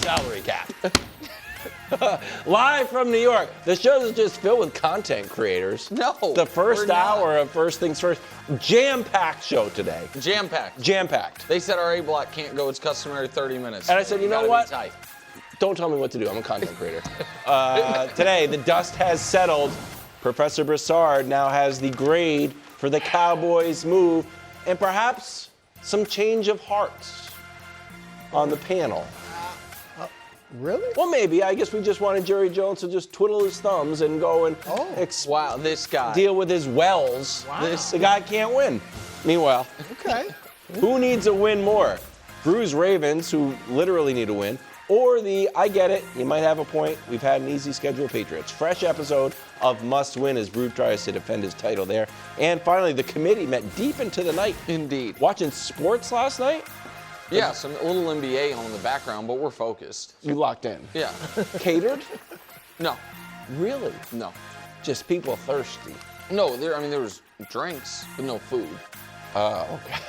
salary cap. Live from New York. The show is just filled with content creators. No, the first hour of First Things First. Jam-packed show today. Jam-packed. Jam-packed. They said our A block can't go its customary 30 minutes. And I said, you know what? Don't tell me what to do. I'm a content creator. Today, the dust has settled. Professor Broussard now has the grade for the Cowboys move and perhaps some change of hearts on the panel. Really? Well, maybe. I guess we just wanted Jerry Jones to just twiddle his thumbs and go and wow, this guy. deal with his wells. Wow. The guy can't win. Meanwhile, Okay. who needs a win more? Drew's Ravens, who literally need a win, or the, I get it, you might have a point, we've had an easy schedule, Patriots. Fresh episode of Must Win as Brew tries to defend his title there. And finally, the committee met deep into the night. Indeed. Watching sports last night? Yeah, some little NBA on in the background, but we're focused. You locked in. Yeah. Catered? No. Really? No. Just people thirsty. No, there was drinks, but no food. Oh, okay.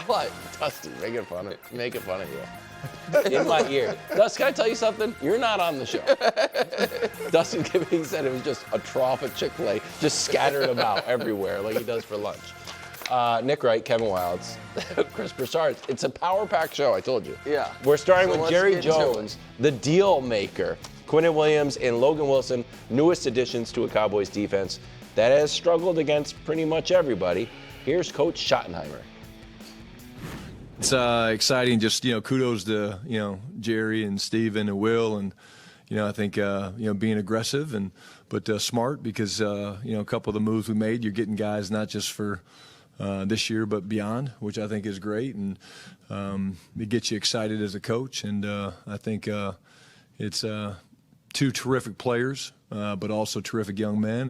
But Dusty, making fun of you. In my ear. Dusty, can I tell you something? You're not on the show. Dustin Gibby said it was just a trough of Chick-fil-A just scattered about everywhere like he does for lunch. Nick Wright, Kevin Wilds, Chris Broussard. It's a power-packed show, I told you. Yeah. We're starting So with let's Jerry get into Jones, the deal maker. Quinnen Williams and Logan Wilson, newest additions to a Cowboys defense that has struggled against pretty much everybody. Here's Coach Schottenheimer. It's exciting. Just kudos to Jerry and Steven and Will, and I think being aggressive but smart because a couple of the moves we made, you're getting guys not just for this year but beyond, which I think is great, and it gets you excited as a coach. And I think it's two terrific players, but also terrific young men.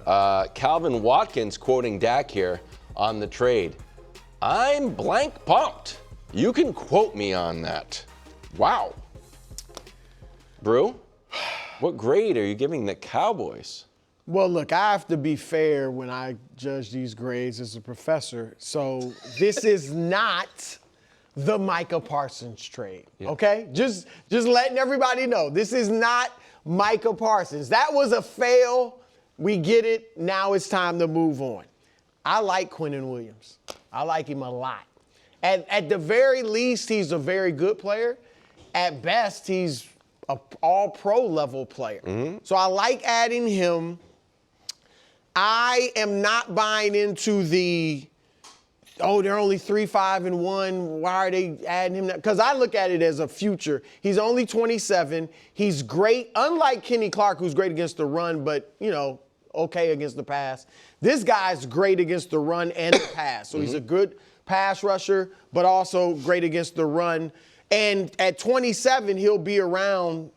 Calvin Watkins quoting Dak here on the trade. I'm blank pumped. You can quote me on that. Wow. Brew, what grade are you giving the Cowboys? Well, look, I have to be fair when I judge these grades as a professor. So this is not the Micah Parsons trade, okay? Just letting everybody know. This is not Micah Parsons. That was a fail. We get it. Now it's time to move on. I like Quinnen Williams. I like him a lot. At the very least, he's a very good player. At best, he's an all-pro level player. Mm-hmm. So I like adding him. I am not buying into they're only 3-5-1. Why are they adding him? Because I look at it as a future. He's only 27. He's great, unlike Kenny Clark, who's great against the run, but, okay against the pass. This guy's great against the run and the pass. So he's a good pass rusher, but also great against the run. And at 27, he'll be around,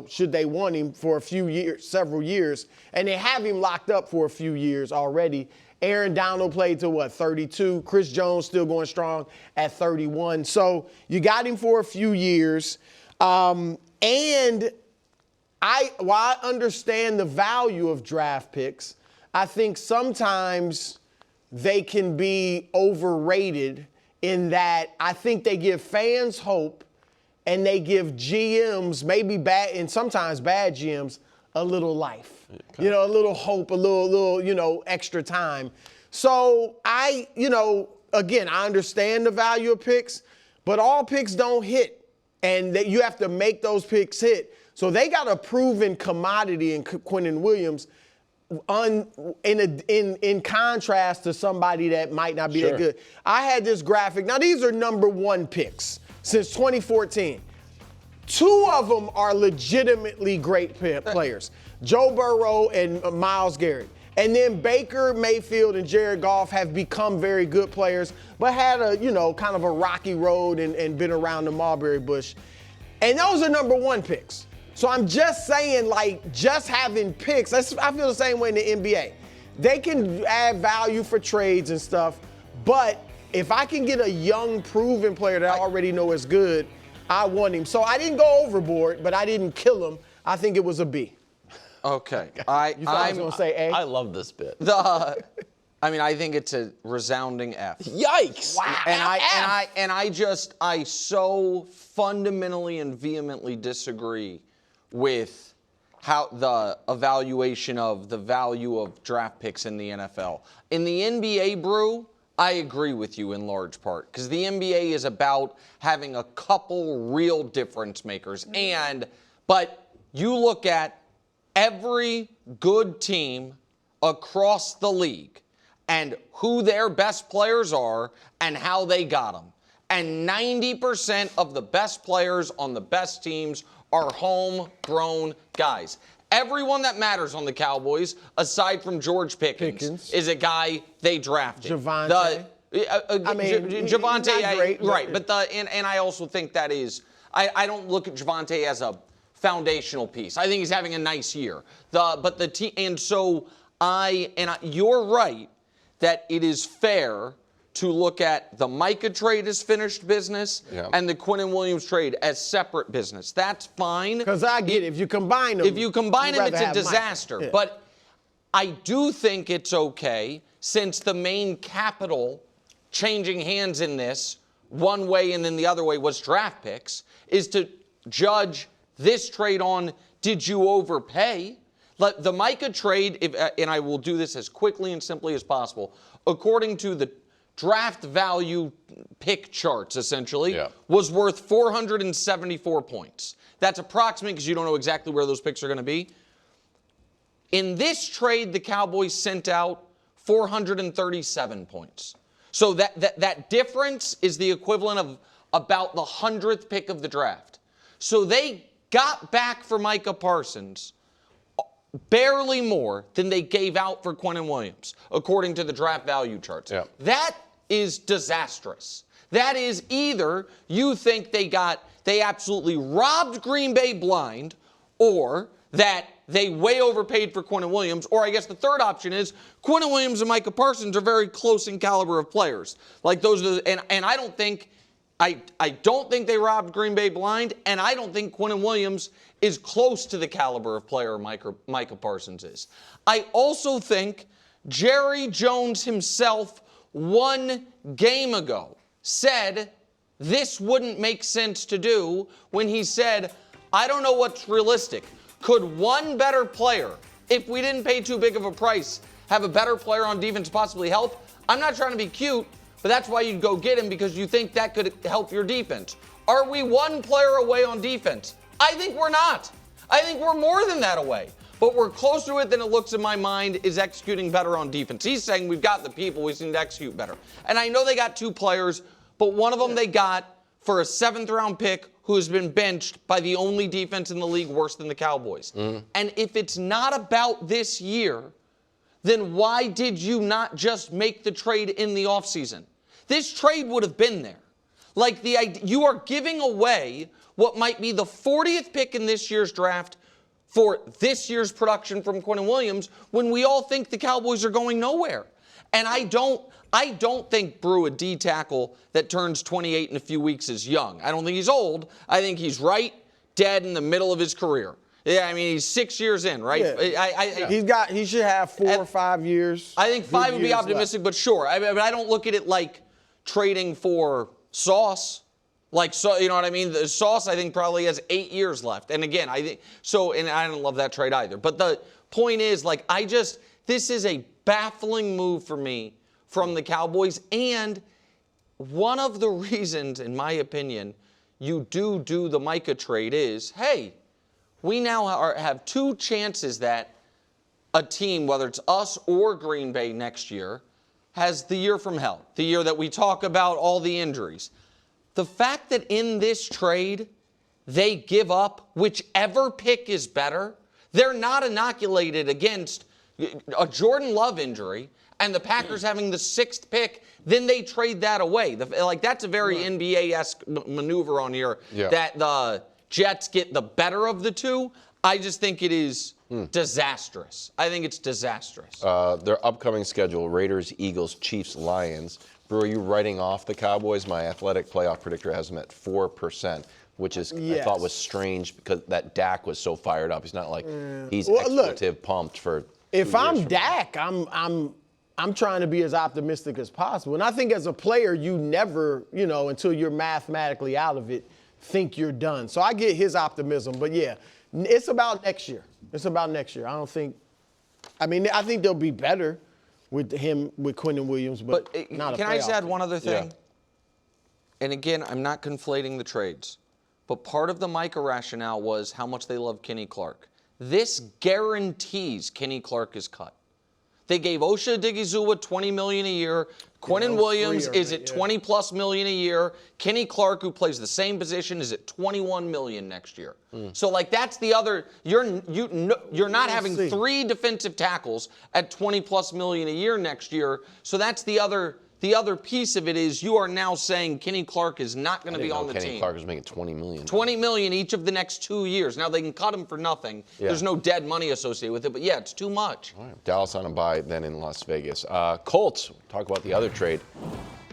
should they want him for a few years, several years. And they have him locked up for a few years already. Aaron Donald played to 32. Chris Jones still going strong at 31. So you got him for a few years. While I understand the value of draft picks, I think sometimes they can be overrated in that I think they give fans hope and they give GMs, maybe bad and sometimes bad GMs, a little life. Okay. A little hope, a little extra time. So again, I understand the value of picks, but all picks don't hit. And that you have to make those picks hit. So they got a proven commodity in Quinnen Williams in contrast to somebody that might not be that good. I had this graphic. Now, these are number one picks since 2014. Two of them are legitimately great players, Joe Burrow and Myles Garrett. And then Baker Mayfield and Jared Goff have become very good players, but had a, kind of a rocky road and been around the mulberry bush. And those are number one picks. So I'm just saying, just having picks, I feel the same way in the NBA. They can add value for trades and stuff, but if I can get a young, proven player that I already know is good, I want him. So I didn't go overboard, but I didn't kill him. I think it was a B. Okay. You thought I was going to say A? I love this bit. I mean, I think it's a resounding F. Yikes! Wow. And I so fundamentally and vehemently disagree with how the evaluation of the value of draft picks in the NFL. In the NBA, Brew, I agree with you in large part because the NBA is about having a couple real difference makers. But you look at every good team across the league and who their best players are and how they got them. And 90% of the best players on the best teams are homegrown guys. Everyone that matters on the Cowboys, aside from George Pickens. Is a guy they drafted. Javonte. Javonte, right? But and I also think that is I don't look at Javonte as a foundational piece. I think he's having a nice year. You're right that it is fair to look at the Micah trade as finished business and the Quinnen Williams trade as separate business. That's fine. Because I get it. If you combine them, it's a disaster. Yeah. But I do think it's okay, since the main capital changing hands in this one way and then the other way was draft picks, is to judge this trade on, did you overpay? The Micah trade, and I will do this as quickly and simply as possible, according to the draft value pick charts, essentially, was worth 474 points. That's approximate because you don't know exactly where those picks are going to be. In this trade, the Cowboys sent out 437 points. So that difference is the equivalent of about the 100th pick of the draft. So they got back for Micah Parsons barely more than they gave out for Quinnen Williams, according to the draft value charts. That is disastrous. That is either you think they absolutely robbed Green Bay blind, or that they way overpaid for Quinnen Williams, or I guess the third option is Quinnen Williams and Micah Parsons are very close in caliber of players. Like those are and I don't think they robbed Green Bay blind, and I don't think Quinnen Williams is close to the caliber of player Micah Parsons is. I also think Jerry Jones himself 1 game ago said this wouldn't make sense to do when he said, I don't know what's realistic. Could one better player, if we didn't pay too big of a price, have a better player on defense possibly help? I'm not trying to be cute, but that's why you'd go get him, because you think that could help your defense. Are we one player away on defense? I think we're not. I think we're more than that away. But we're closer to it than it looks in my mind is executing better on defense. He's saying we've got the people, we just need to execute better. And I know they got 2 players, but one of them they got for a 7th-round pick who's been benched by the only defense in the league worse than the Cowboys. And if it's not about this year, then why did you not just make the trade in the offseason? This trade would have been there. Like you are giving away what might be the 40th pick in this year's draft for this year's production from Quinnen Williams when we all think the Cowboys are going nowhere. And I don't think Brew, a D tackle that turns 28 in a few weeks, is young. I don't think he's old. I think he's right dead in the middle of his career. Yeah, I mean, he's 6 years in, right? Yeah. He should have 4 or 5 years. I think 5 would be optimistic, but sure. I don't look at it like trading for Sauce. So, you know what I mean? The Sauce, I think, probably has 8 years left. And again, I think so, and I don't love that trade either. But the point is, this is a baffling move for me from the Cowboys. And one of the reasons, in my opinion, you do the Micah trade is, hey, we now have 2 chances that a team, whether it's us or Green Bay next year, has the year from hell, the year that we talk about all the injuries. The fact that in this trade, they give up whichever pick is better, they're not inoculated against a Jordan Love injury and the Packers having the 6th pick, then they trade that away. That's a very NBA-esque maneuver on here, that the Jets get the better of the 2. I just think it is disastrous. I think it's disastrous. Their upcoming schedule: Raiders, Eagles, Chiefs, Lions. Brew, are you writing off the Cowboys? My athletic playoff predictor has them at 4%, which is I thought was strange because that Dak was so fired up. He's not like he's expletive pumped for. If I'm Dak, I'm I'm trying to be as optimistic as possible. And I think as a player, you never, until you're mathematically out of it, think you're done. So I get his optimism. But, yeah, it's about next year. It's about next year. I think they'll be better with Quinnen Williams, but not a playoff Can I just add one other thing? Yeah. And, again, I'm not conflating the trades. But part of the Micah rationale was how much they love Kenny Clark. This guarantees Kenny Clark is cut. They gave Osha Odigizua $20 million a year. Quinnen Williams is at $20+ million a year. Kenny Clark, who plays the same position, is at $21 million next year. So that's the other. You're not having 3 defensive tackles at $20+ million a year next year. So that's the other. The other piece of it is you are now saying Kenny Clark is not going to be on the team. Kenny Clark is making $20 million. $20 million each of the next 2 years. Now, they can cut him for nothing. Yeah. There's no dead money associated with it, but, yeah, it's too much. All right. Dallas on a bye, then in Las Vegas. Colts, talk about the other trade.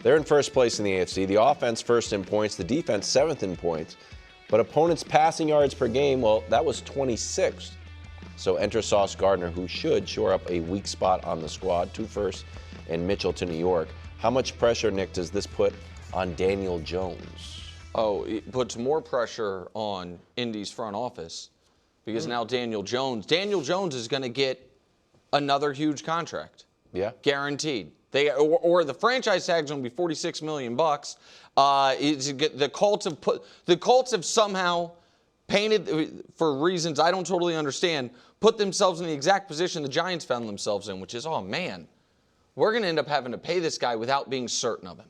They're in first place in the AFC. The offense first in points, the defense 7th in points. But opponents' passing yards per game, well, that was 26th. So enter Sauce Gardner, who should shore up a weak spot on the squad. 2 firsts and Mitchell to New York. How much pressure, Nick, does this put on Daniel Jones? Oh, it puts more pressure on Indy's front office because now Daniel Jones is going to get another huge contract. Yeah. Guaranteed. Or the franchise tag's going to be $46 million. The Colts have somehow painted, for reasons I don't totally understand, put themselves in the exact position the Giants found themselves in, which is, oh man, we're going to end up having to pay this guy without being certain of him.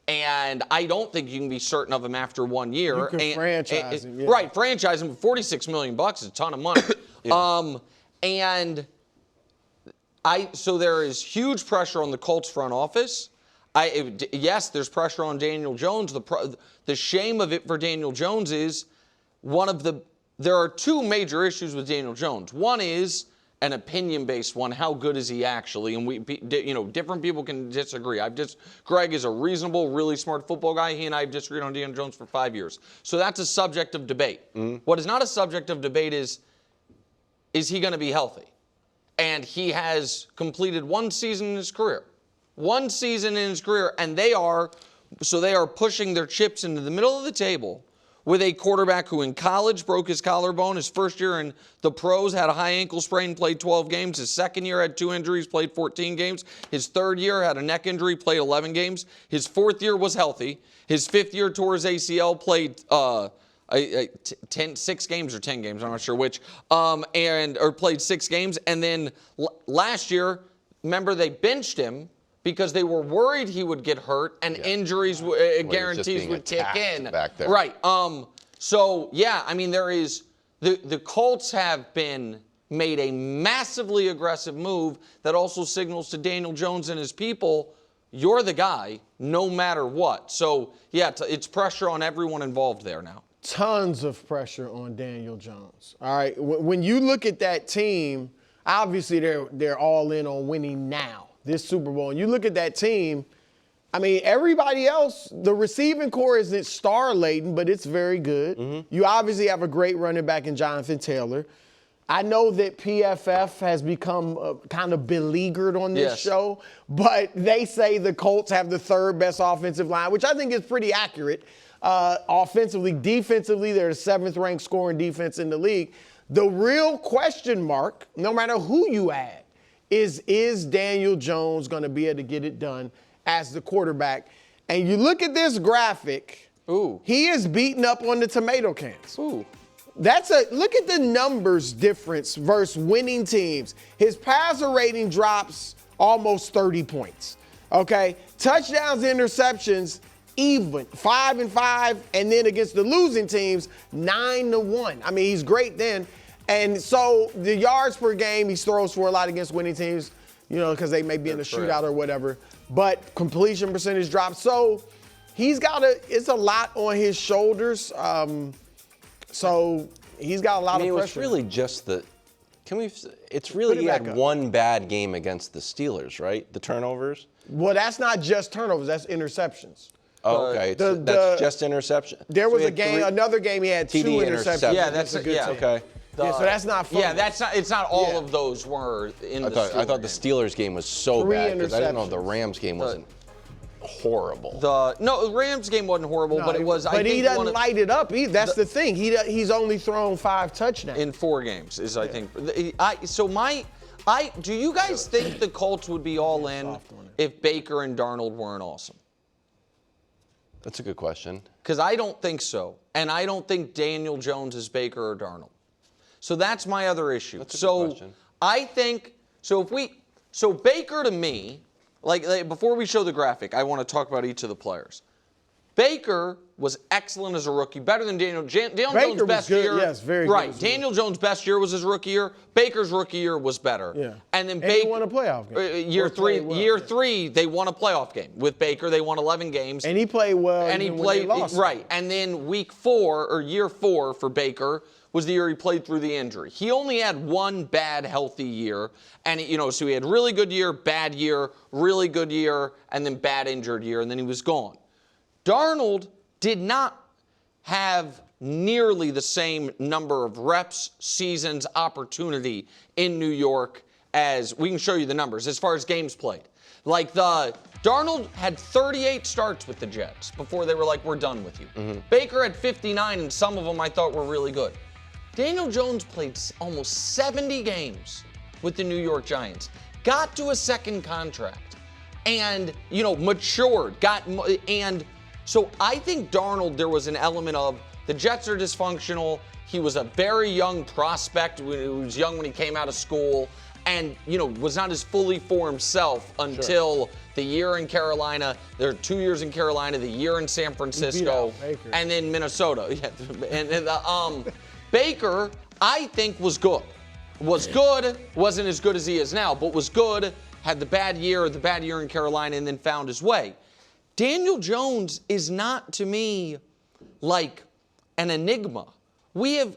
And I don't think you can be certain of him after 1 year. You can franchise him. Yeah. Right, franchise him for $46 million is a ton of money. So there is huge pressure on the Colts front office. Yes, there's pressure on Daniel Jones. The shame of it for Daniel Jones is there are 2 major issues with Daniel Jones. One is an opinion-based one. How good is he actually? And different people can disagree. Greg is a reasonable, really smart football guy. He and I have disagreed on Daniel Jones for 5 years. So that's a subject of debate. What is not a subject of debate is he going to be healthy? And he has completed 1 season in his career. 1 season in his career, and they are pushing their chips into the middle of the table with a quarterback who in college broke his collarbone. His first year in the pros had a high ankle sprain, played 12 games. His second year had 2 injuries, played 14 games. His third year had a neck injury, played 11 games. His fourth year was healthy. His fifth year tore his ACL, played 6 games or 10 games, I'm not sure which, or played 6 games. And then last year, remember they benched him because they were worried he would get hurt and injuries guarantees would kick in. Back there. Right. So, yeah, I mean, there is the Colts have made a massively aggressive move that also signals to Daniel Jones and his people, you're the guy no matter what. So, yeah, it's pressure on everyone involved there now. Tons of pressure on Daniel Jones. All right. When you look at that team, obviously they're all in on winning now. This Super Bowl, and you look at that team, I mean, everybody else, the receiving core isn't star-laden, but it's very good. You obviously have a great running back in Jonathan Taylor. I know that PFF has become kind of beleaguered on this show, but they say the Colts have the 3rd best offensive line, which I think is pretty accurate. Offensively, defensively, they're the 7th ranked scoring defense in the league. The real question mark, no matter who you add, is Daniel Jones going to be able to get it done as the quarterback? And you look at this graphic, he is beating up on the tomato cans. Look at the numbers difference versus winning teams. His passer rating drops almost 30 points. Okay? Touchdowns, interceptions, even 5-5, and then against the losing teams, 9-1. I mean, he's great then. And so the yards per game, he throws for a lot against winning teams, because they may be in a shootout or whatever. But completion percentage drops. So it's a lot on his shoulders. So he's got a lot of pressure. It's really just he had one bad game against the Steelers, right? The turnovers? Well, that's not just turnovers, that's interceptions. Oh, okay. That's just interception. There was another game he had 2 interceptions. Yeah, that's a good team. Okay. Yeah, so that's not fumbles. Yeah, that's not. It's not all of those were in the Steelers. I thought the Steelers game was so 3 bad because I didn't know interceptions. the Rams game wasn't horrible. No, the Rams game wasn't horrible, but it was. But I think he doesn't light it up. That's the thing. He's only thrown 5 touchdowns. in 4 games. Is I think. Do you guys think the Colts would be all in if Baker and Darnold weren't awesome? That's a good question. Because I don't think so. And I don't think Daniel Jones is Baker or Darnold. So that's my other issue. That's a good question. I think, so Baker to me, like before we show the graphic, I want to talk about each of the players. Baker was excellent as a rookie, better than Daniel Jones' best good, year. yes, very good right. as a Daniel Jones' best year was his rookie year. Baker's rookie year was better. Yeah. And then Baker won a playoff game. Year Or played well, year yeah. 3, they won a playoff game with Baker. They won 11 games. And he played well. And he even when they played lost. right. And then week 4 or year 4 for Baker was the year he played through the injury. He only had 1 bad healthy year, and so he had really good year, bad year, really good year, and then bad injured year, and then he was gone. Darnold did not have nearly the same number of reps, seasons, opportunity in New York as we can show you the numbers as far as games played. Like Darnold had 38 starts with the Jets before they were like, we're done with you. Mm-hmm. Baker had 59, and some of them I thought were really good. Daniel Jones played almost 70 games with the New York Giants, got to a second contract, and matured, and so I think Darnold, there was an element of the Jets are dysfunctional. He was a very young prospect. He was young when he came out of school, and was not as fully for himself until the year in Carolina. There are 2 years in Carolina, the year in San Francisco, and then Minnesota. Yeah, and Baker, I think, was good. Wasn't as good as he is now, but was good. Had the bad year in Carolina, and then found his way. Daniel Jones is not, to me, like an enigma. We have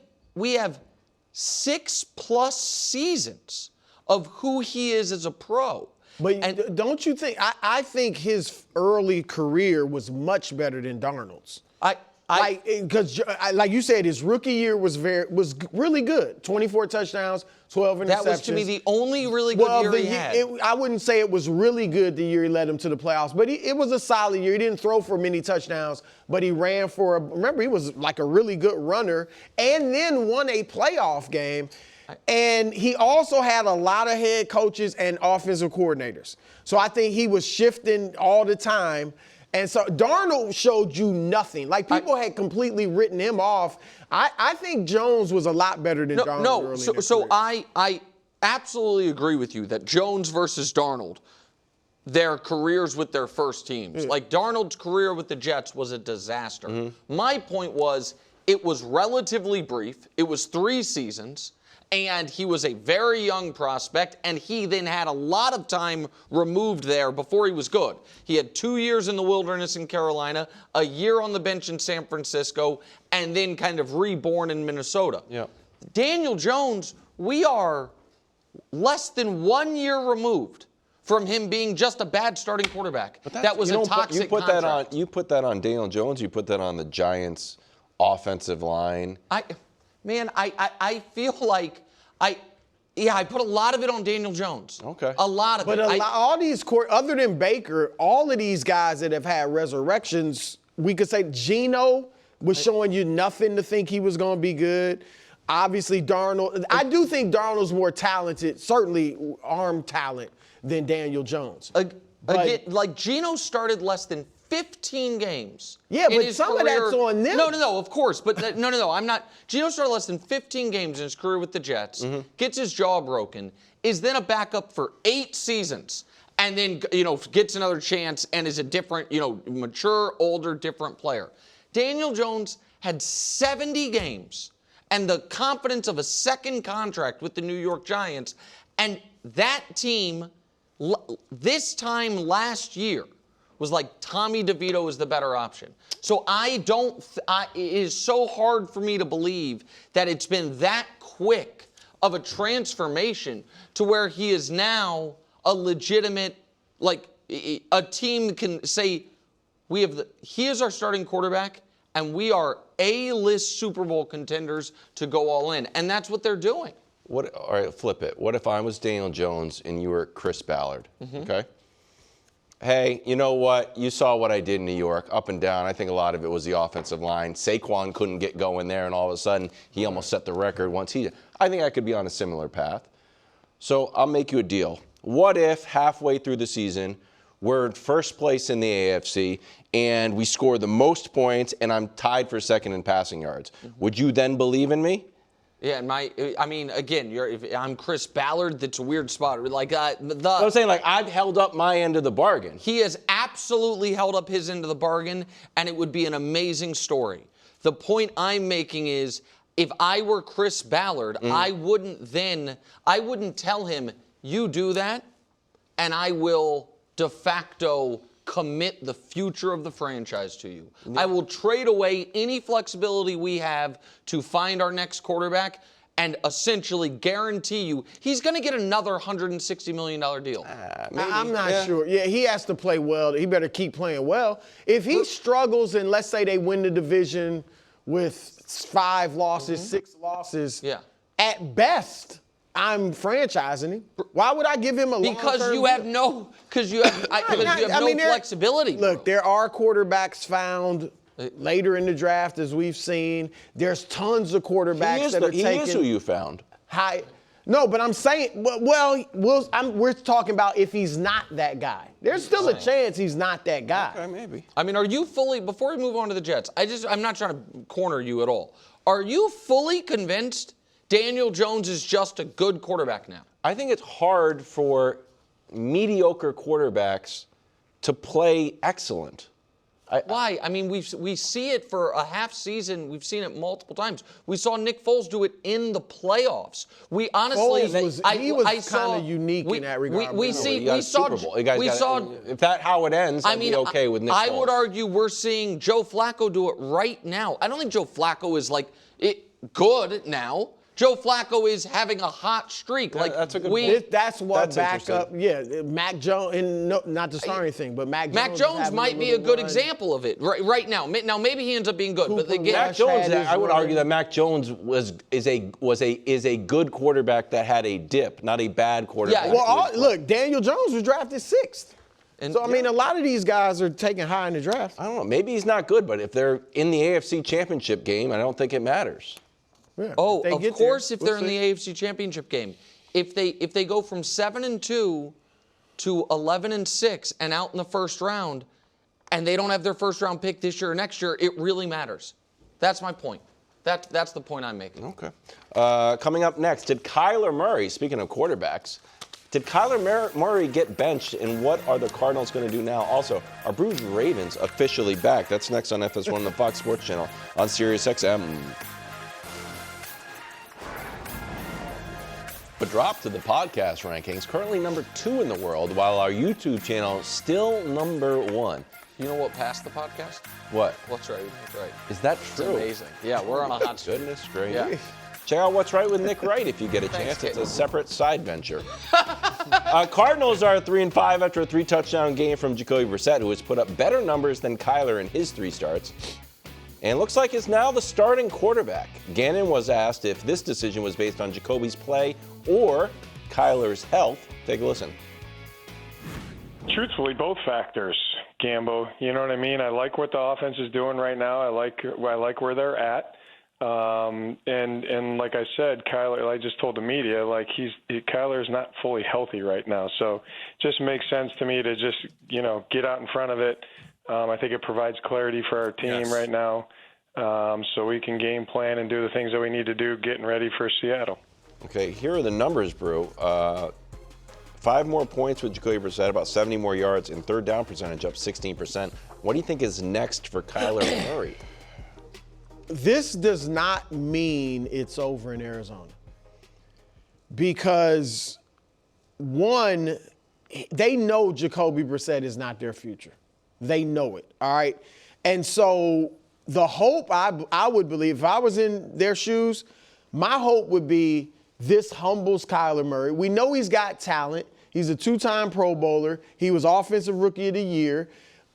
6+ seasons of who he is as a pro. But don't you think? I think his early career was much better than Darnold's. Because like you said, his rookie year was really good. 24 touchdowns, 12 interceptions. That was to me the only really good year he had. I wouldn't say it was really good the year he led him to the playoffs, but it was a solid year. He didn't throw for many touchdowns, but he ran remember, he was like a really good runner and then won a playoff game. And he also had a lot of head coaches and offensive coordinators. So I think he was shifting all the time. And so Darnold showed you nothing. Like, people had completely written him off. I think Jones was a lot better than Darnold early in his career. I absolutely agree with you that Jones versus Darnold, their careers with their first teams. Yeah. Like, Darnold's career with the Jets was a disaster. Mm-hmm. My point was, it was relatively brief. It was 3 seasons. And he was a very young prospect, and he then had a lot of time removed there before he was good. He had 2 years in the wilderness in Carolina, a year on the bench in San Francisco, and then kind of reborn in Minnesota. Yeah. Daniel Jones, we are less than 1 year removed from him being just a bad starting quarterback. That was a toxic contract. You put that on Daniel Jones, you put that on the Giants' offensive line. I feel like I put a lot of it on Daniel Jones. Okay. A lot of it. But all these, other than Baker, all of these guys that have had resurrections, we could say Geno was showing you nothing to think he was going to be good. Obviously, Darnold. I do think Darnold's more talented, certainly arm talent, than Daniel Jones. Again, like Geno started less than 15 games. Yeah, but some of that's on them. No, of course. But no, I'm not. Geno started less than 15 games in his career with the Jets, gets his jaw broken, is then a backup for 8 seasons, and then, gets another chance and is a different, mature, older, different player. Daniel Jones had 70 games and the confidence of a second contract with the New York Giants, and that team, this time last year, was like Tommy DeVito is the better option. So it is so hard for me to believe that it's been that quick of a transformation to where he is now a legitimate, like a team can say, he is our starting quarterback, and we are A-list Super Bowl contenders to go all in. And that's what they're doing. All right, flip it. What if I was Daniel Jones and you were Chris Ballard? Okay? Hey, you know what? You saw what I did in New York, up and down. I think a lot of it was the offensive line. Saquon couldn't get going there, and all of a sudden, he almost set the record once I think I could be on a similar path. So I'll make you a deal. What if halfway through the season, we're in first place in the AFC, and we score the most points, and I'm tied for second in passing yards? Would you then believe in me? Yeah, again, if I'm Chris Ballard. That's a weird spot. I'm saying, I've held up my end of the bargain. He has absolutely held up his end of the bargain, and it would be an amazing story. The point I'm making is, if I were Chris Ballard, I wouldn't tell him, you do that, and I will de facto commit the future of the franchise to you. I will trade away any flexibility we have to find our next quarterback and essentially guarantee you he's going to get another $160 million deal. I'm not sure. Yeah, he has to play well. He better keep playing well. If he struggles and let's say they win the division with 5 losses, 6 losses, at best, I'm franchising him. Why would I give him a long-term Because you have no flexibility. Look, there are quarterbacks found later in the draft, as we've seen. There's tons of quarterbacks that are taken. He is who you found. High. No, but I'm saying, we're talking about if he's not that guy. There's still a chance he's not that guy. Okay, maybe. Are you fully, before we move on to the Jets, I'm not trying to corner you at all. Are you fully convinced Daniel Jones is just a good quarterback now? I think it's hard for mediocre quarterbacks to play excellent. Why? We see it for a half season. We've seen it multiple times. We saw Nick Foles do it in the playoffs. We honestly, he was kind of unique in that regard. If that's how it ends, I'd be okay with Nick Foles. I would argue we're seeing Joe Flacco do it right now. I don't think Joe Flacco is good now. Joe Flacco is having a hot streak. That's a good point. That's what backup. Yeah, Mac Jones, and not to start anything, but Mac Jones might be a good example of it right now. Now maybe he ends up being good, but again, Mac Jones. I would argue that Mac Jones is a good quarterback that had a dip, not a bad quarterback. Yeah. Well, look, Daniel Jones was drafted 6th. And so, a lot of these guys are taken high in the draft. I don't know. Maybe he's not good, but if they're in the AFC Championship game, I don't think it matters. Yeah, of course, if they're in the AFC Championship game. If they go from 7-2 to 11-6 and out in the first round, and they don't have their first round pick this year or next year, it really matters. That's my point. That's the point I'm making. Okay. Coming up next, did Kyler Murray, speaking of quarterbacks, did Kyler Murray get benched, and what are the Cardinals going to do now? Also, are Bruised Ravens officially back? That's next on FS1, the Fox Sports Channel on SiriusXM. But drop to the podcast rankings, currently number 2 in the world, while our YouTube channel still number 1. You know what passed the podcast? What? What's Right with Nick Wright. Is that It's true? amazing. Yeah, we're on a hot streak. Goodness gracious. Yeah. Check out What's Right with Nick Wright if you get a chance. It's a separate side venture. Cardinals are 3-5 after a 3-touchdown game from Jacoby Brissett, who has put up better numbers than Kyler in his 3 starts. And looks like it's now the starting quarterback. Gannon was asked if this decision was based on Jacoby's play or Kyler's health. Take a listen. Truthfully, both factors, Gambo. You know what I mean? I like what the offense is doing right now. I like where they're at. And like I said, Kyler, I just told the media, Kyler's not fully healthy right now. So it just makes sense to me to just, get out in front of it. I think it provides clarity for our team right now, so we can game plan and do the things that we need to do getting ready for Seattle. Okay, here are the numbers, Brew. 5 more points with Jacoby Brissett, about 70 more yards, and third down percentage up 16%. What do you think is next for Kyler Murray? This does not mean it's over in Arizona. Because, one, they know Jacoby Brissett is not their future. They know it, all right? And so the hope, I would believe, if I was in their shoes, my hope would be this humbles Kyler Murray. We know he's got talent. He's a 2-time Pro Bowler. He was Offensive Rookie of the Year.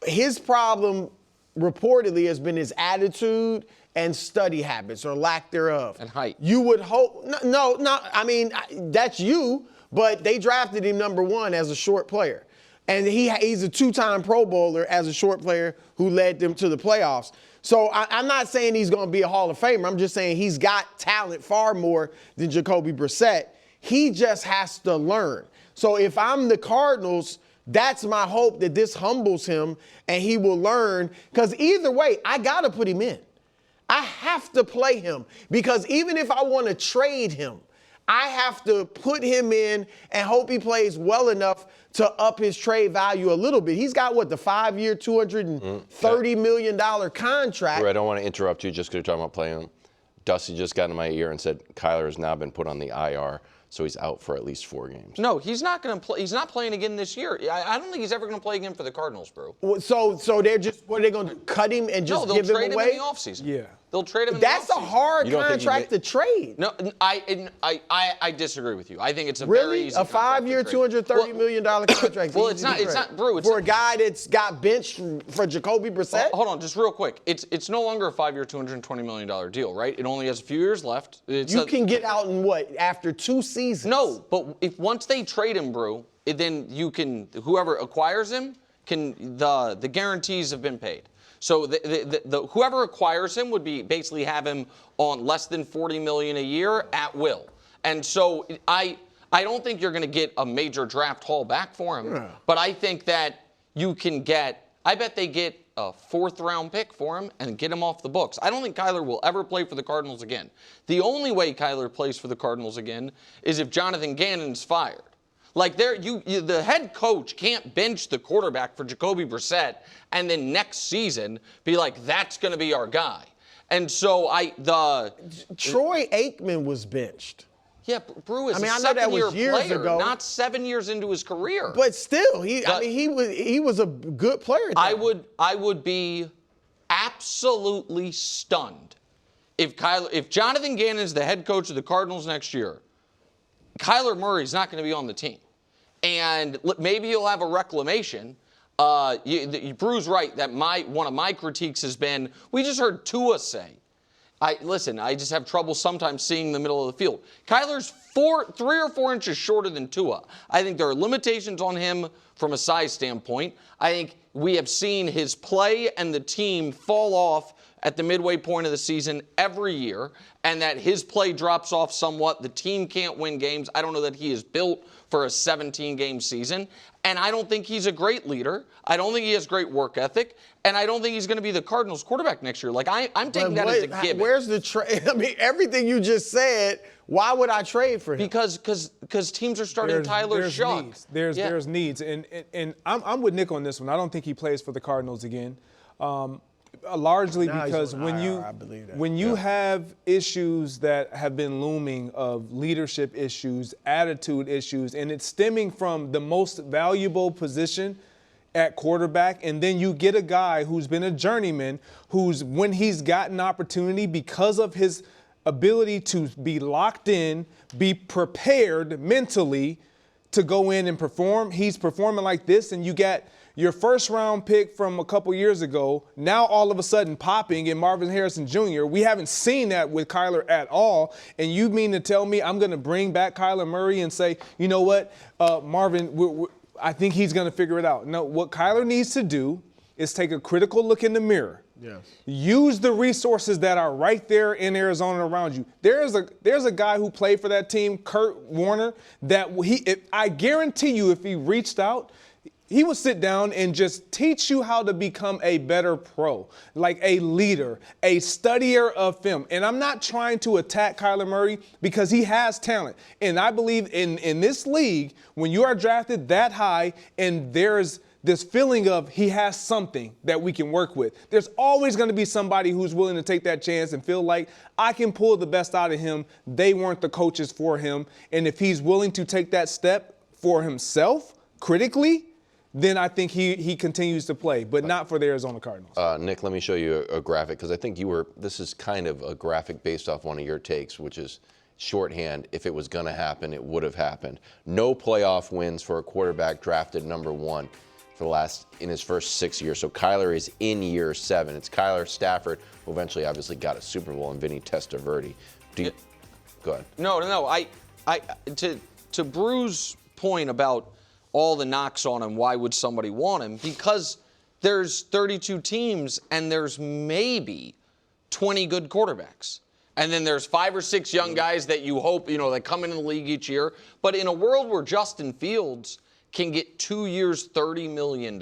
His problem reportedly has been his attitude and study habits or lack thereof. And height. You would hope, no, I mean, that's you, but they drafted him number 1 as a short player. And he's a 2-time Pro Bowler as a short player who led them to the playoffs. So I'm not saying he's going to be a Hall of Famer. I'm just saying he's got talent far more than Jacoby Brissett. He just has to learn. So if I'm the Cardinals, that's my hope that this humbles him and he will learn. Because either way, I got to put him in. I have to play him because even if I want to trade him, I have to put him in and hope he plays well enough to up his trade value a little bit. He's got, the 5-year, $230 million contract. I don't want to interrupt you just because you're talking about playing him. Dusty just got in my ear and said Kyler has now been put on the IR, so he's out for at least 4 games. No, he's not going to play. He's not playing again this year. I don't think he's ever going to play again for the Cardinals, bro. So they're just, what are they going to do? Cut him and just give him away? No, they'll trade him in the offseason. Yeah. They'll trade him in the offseason. That's a hard contract to trade. No, I disagree with you. I think it's a really? very easy a 5-year, $230 million contract. Well, it's not, Brew. For a guy that's got benched for Jacoby Brissett? Hold on, just real quick. It's no longer a 5-year, $220 million deal, right? It only has a few years left. You can get out in after 2 seasons? No, but if once they trade him, Brew, then you can, whoever acquires him, the guarantees have been paid. So the whoever acquires him would be basically have him on less than $40 million a year at will. And so I don't think you're going to get a major draft haul back for him. Yeah. But I think that you can get, I bet they get a 4th-round pick for him and get him off the books. I don't think Kyler will ever play for the Cardinals again. The only way Kyler plays for the Cardinals again is if Jonathan Gannon's fired. Like the head coach can't bench the quarterback for Jacoby Brissett and then next season be like, that's going to be our guy. And so Troy Aikman was benched. Yeah, Brew is I a know that was second-year years player, ago. not 7 years into his career. But still, he was a good player. I would be absolutely stunned if Jonathan Gannon is the head coach of the Cardinals next year. Kyler Murray's not going to be on the team. And maybe you'll have a reclamation. Brew's right that one of my critiques has been, we just heard Tua say, I just have trouble sometimes seeing the middle of the field. Kyler's 3 or 4 inches shorter than Tua. I think there are limitations on him from a size standpoint. I think we have seen his play and the team fall off at the midway point of the season every year, and that his play drops off somewhat. The team can't win games. I don't know that he is built for a 17-game season, and I don't think he's a great leader. I don't think he has great work ethic, and I don't think he's going to be the Cardinals quarterback next year. Like, I'm taking that as a given. Where's the trade? I mean, everything you just said, why would I trade for him? Because teams are starting Tyler Shough. There's needs, and I'm with Nick on this one. I don't think he plays for the Cardinals again. Largely because when you have issues that have been looming of leadership issues, attitude issues, and it's stemming from the most valuable position at quarterback, and then you get a guy who's been a journeyman, when he's gotten opportunity because of his ability to be locked in, be prepared mentally to go in and perform, he's performing like this, and you get your 1st-round pick from a couple years ago, now all of a sudden popping in Marvin Harrison Jr. We haven't seen that with Kyler at all. And you mean to tell me I'm going to bring back Kyler Murray and say, you know what, Marvin, I think he's going to figure it out. No, what Kyler needs to do is take a critical look in the mirror. Yes. Use the resources that are right there in Arizona around you. There's a guy who played for that team, Kurt Warner, that I guarantee you if he reached out, he would sit down and just teach you how to become a better pro, like a leader, a studier of film. And I'm not trying to attack Kyler Murray because he has talent. And I believe in this league, when you are drafted that high and there's this feeling of he has something that we can work with, there's always going to be somebody who's willing to take that chance and feel like I can pull the best out of him. They weren't the coaches for him. And if he's willing to take that step for himself critically, then I think he continues to play, but not for the Arizona Cardinals. Nick, let me show you a graphic, because I think this is kind of a graphic based off one of your takes, which is shorthand. If it was going to happen, it would have happened. No playoff wins for a quarterback drafted number 1. in his first 6 years. So Kyler is in year 7. It's Kyler, Stafford, who eventually obviously got a Super Bowl, and Vinny Testaverde. Go ahead. No. To Brew's point about all the knocks on him, why would somebody want him? Because there's 32 teams and there's maybe 20 good quarterbacks. And then there's 5 or 6 young guys that you hope, that come into the league each year. But in a world where Justin Fields can get 2 years, $30 million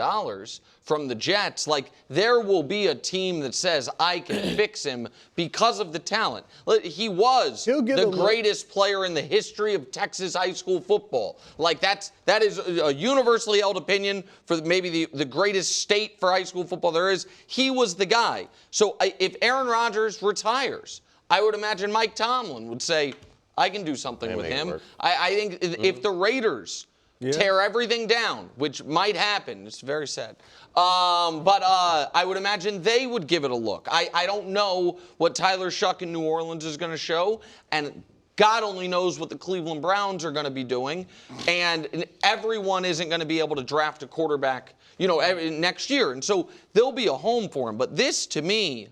from the Jets, there will be a team that says, I can fix him because of the talent. He was the greatest player in the history of Texas high school football. That is a universally held opinion for maybe the greatest state for high school football there is. He was the guy. So if Aaron Rodgers retires, I would imagine Mike Tomlin would say, I can do something with him. I think if the Raiders tear everything down, which might happen. It's very sad. But I would imagine they would give it a look. I don't know what Tyler Shuck in New Orleans is going to show, and God only knows what the Cleveland Browns are going to be doing. And everyone isn't going to be able to draft a quarterback, next year. And so there'll be a home for him. But this, to me,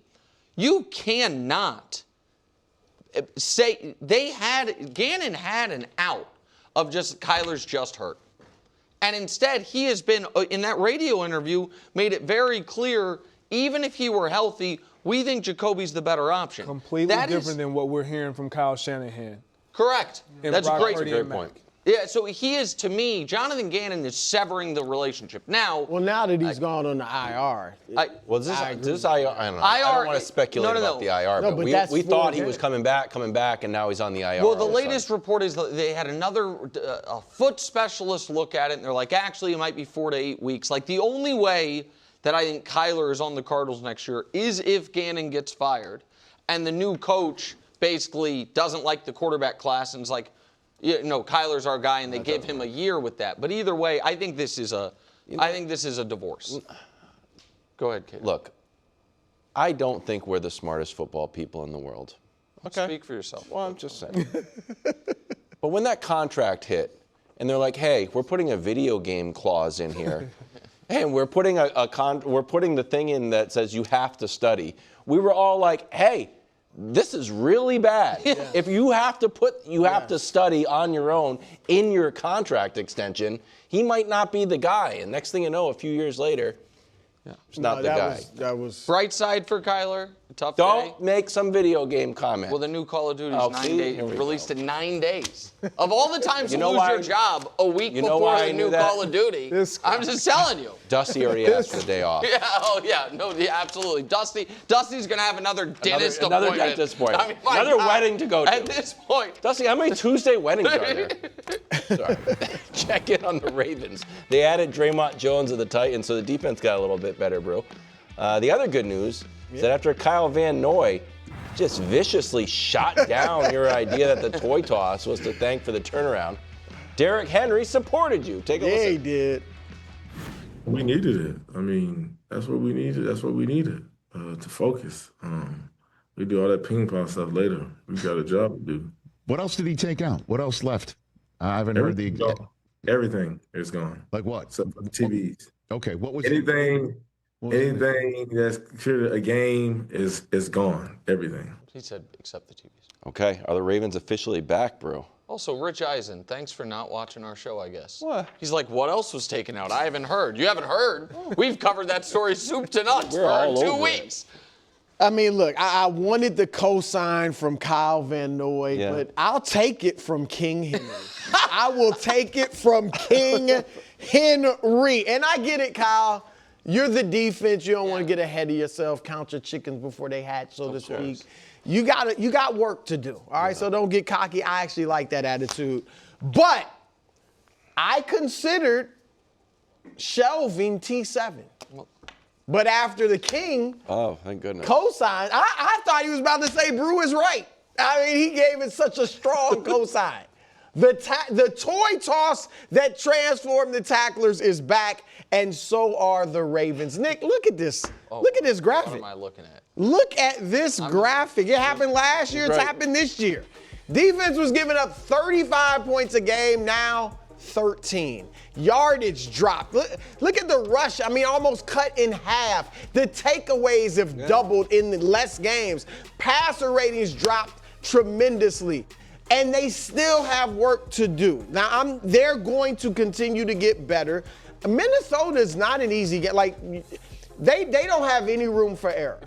you cannot say Gannon had an out of just Kyler's just hurt. And instead, he has been, in that radio interview, made it very clear, even if he were healthy, we think Jacoby's the better option. Completely different than what we're hearing from Kyle Shanahan. Correct. That's a great point. Yeah, so he is, to me, Jonathan Gannon is severing the relationship. Now that he's gone on the IR. This IR, I don't know. I don't want to speculate about the IR, but we thought he was coming back, and now he's on the IR. Well, the latest report is that they had a foot specialist look at it, and they're like, actually, it might be 4 to 8 weeks. The only way that I think Kyler is on the Cardinals next year is if Gannon gets fired, and the new coach basically doesn't like the quarterback class and is like, Kyler's our guy, and they give him a year with that. But either way, I think this is a divorce. Go ahead, Kate. Look, I don't think we're the smartest football people in the world. Okay. Speak for yourself. Well, I'm just saying. But when that contract hit, and they're like, "Hey, we're putting a video game clause in here, and we're putting we're putting the thing in that says you have to study," we were all like, "Hey, this is really bad." Yeah. If you have to study on your own in your contract extension, he might not be the guy. And next thing you know, a few years later, it's not the guy. That was bright side for Kyler. Tough day. Don't make some video game comment. Well, the new Call of Duty is 9 days, released in 9 days. Of all the times to lose your job, a week before the new Call of Duty, I'm just telling you. Dusty already asked for the day off. Absolutely. Dusty's going to have another dentist appointment. Another dentist appointment. Another wedding to go to. At this point. Dusty, how many Tuesday weddings are there? Sorry. Check in on the Ravens. They added Draymond Jones of the Titans, so the defense got a little bit better, bro. The other good news is that after Kyle Van Noy just viciously shot down your idea that the toy toss was to thank for the turnaround, Derrick Henry supported you. Take a listen. Yeah, he did. We needed it. I mean, that's what we needed. That's what we needed to focus. We do all that ping pong stuff later. We got a job to do. What else did he take out? What else left? I haven't heard the. Everything is gone. Like what? Except for the TVs. Okay, what was anything? Anything that's considered a game is gone. Everything. He said, except the TVs. Okay, are the Ravens officially back, bro? Also, Rich Eisen, thanks for not watching our show, I guess. What? He's like, what else was taken out? I haven't heard. You haven't heard? We've covered that story soup to nuts for 2 weeks. I mean, look, I wanted the cosign from Kyle Van Noy, but I'll take it from King Henry. I will take it from King Henry. And I get it, Kyle. You're the defense. You don't want to get ahead of yourself. Count your chickens before they hatch, so to speak. You got work to do. All right, so don't get cocky. I actually like that attitude. But I considered shelving T7. But after the King thank goodness. co-signed, I thought he was about to say Brew is right. I mean, he gave it such a strong cosign. The toy toss that transformed the tacklers is back, and so are the Ravens. Nick, look at this. Look at this graphic. What am I looking at? Look at this graphic. It happened last year. It's happened this year. Defense was giving up 35 points a game. Now 13. Yardage dropped. Look at the rush. I mean, almost cut in half. The takeaways have doubled in less games. Passer ratings dropped tremendously. And they still have work to do. Now, they're going to continue to get better. Minnesota is not an easy game. Like, they don't have any room for error.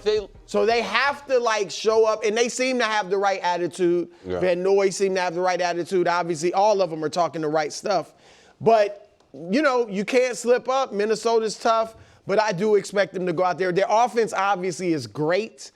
So they have to, like, show up, and they seem to have the right attitude. Yeah. Van Noy seem to have the right attitude. Obviously, all of them are talking the right stuff. But, you know, you can't slip up. Minnesota's tough, but I do expect them to go out there. Their offense, obviously, is great,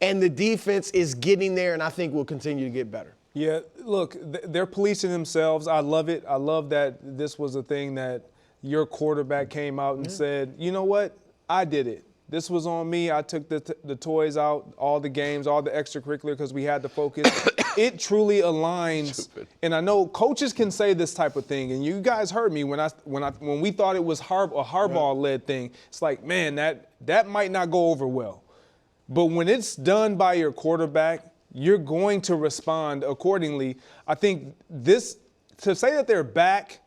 and the defense is getting there, and I think will continue to get better. Yeah, look, they're policing themselves. I love it. I love that this was a thing that your quarterback came out and said, you know what, I did it. This was on me. I took the toys out, all the games, all the extracurricular because we had to focus. It truly aligns. And I know coaches can say this type of thing, and you guys heard me when we thought it was a Harbaugh-led thing. It's like, man, that might not go over well. But when it's done by your quarterback, you're going to respond accordingly. I think to say that they're back,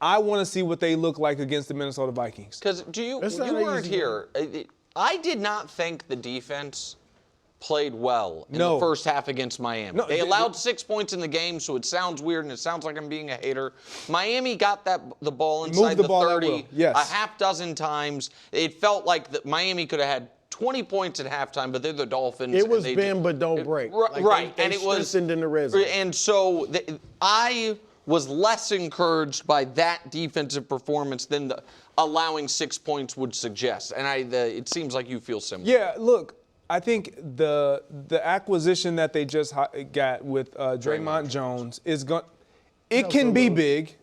I want to see what they look like against the Minnesota Vikings. Because you weren't here. I did not think the defense played well in the first half against Miami. They allowed 6 points in the game, so it sounds weird and it sounds like I'm being a hater. Miami got the ball inside the 30 a half dozen times. It felt like Miami could have had 20 points at halftime, but they're the Dolphins. It was bend but don't break. Right, and it was in the rhythm. And so I was less encouraged by that defensive performance than allowing 6 points would suggest. And it seems like you feel similar. Yeah, look, I think the acquisition that they just got with Draymond Jones it can be big.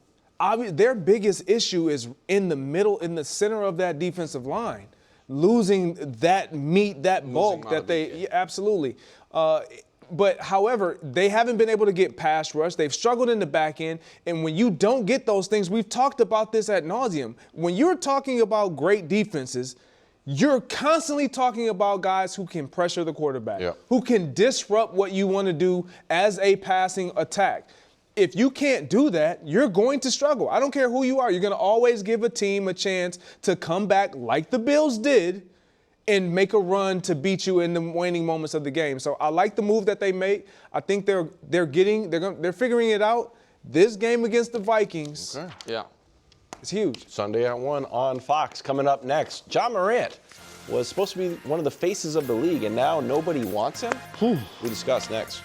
Their biggest issue is in the middle, in the center of that defensive line. Losing that meat, that bulk that they absolutely. But however, they haven't been able to get pass rush. They've struggled in the back end. And when you don't get those things, we've talked about this ad nauseum. When you're talking about great defenses, you're constantly talking about guys who can pressure the quarterback, who can disrupt what you want to do as a passing attack. If you can't do that, you're going to struggle. I don't care who you are. You're going to always give a team a chance to come back like the Bills did and make a run to beat you in the waning moments of the game. So I like the move that they made. I think they're figuring it out. This game against the Vikings, it's huge. Sunday at 1 on Fox. Coming up next, Ja Morant was supposed to be one of the faces of the league, and now nobody wants him? We discuss next.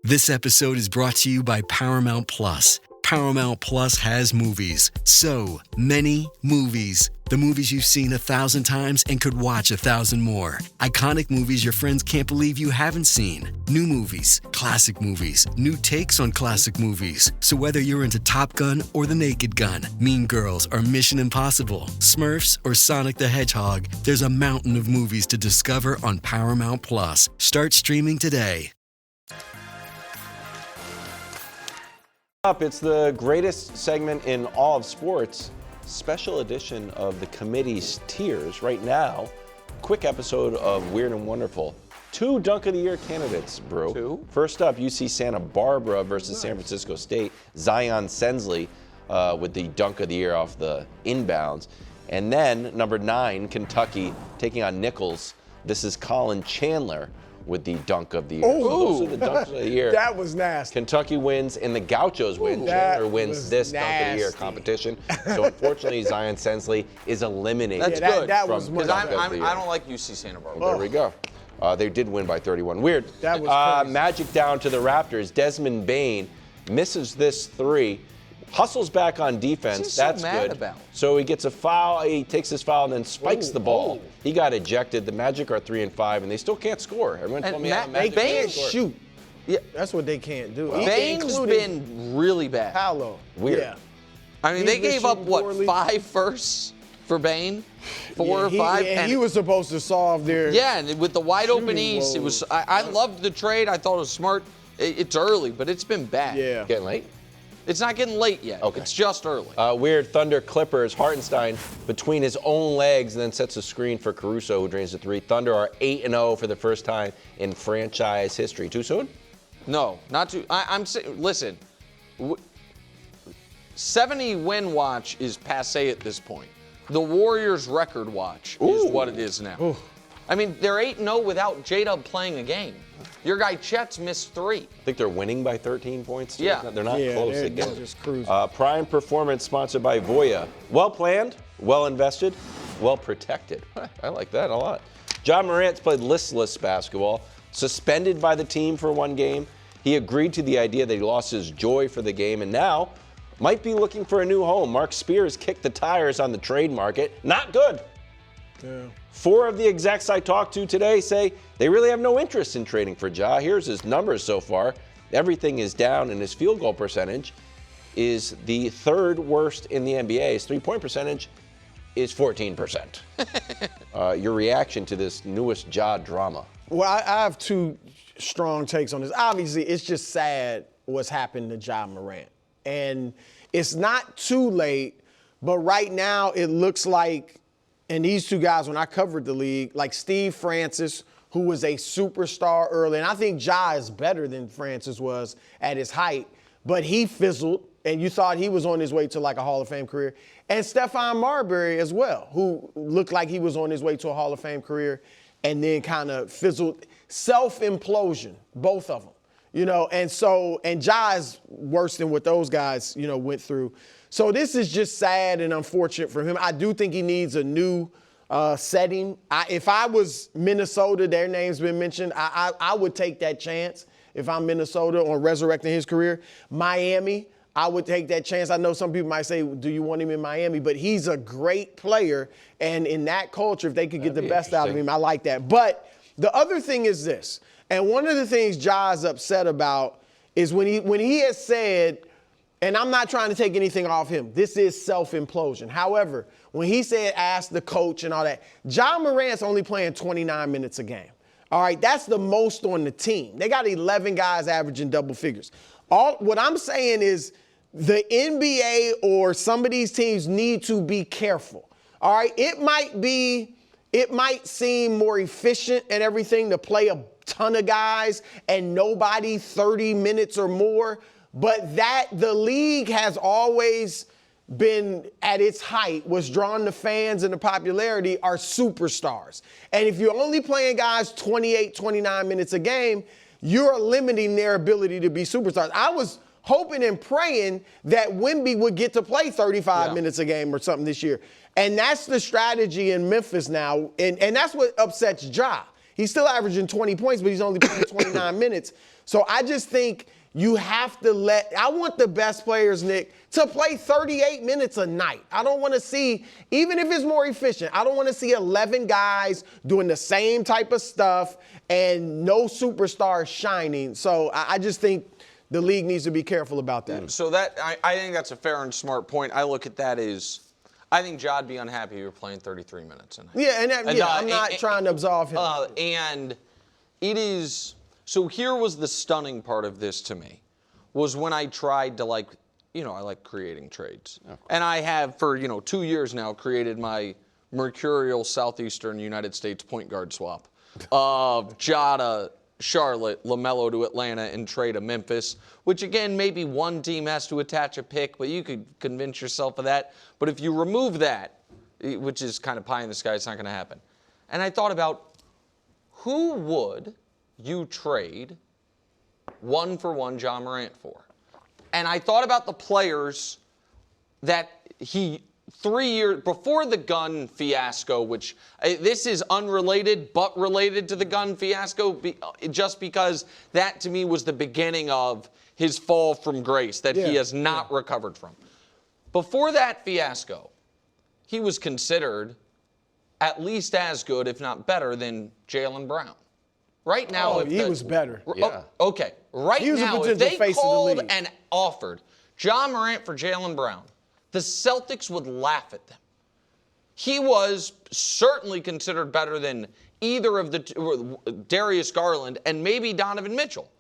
This episode is brought to you by Paramount Plus. Paramount Plus has movies. So many movies. The movies you've seen 1,000 times and could watch 1,000 more. Iconic movies your friends can't believe you haven't seen. New movies, classic movies, new takes on classic movies. So whether you're into Top Gun or The Naked Gun, Mean Girls or Mission Impossible, Smurfs or Sonic the Hedgehog, there's a mountain of movies to discover on Paramount Plus. Start streaming today. It's the greatest segment in all of sports, special edition of the committee's tiers. Right now, quick episode of Weird and Wonderful. 2 Dunk of the Year candidates, bro. 2? First up, UC Santa Barbara versus San Francisco State. Zion Sensley with the Dunk of the Year off the inbounds. And then, number 9, Kentucky taking on Nichols. This is Colin Chandler with the Dunk of the Year. Oh, so those are the Dunks of the Year. That was nasty. Kentucky wins and the Gauchos win. Chandler wins this Dunk of the Year competition. So unfortunately, Zion Sensley is eliminated. That's good. That was much better. Because I don't like UC Santa Barbara. There we go. They did win by 31. Weird. That was crazy. Magic down to the Raptors. Desmond Bane misses this 3. Hustles back on defense. That's good. So he gets a foul. He takes his foul and then spikes the ball. He got ejected. The Magic are 3-5, and they still can't score. Everyone told me how Magic can't shoot. Yeah, that's what they can't do. Bane's been really bad. Paolo. Weird. Yeah. I mean, they gave up, 5 firsts for Bane? 4 or 5? And he was supposed to solve their. Yeah, and with the wide open East, it was. I loved the trade. I thought it was smart. It's early, but it's been bad. Yeah. Getting late? It's not getting late yet. Okay. It's just early. Weird Thunder Clippers. Hartenstein between his own legs and then sets a screen for Caruso, who drains the 3. Thunder are 8-0 for the first time in franchise history. Too soon? No, not too. I'm saying, listen, 70 win watch is passé at this point. The Warriors record watch is what it is now. Ooh. I mean, they're 8-0 without J-Dub playing a game. Your guy Chet's missed 3. I think they're winning by 13 points. Yeah. They're not close they're again. just cruising. Prime Performance sponsored by Voya. Well planned, well invested, well protected. I like that a lot. Ja Morant's played listless basketball, suspended by the team for 1 game. He agreed to the idea that he lost his joy for the game and now might be looking for a new home. Mark Spears kicked the tires on the trade market. Not good. Yeah. 4 of the execs I talked to today say they really have no interest in trading for Ja. Here's his numbers so far. Everything is down, and his field goal percentage is the 3rd worst in the NBA. His 3-point percentage is 14%. Your reaction to this newest Ja drama? Well, I have 2 strong takes on this. Obviously, it's just sad what's happened to Ja Morant. And it's not too late, but right now it looks like, and these 2 guys, when I covered the league, like Steve Francis, who was a superstar early, and I think Ja is better than Francis was at his height, but he fizzled, and you thought he was on his way to like a Hall of Fame career. And Stephon Marbury as well, who looked like he was on his way to a Hall of Fame career and then kind of fizzled. Self-implosion, both of them. And Ja is worse than what those guys, went through. So this is just sad and unfortunate for him. I do think he needs a new setting. If I was Minnesota, their name's been mentioned, I would take that chance if I'm Minnesota on resurrecting his career. Miami, I would take that chance. I know some people might say, do you want him in Miami? But he's a great player. And in that culture, if they could get the best out of him, I like that. But the other thing is this. And one of the things Ja is upset about is when he has said, and I'm not trying to take anything off him, this is self-implosion. However, when he said ask the coach and all that, Ja Morant's only playing 29 minutes a game. All right, that's the most on the team. They got 11 guys averaging double figures. What I'm saying is the NBA or some of these teams need to be careful. All right, it might seem more efficient and everything to play a ton of guys and nobody 30 minutes or more, but that the league has always been at its height, what's drawn the fans and the popularity are superstars. And if you're only playing guys 28, 29 minutes a game, you're limiting their ability to be superstars. I was hoping and praying that Wemby would get to play 35 minutes a game or something this year. And that's the strategy in Memphis now. And that's what upsets Ja. He's still averaging 20 points, but he's only playing 29 minutes. So I just think you have to I want the best players, Nick, to play 38 minutes a night. I don't want to see, even if it's more efficient, I don't want to see 11 guys doing the same type of stuff and no superstars shining. So I just think the league needs to be careful about that. So I think that's a fair and smart point. I look at that as, I think Ja'd be unhappy if you were playing 33 minutes a night. Yeah, I'm not trying to absolve him. And it is, so here was the stunning part of this to me, was when I tried to I like creating trades. And I have for, 2 years now created my mercurial Southeastern United States point guard swap of Ja to Charlotte, LaMelo to Atlanta, and trade to Memphis, which again, maybe one team has to attach a pick, but you could convince yourself of that. But if you remove that, which is kind of pie in the sky, it's not going to happen. And I thought about who would you trade 1-for-1 Ja Morant for? And I thought about the players that he 3 years before the gun fiasco, which this is unrelated but related to the gun fiasco, just because that to me was the beginning of his fall from grace that he has not recovered from. Before that fiasco, he was considered at least as good, if not better, than Jaylen Brown. Right now, he was better. Okay, right now, if they called and offered Ja Morant for Jaylen Brown, the Celtics would laugh at them. He was certainly considered better than either of Darius Garland and maybe Donovan Mitchell.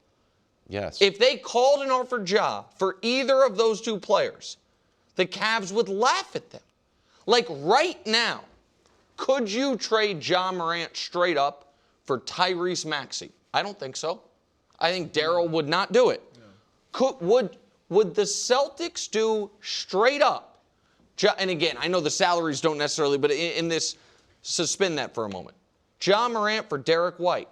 Yes. If they called and offered Ja for either of those 2 players, the Cavs would laugh at them. Like right now, could you trade Ja Morant straight up for Tyrese Maxey? I don't think so. I think Daryl would not do it. Would the Celtics do straight up? And again, I know the salaries don't necessarily, but in this, suspend that for a moment. Ja Morant for Derek White.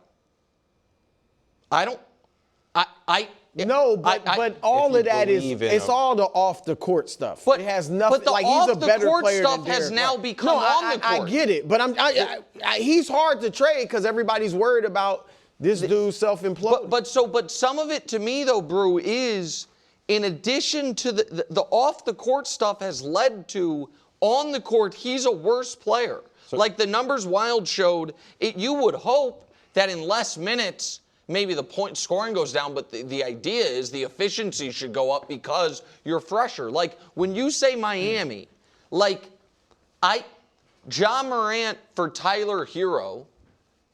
No, but all of that is, it's all the off the court stuff. But it has nothing. But the like he's a better off the player court than stuff has Derek now White. become on the court. I get it, but he's hard to trade because everybody's worried about this dude self-imploding. But some of it to me though, Brew, is in addition to the off the court stuff has led to on the court he's a worse player. Like the numbers Wild showed, you would hope that in less minutes. Maybe the point scoring goes down, but the idea is the efficiency should go up because you're fresher. Like, when you say Miami, Ja Morant for Tyler Hero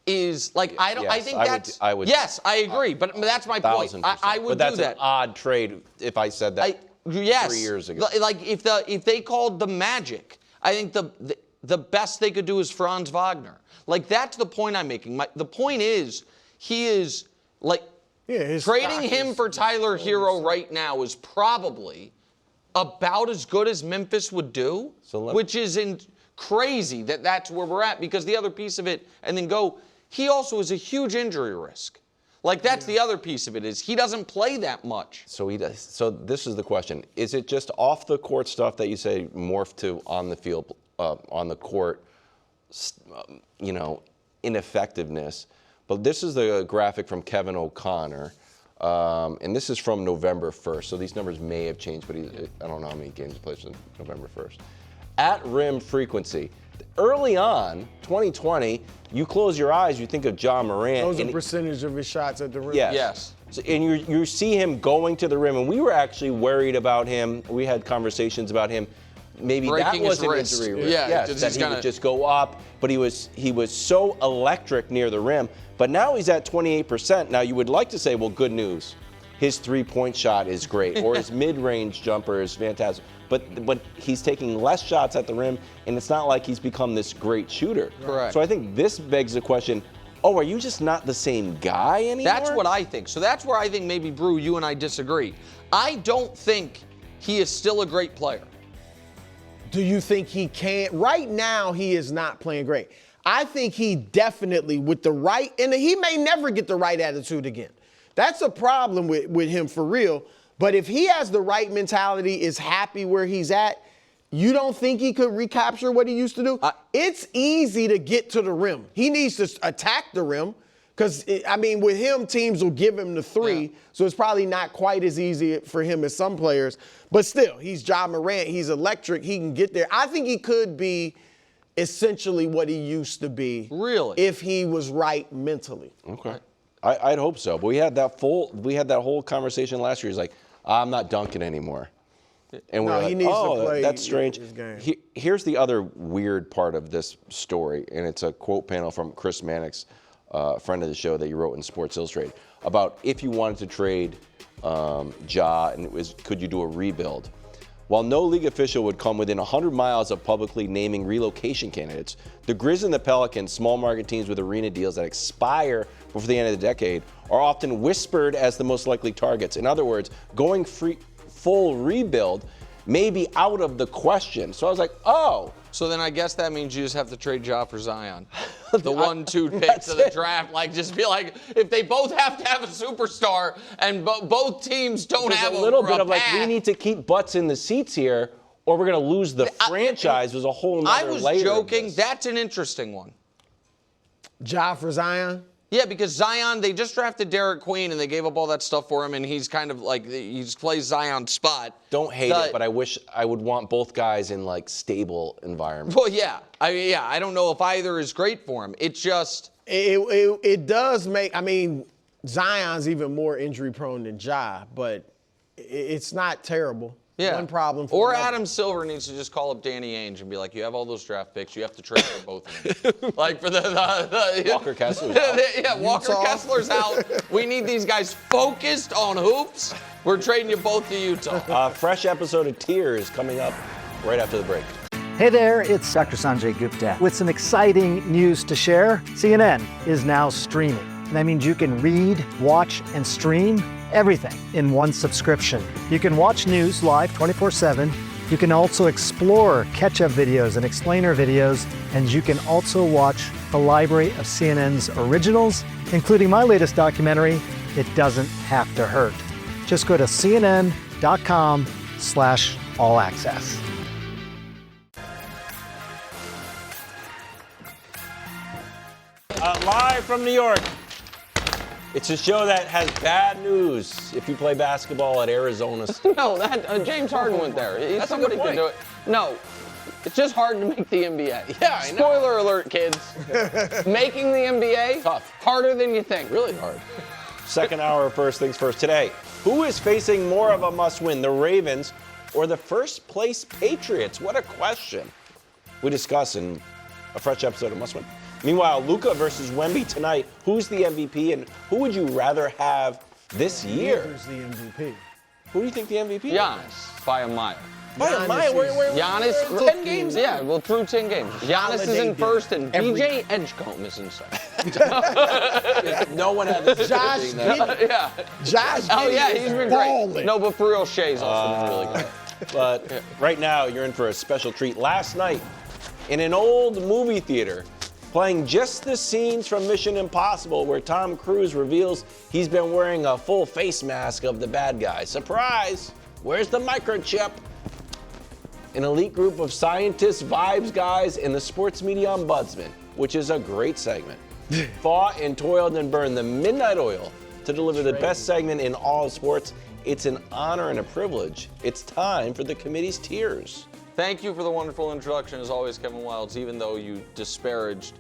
is, like, yes, I agree, but that's my point. I would do that. But that's an odd trade if I said that 3 years ago. Like, if they called the Magic, I think the best they could do is Franz Wagner. Like, that's the point I'm making. The point is, he is, like, trading him for Tyler Hero right now is probably about as good as Memphis would do, which is crazy that that's where we're at, because the other piece of it, and then he also is a huge injury risk. Like, that's the other piece of it, is he doesn't play that much. So he does. So this is the question. Is it just off the court stuff that you say morph to on the field, on the court, ineffectiveness? But this is the graphic from Kevin O'Connor, and this is from November 1st. So these numbers may have changed, but I don't know how many games he plays on November 1st. At rim frequency. Early on, 2020, you close your eyes, you think of Ja Morant. Those are percentage of his shots at the rim. Yes. So, and you see him going to the rim, and we were actually worried about him. We had conversations about him. Maybe breaking that was an wrist. injury risk. Yeah, yes, that he would just go up, but he was so electric near the rim. But now he's at 28%. Now you would like to say, well, good news. His three-point shot is great, or his mid-range jumper is fantastic. But he's taking less shots at the rim, and it's not like he's become this great shooter. Correct. So I think this begs the question, are you just not the same guy anymore? That's what I think. So that's where I think maybe, Brew, you and I disagree. I don't think he is still a great player. Do you think he can? Right now, he is not playing great. I think he definitely, with the right, and he may never get the right attitude again. That's a problem with him for real. But if he has the right mentality, is happy where he's at, you don't think he could recapture what he used to do? It's easy to get to the rim. He needs to attack the rim because, with him, teams will give him the three, so it's probably not quite as easy for him as some players. But still, he's Ja Morant. He's electric. He can get there. I think he could be essentially what he used to be. Really? If he was right mentally. Okay. I'd hope so. But we had that whole conversation last year. He's like, I'm not dunking anymore. And we're he needs to play that's strange. his game. Here's the other weird part of this story, and it's a quote panel from Chris Mannix, friend of the show that you wrote in Sports Illustrated, about if you wanted to trade Ja, and could you do a rebuild? While no league official would come within 100 miles of publicly naming relocation candidates, the Grizz and the Pelicans, small market teams with arena deals that expire before the end of the decade, are often whispered as the most likely targets. In other words, going full rebuild may be out of the question. So I was like, oh. So then I guess that means you just have to trade Ja for Zion. The 1-2 picks of the draft. Like, just be like, if they both have to have a superstar and both teams don't have a little bit of like, we need to keep butts in the seats here, or we're going to lose the franchise. There's a whole nother layer. I was joking. That's an interesting one. Ja for Zion? Yeah, because Zion, they just drafted Derek Queen, and they gave up all that stuff for him, and he's kind of like, he plays Zion's spot. Don't hate it, but I would want both guys in, like, stable environments. Well, yeah. I don't know if either is great for him. It's just... It does make, Zion's even more injury-prone than Ja, but it's not terrible. Yeah. One problem for Or another. Adam Silver needs to just call up Danny Ainge and be like, you have all those draft picks. You have to trade for both of them. Like for the Walker Kessler's out. Yeah, Walker Kessler's out. We need these guys focused on hoops. We're trading you both to Utah. Fresh episode of Tears coming up right after the break. Hey there, it's Dr. Sanjay Gupta with some exciting news to share. CNN is now streaming. And that means you can read, watch, and stream everything in one subscription. You can watch news live 24/7. You can also explore catch-up videos and explainer videos, and you can also watch the library of CNN's originals, including my latest documentary, It Doesn't Have to Hurt. Just go to cnn.com/all-access. Live from New York. It's a show that has bad news if you play basketball at Arizona State. No, that James Harden went there. Somebody can do it. No, it's just hard to make the NBA. Yeah, I know. Spoiler alert, kids. Making the NBA, Tough. harder than you think. Really hard. Second hour of First Things First. Today, who is facing more of a must-win, the Ravens or the first-place Patriots? What a question. We discuss in a fresh episode of Must Win. Meanwhile, Luka versus Wemby tonight. Who's the MVP and who would you rather have this year? Who's the MVP? Who do you think the MVP is? Giannis, by a mile. By a mile? Where Giannis, 10 games? Yeah, well, through 10 games. Giannis is in first, and BJ Edgecombe is in second. No one had this. Josh Giddey. Yeah. Josh Oh, Giddey yeah, is he's been balling. great. No, but for real, Shea's also been really good. But right now, you're in for a special treat. Last night, in an old movie theater, playing just the scenes from Mission Impossible where Tom Cruise reveals he's been wearing a full face mask of the bad guy. Surprise! Where's the microchip? An elite group of scientists, vibes guys, and the sports media ombudsman, which is a great segment, fought and toiled and burned the midnight oil to deliver the best segment in all of sports. It's an honor and a privilege. It's time for the committee's tears. Thank you for the wonderful introduction, as always, Kevin Wildes, even though you disparaged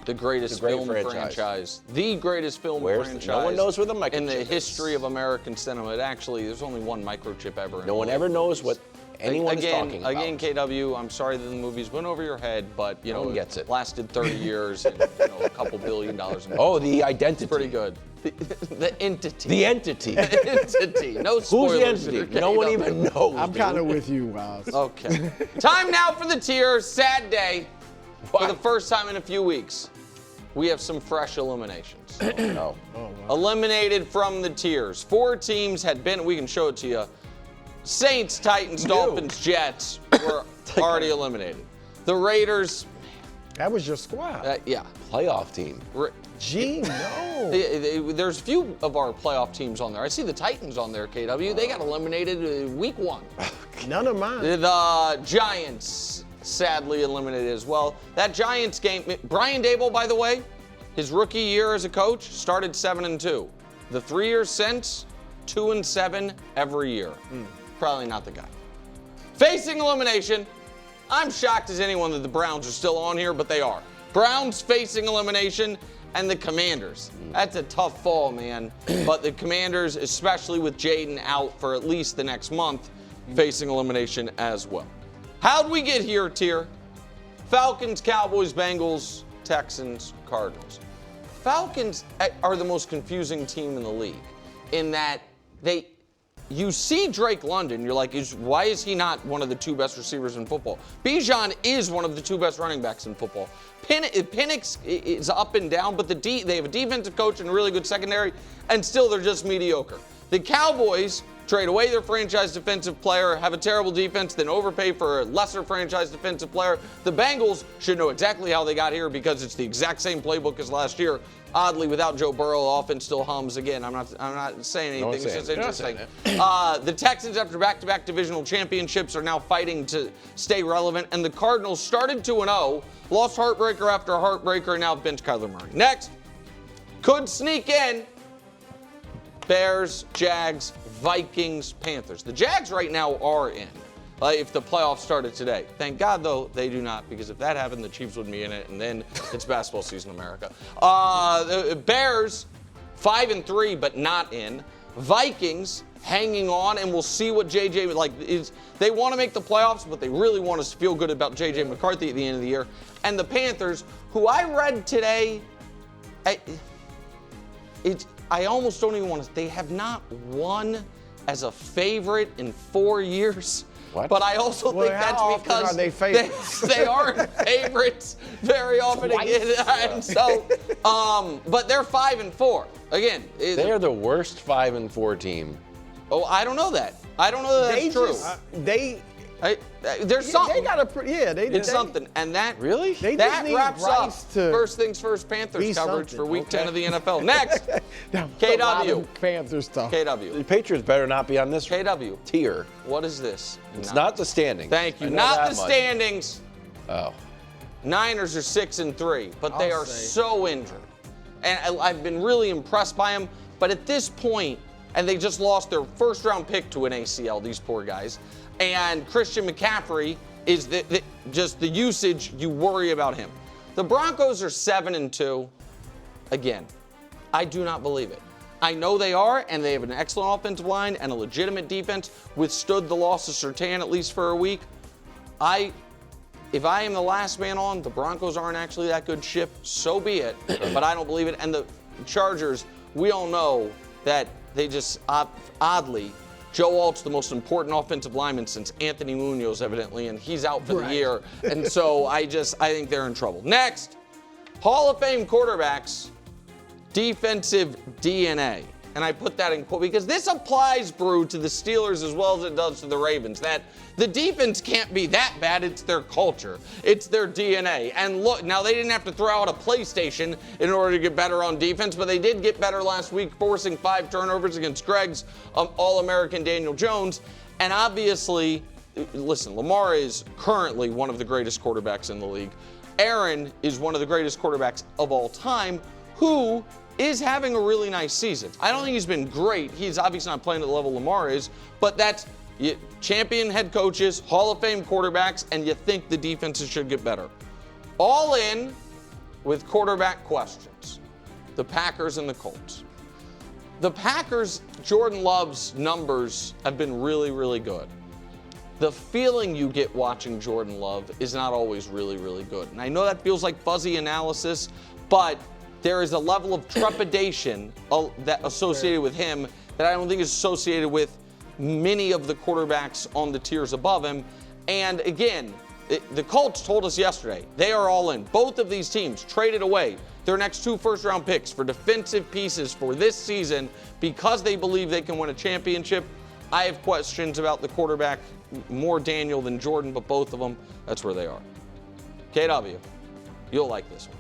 the greatest great film franchise. The greatest film franchise. No one knows where the microchip in the is. history of American cinema. Actually, there's only one microchip ever. No one ever knows what anyone is talking about. Again, KW, I'm sorry that the movies went over your head, but No one gets it. lasted 30 years and a couple $1 billion. Oh, the identity. Pretty good. The entity. The entity. The entity. No spoilers. Who's the entity? No one even knows. I'm kind of with you, Wiles. Okay. Time now for the tiers. Sad day. For the first time in a few weeks, we have some fresh eliminations. No. Eliminated from the tiers. 4 teams had been, we can show it to you. Saints, Titans, Dolphins, Jets were already eliminated. The Raiders. That was your squad. Yeah. Playoff team. Gee, no. There's a few of our playoff teams on there. I see the Titans on there, KW. They got eliminated week 1. None of mine. The Giants sadly eliminated as well. That Giants game, Brian Daboll, by the way, his rookie year as a coach started 7-2. The 3 years since, 2-7 every year. Probably not the guy. Facing elimination, I'm shocked as anyone that the Browns are still on here, but they are. Browns facing elimination, and the Commanders. That's a tough fall, man. But the Commanders, especially with Jaden out for at least the next month, facing elimination as well. How'd we get here, tier? Falcons, Cowboys, Bengals, Texans, Cardinals. Falcons are the most confusing team in the league in that you see Drake London, you're like, why is he not one of the 2 best receivers in football? Bijan is one of the 2 best running backs in football. Penix is up and down, but they have a defensive coach and a really good secondary, and still they're just mediocre. The Cowboys trade away their franchise defensive player, have a terrible defense, then overpay for a lesser franchise defensive player. The Bengals should know exactly how they got here because it's the exact same playbook as last year. Oddly, without Joe Burrow, the offense still hums again. I'm not saying anything. It's just interesting. The Texans, after back-to-back divisional championships, are now fighting to stay relevant. And the Cardinals started 2-0, lost heartbreaker after heartbreaker, and now bench Kyler Murray. Next, could sneak in Bears, Jags, Vikings, Panthers. The Jags right now are in. If the playoffs started today. Thank God, though, they do not, because if that happened, the Chiefs would be in it, and then it's basketball season in America. The Bears, 5-3, but not in. Vikings, hanging on, and we'll see what JJ is. They want to make the playoffs, but they really want us to feel good about JJ McCarthy at the end of the year. And the Panthers, who I read today, I almost don't even want to. They have not won as a favorite in 4 years. What? But I also think that's because are they favorites? they aren't favorites very often again. And so, but they're 5-4. Again, They are the worst 5-4 team. Oh, I don't know that. I don't know that that's true. There's something. They got It's something, and that Really? They that just need wraps up Bryce to First Things First Panthers coverage something, for Week okay? 10 of the NFL. Next, A lot KW. of Panthers stuff. KW. The Patriots better not be on this KW. tier. What is this? It's not the standings. Thank you. I know Not that the much. standings. Oh. Niners are 6-3, but they I'll are say. so injured. And I've been really impressed by them. But at this point, and they just lost their first-round pick to an ACL, these poor guys. And Christian McCaffrey is just the usage, you worry about him. The Broncos are 7-2. Again, I do not believe it. I know they are, and they have an excellent offensive line and a legitimate defense, withstood the loss of Surtain at least for a week. If I am the last man on, the Broncos aren't actually that good ship, so be it, but I don't believe it. And the Chargers, we all know that they just oddly, Joe Alt's the most important offensive lineman since Anthony Munoz, evidently, and he's out for the year. And so I think they're in trouble. Next, Hall of Fame quarterbacks, defensive DNA. And I put that in quote because this applies, Brew, to the Steelers as well as it does to the Ravens. That the defense can't be that bad. It's their culture. It's their DNA. And look, now they didn't have to throw out a PlayStation in order to get better on defense, but they did get better last week, forcing 5 turnovers against Greg's All-American Daniel Jones. And obviously, listen, Lamar is currently one of the greatest quarterbacks in the league. Aaron is one of the greatest quarterbacks of all time, who is having a really nice season. I don't think he's been great. He's obviously not playing at the level Lamar is, but that's champion head coaches, Hall of Fame quarterbacks, and you think the defenses should get better. All in with quarterback questions. The Packers and the Colts. The Packers, Jordan Love's numbers have been really, really good. The feeling you get watching Jordan Love is not always really, really good. And I know that feels like fuzzy analysis, but there is a level of trepidation that associated with him that I don't think is associated with many of the quarterbacks on the tiers above him. And again, the Colts told us yesterday, they are all in. Both of these teams traded away their next 2 first-round picks for defensive pieces for this season because they believe they can win a championship. I have questions about the quarterback, more Daniel than Jordan, but both of them, that's where they are. KW, you'll like this one.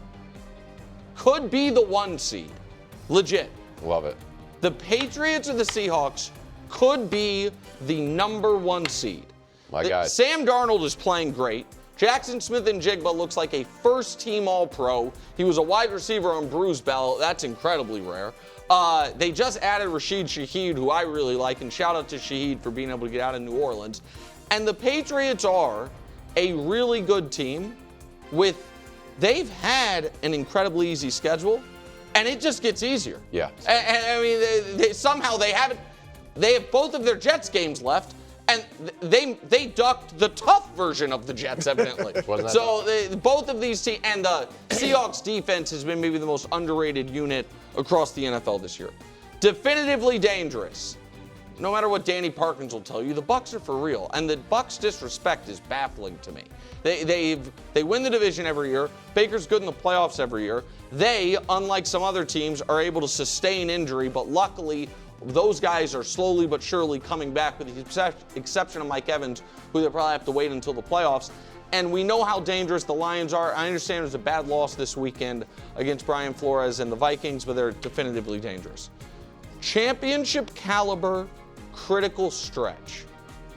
Could be the 1 seed. Legit. Love it. The Patriots or the Seahawks could be the number 1 seed. My guy. Sam Darnold is playing great. Jackson Smith-Njigba looks like a first-team All-Pro. He was a wide receiver on Bruce Bell. That's incredibly rare. They just added Rashid Shaheed, who I really like, and shout out to Shaheed for being able to get out of New Orleans. And the Patriots are a really good team they've had an incredibly easy schedule, and it just gets easier. Yeah. And I mean, somehow they have both of their Jets games left, and they ducked the tough version of the Jets, evidently. So both of these teams, and the Seahawks defense has been maybe the most underrated unit across the NFL this year. Definitively dangerous. No matter what Danny Parkins will tell you, the Bucs are for real, and the Bucs' disrespect is baffling to me. They win the division every year. Baker's good in the playoffs every year. They, unlike some other teams, are able to sustain injury, but luckily those guys are slowly but surely coming back, with the exception of Mike Evans, who they'll probably have to wait until the playoffs. And we know how dangerous the Lions are. I understand it was a bad loss this weekend against Brian Flores and the Vikings, but they're definitively dangerous. Championship caliber, critical stretch.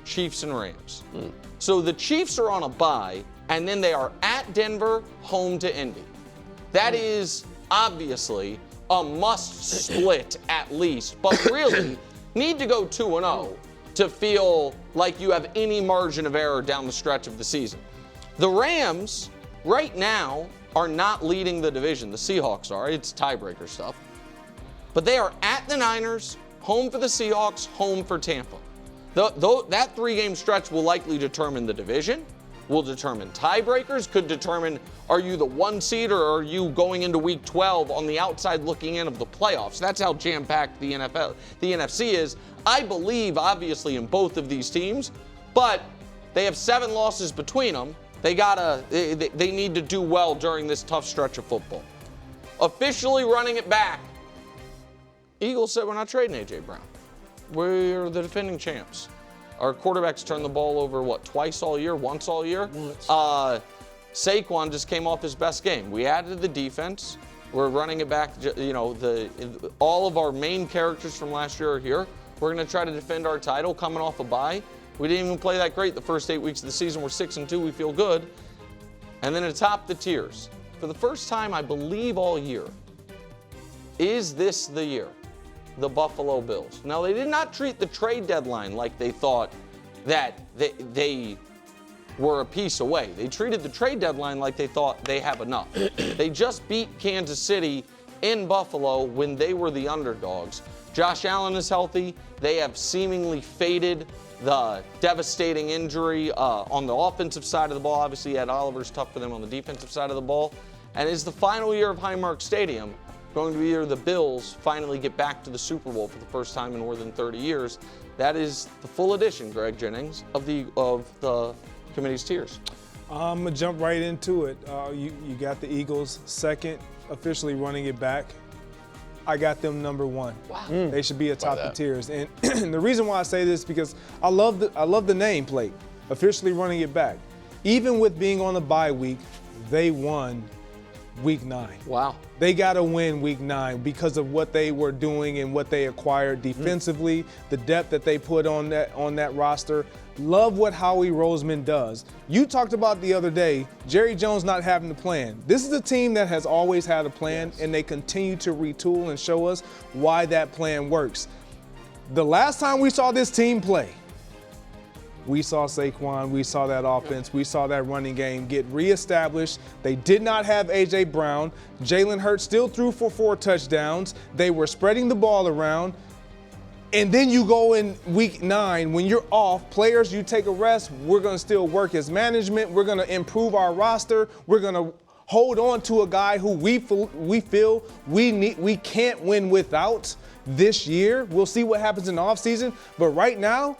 Chiefs and Rams. So the Chiefs are on a bye, and then they are at Denver, home to Indy. That is obviously a must split at least, but really need to go 2-0 to feel like you have any margin of error down the stretch of the season. The Rams, right now, are not leading the division. The Seahawks are. It's tiebreaker stuff. But they are at the Niners, home for the Seahawks, home for Tampa. That 3-game stretch will likely determine the division, will determine tiebreakers, could determine are you the 1 seed or are you going into week 12 on the outside looking in of the playoffs. That's how jam-packed the NFC is. I believe, obviously, in both of these teams, but They have 7 losses between them. They need to do well during this tough stretch of football. Officially running it back. Eagles said we're not trading A.J. Brown. We're the defending champs. Our quarterbacks turned the ball over, twice all year, once all year? Once. Saquon just came off his best game. We added the defense. We're running it back. All of our main characters from last year are here. We're going to try to defend our title coming off a bye. We didn't even play that great the first 8 weeks of the season. We're 6-2. We feel good. And then atop the tiers, for the first time, I believe all year, is this the year? The Buffalo Bills. Now, they did not treat the trade deadline like they thought that they were a piece away. They treated the trade deadline like they thought they have enough. They just beat Kansas City in Buffalo when they were the underdogs. Josh Allen is healthy. They have seemingly faded the devastating injury on the offensive side of the ball. Obviously, Ed Oliver's tough for them on the defensive side of the ball. And it's the final year of Highmark Stadium. Going to be the Bills finally get back to the Super Bowl for the first time in more than 30 years. That is the full edition, Greg Jennings, of the committee's tiers. I'm going to jump right into it. You got the Eagles second, officially running it back. I got them number 1. Wow. They should be atop the tiers. And the reason why I say this is because I love the nameplate, officially running it back. Even with being on the bye week, they won Week 9. Wow. They got to win Week 9 because of what they were doing and what they acquired defensively, the depth that they put on that roster. Love what Howie Roseman does. You talked about the other day, Jerry Jones not having a plan. This is a team that has always had a plan, and they continue to retool and show us why that plan works. The last time we saw this team play, we saw Saquon, we saw that offense, we saw that running game get reestablished. They did not have A.J. Brown. Jalen Hurts still threw for 4 touchdowns. They were spreading the ball around. And then you go in Week 9, when you're off, players, you take a rest, we're going to still work as management. We're going to improve our roster. We're going to hold on to a guy who we feel we can't win without this year. We'll see what happens in the offseason. But right now,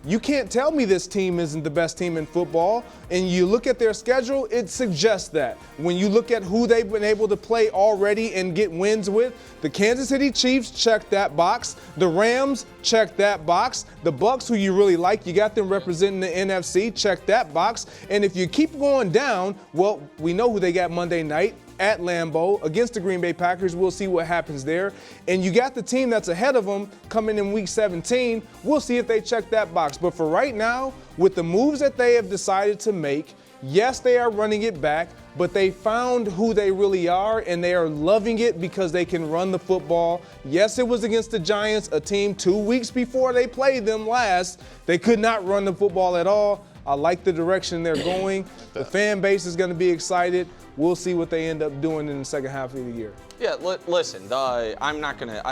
you can't tell me this team isn't the best team in football. And you look at their schedule, it suggests that. When you look at who they've been able to play already and get wins with, the Kansas City Chiefs check that box. The Rams check that box. The Bucs, who you really like, you got them representing the NFC, check that box. And if you keep going down, well, we know who they got Monday night at Lambeau against the Green Bay Packers. We'll see what happens there. And you got the team that's ahead of them coming in Week 17. We'll see if they check that box. But for right now, with the moves that they have decided to make, yes, they are running it back, but they found who they really are, and they are loving it because they can run the football. Yes, it was against the Giants, a team 2 weeks before they played them last. They could not run the football at all. I like the direction they're going. The fan base is going to be excited. We'll see what they end up doing in the second half of the year. Yeah, listen, I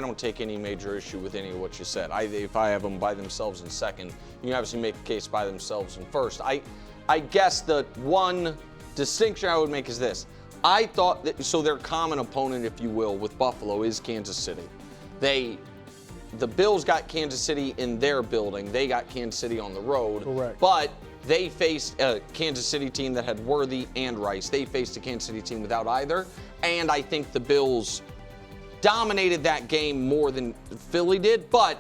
don't take any major issue with any of what you said. If I have them by themselves in second, you can obviously make a case by themselves in first. I guess the one distinction I would make is this. I thought that, so their common opponent, if you will, with Buffalo is Kansas City. The Bills got Kansas City in their building. They got Kansas City on the road. Correct. But they faced a Kansas City team that had Worthy and Rice. They faced a Kansas City team without either. And I think the Bills dominated that game more than Philly did. But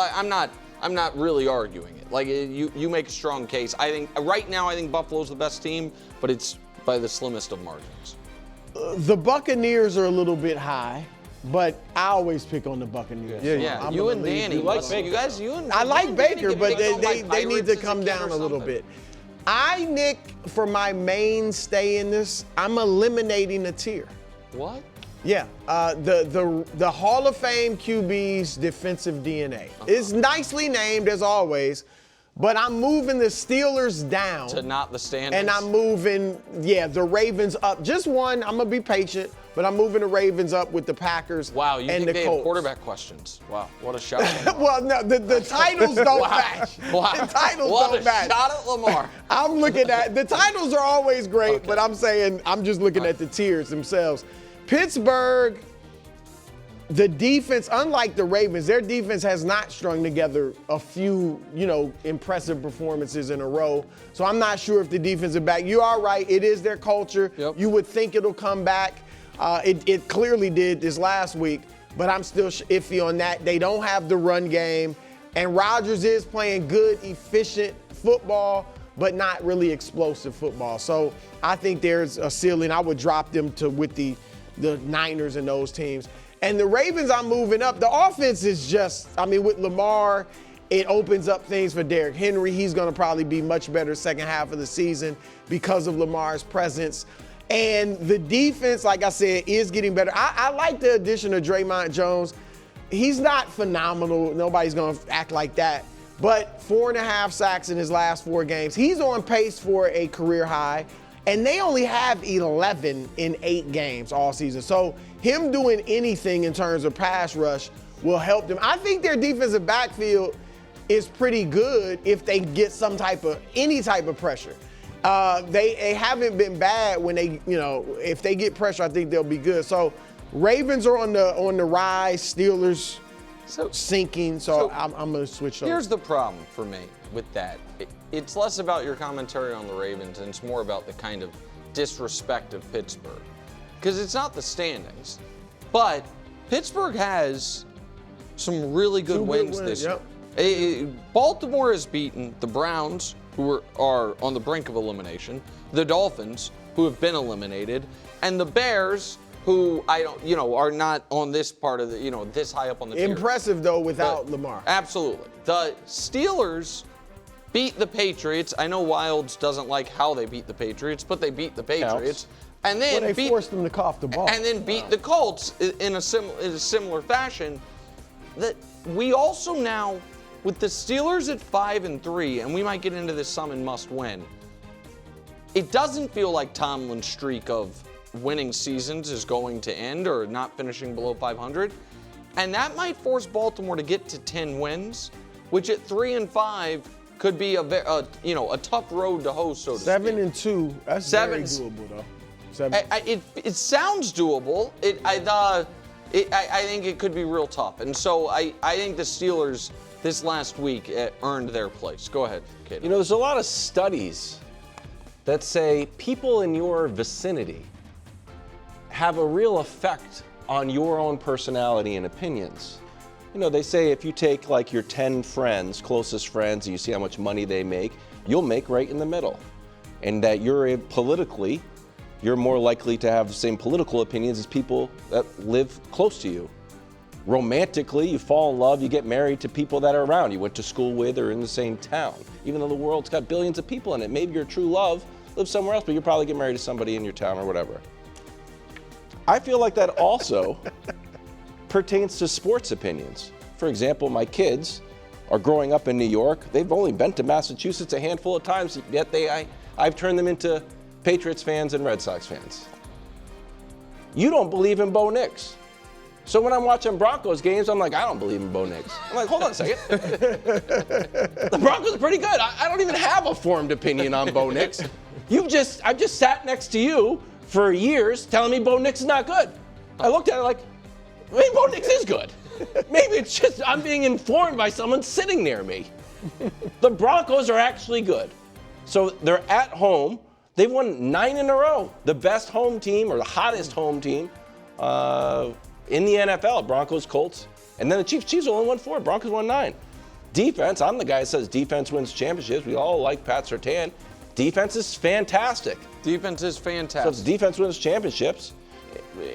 I'm not really arguing it. Like, you make a strong case. I think right now, I think Buffalo's the best team, but it's by the slimmest of margins. The Buccaneers are a little bit high, but I always pick on the Buccaneers. Yeah, you and Danny. You like Baker. I like Baker, but they need to come down a little bit. Nick, for my mainstay in this, I'm eliminating a tier. What? Yeah, the Hall of Fame QB's defensive DNA. It's nicely named as always, but I'm moving the Steelers down. To not the standings. And I'm moving, the Ravens up. Just one, I'm going to be patient, but I'm moving the Ravens up with the Packers and the Colts. Wow, you think they have quarterback questions. Wow, what a shot. Well, no, the titles don't match. Wow. The titles what don't match. What a shot at Lamar. I'm looking at, the titles are always great, but I'm saying, I'm just looking at the tiers themselves. Pittsburgh, the defense, unlike the Ravens, their defense has not strung together a few, impressive performances in a row. So I'm not sure if the defense is back. You are right. It is their culture. Yep. You would think it'll come back. It clearly did this last week, but I'm still iffy on that. They don't have the run game, and Rodgers is playing good, efficient football, but not really explosive football. So I think there's a ceiling. I would drop them with the Niners and those teams. And the Ravens, I'm moving up. The offense is just, with Lamar, it opens up things for Derrick Henry. He's going to probably be much better second half of the season because of Lamar's presence. And the defense, like I said, is getting better. I like the addition of Draymond Jones. He's not phenomenal. Nobody's going to act like that. But 4.5 sacks in his last 4 games. He's on pace for a career high. And they only have 11 in 8 games all season. So him doing anything in terms of pass rush will help them. I think their defensive backfield is pretty good if they get any type of pressure. They haven't been bad when they, if they get pressure, I think they'll be good. So Ravens are on the rise, Steelers sinking. So I'm going to switch over. Here's the problem for me with that. It's less about your commentary on the Ravens and it's more about the kind of disrespect of Pittsburgh. Because it's not the standings, but Pittsburgh has some really good wins this year. Baltimore has beaten the Browns, who are on the brink of elimination, the Dolphins, who have been eliminated, and the Bears, who are not on this part of the, this high up on the tier. Impressive though without Lamar. Absolutely. The Steelers beat the Patriots. I know Wilds doesn't like how they beat the Patriots, but they beat the Patriots. And then they forced them to cough the ball. And then beat the Colts in a similar fashion. That we also now, with the Steelers at 5-3, and we might get into this some and must win, it doesn't feel like Tomlin's streak of winning seasons is going to end or not finishing below 500. And that might force Baltimore to get to 10 wins, which at 3-5 could be a tough road to hoe, so to speak. 7-2, that's very doable though. It sounds doable. I think it could be real tough. And so I think the Steelers this last week earned their place. Go ahead, Kato. There's a lot of studies that say people in your vicinity have a real effect on your own personality and opinions. They say if you take like your 10 friends, closest friends, and you see how much money they make, you'll make right in the middle. And that you're more likely to have the same political opinions as people that live close to you. Romantically, you fall in love, you get married to people that are around you, went to school with or in the same town. Even though the world's got billions of people in it, maybe your true love lives somewhere else, but you'll probably get married to somebody in your town or whatever. I feel like that also pertains to sports opinions. For example, my kids are growing up in New York. They've only been to Massachusetts a handful of times, yet I've turned them into Patriots fans and Red Sox fans. You don't believe in Bo Nix. So when I'm watching Broncos games, I'm like, I don't believe in Bo Nix. I'm like, hold on a second. The Broncos are pretty good. I don't even have a formed opinion on Bo Nix. I've just sat next to you for years telling me Bo Nix is not good. I looked at it like, maybe Bo Nix is good. Maybe it's just I'm being informed by someone sitting near me. The Broncos are actually good. So they're at home. They've won 9 in a row. The best home team or the hottest home team in the NFL, Broncos, Colts. And then the Chiefs only won 4. Broncos won 9. Defense, I'm the guy that says defense wins championships. We all like Pat Surtain. Defense is fantastic. Defense is fantastic. So if defense wins championships,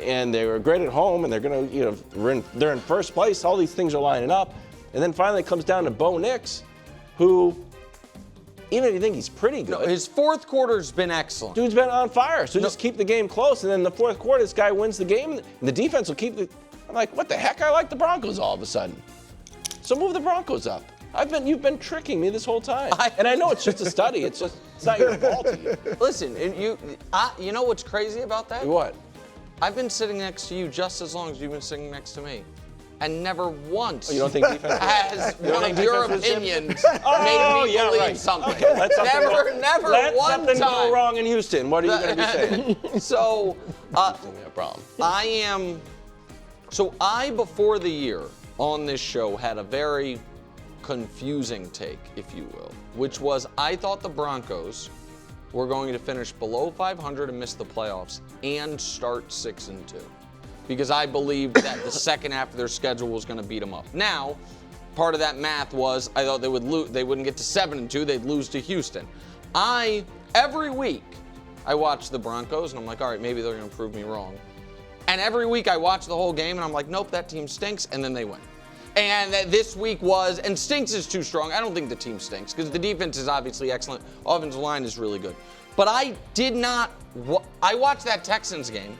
and they were great at home, and they're going to, they're in first place. All these things are lining up, and then finally it comes down to Bo Nix, who, even if you think he's pretty good, his fourth quarter's been excellent. Dude's been on fire. So just keep the game close, and then in the fourth quarter, this guy wins the game, and the defense will keep the. I'm like, what the heck? I like the Broncos all of a sudden. So move the Broncos up. You've been tricking me this whole time, and I know it's just a study. It's not your fault. Listen, you know what's crazy about that? What? I've been sitting next to you just as long as you've been sitting next to me. And never once you don't think defense has one of your opinions made me believe something. Okay, never let one something time. go wrong in Houston. What are you going to be saying? So, problem. I am So I, before the year on this show, had a very confusing take, if you will, which was I thought the Broncos were going to finish below 500 and miss the playoffs and start 6-2, because I believed that the second half of their schedule was going to beat them up. Now, part of that math was I thought they wouldn't get to 7-2, they'd lose to Houston. Every week, I watch the Broncos and I'm like, all right, maybe they're going to prove me wrong. And every week I watch the whole game and I'm like, nope, that team stinks, and then they win. And this week was, and stinks is too strong. I don't think the team stinks because the defense is obviously excellent. Offensive line is really good. But I watched that Texans game,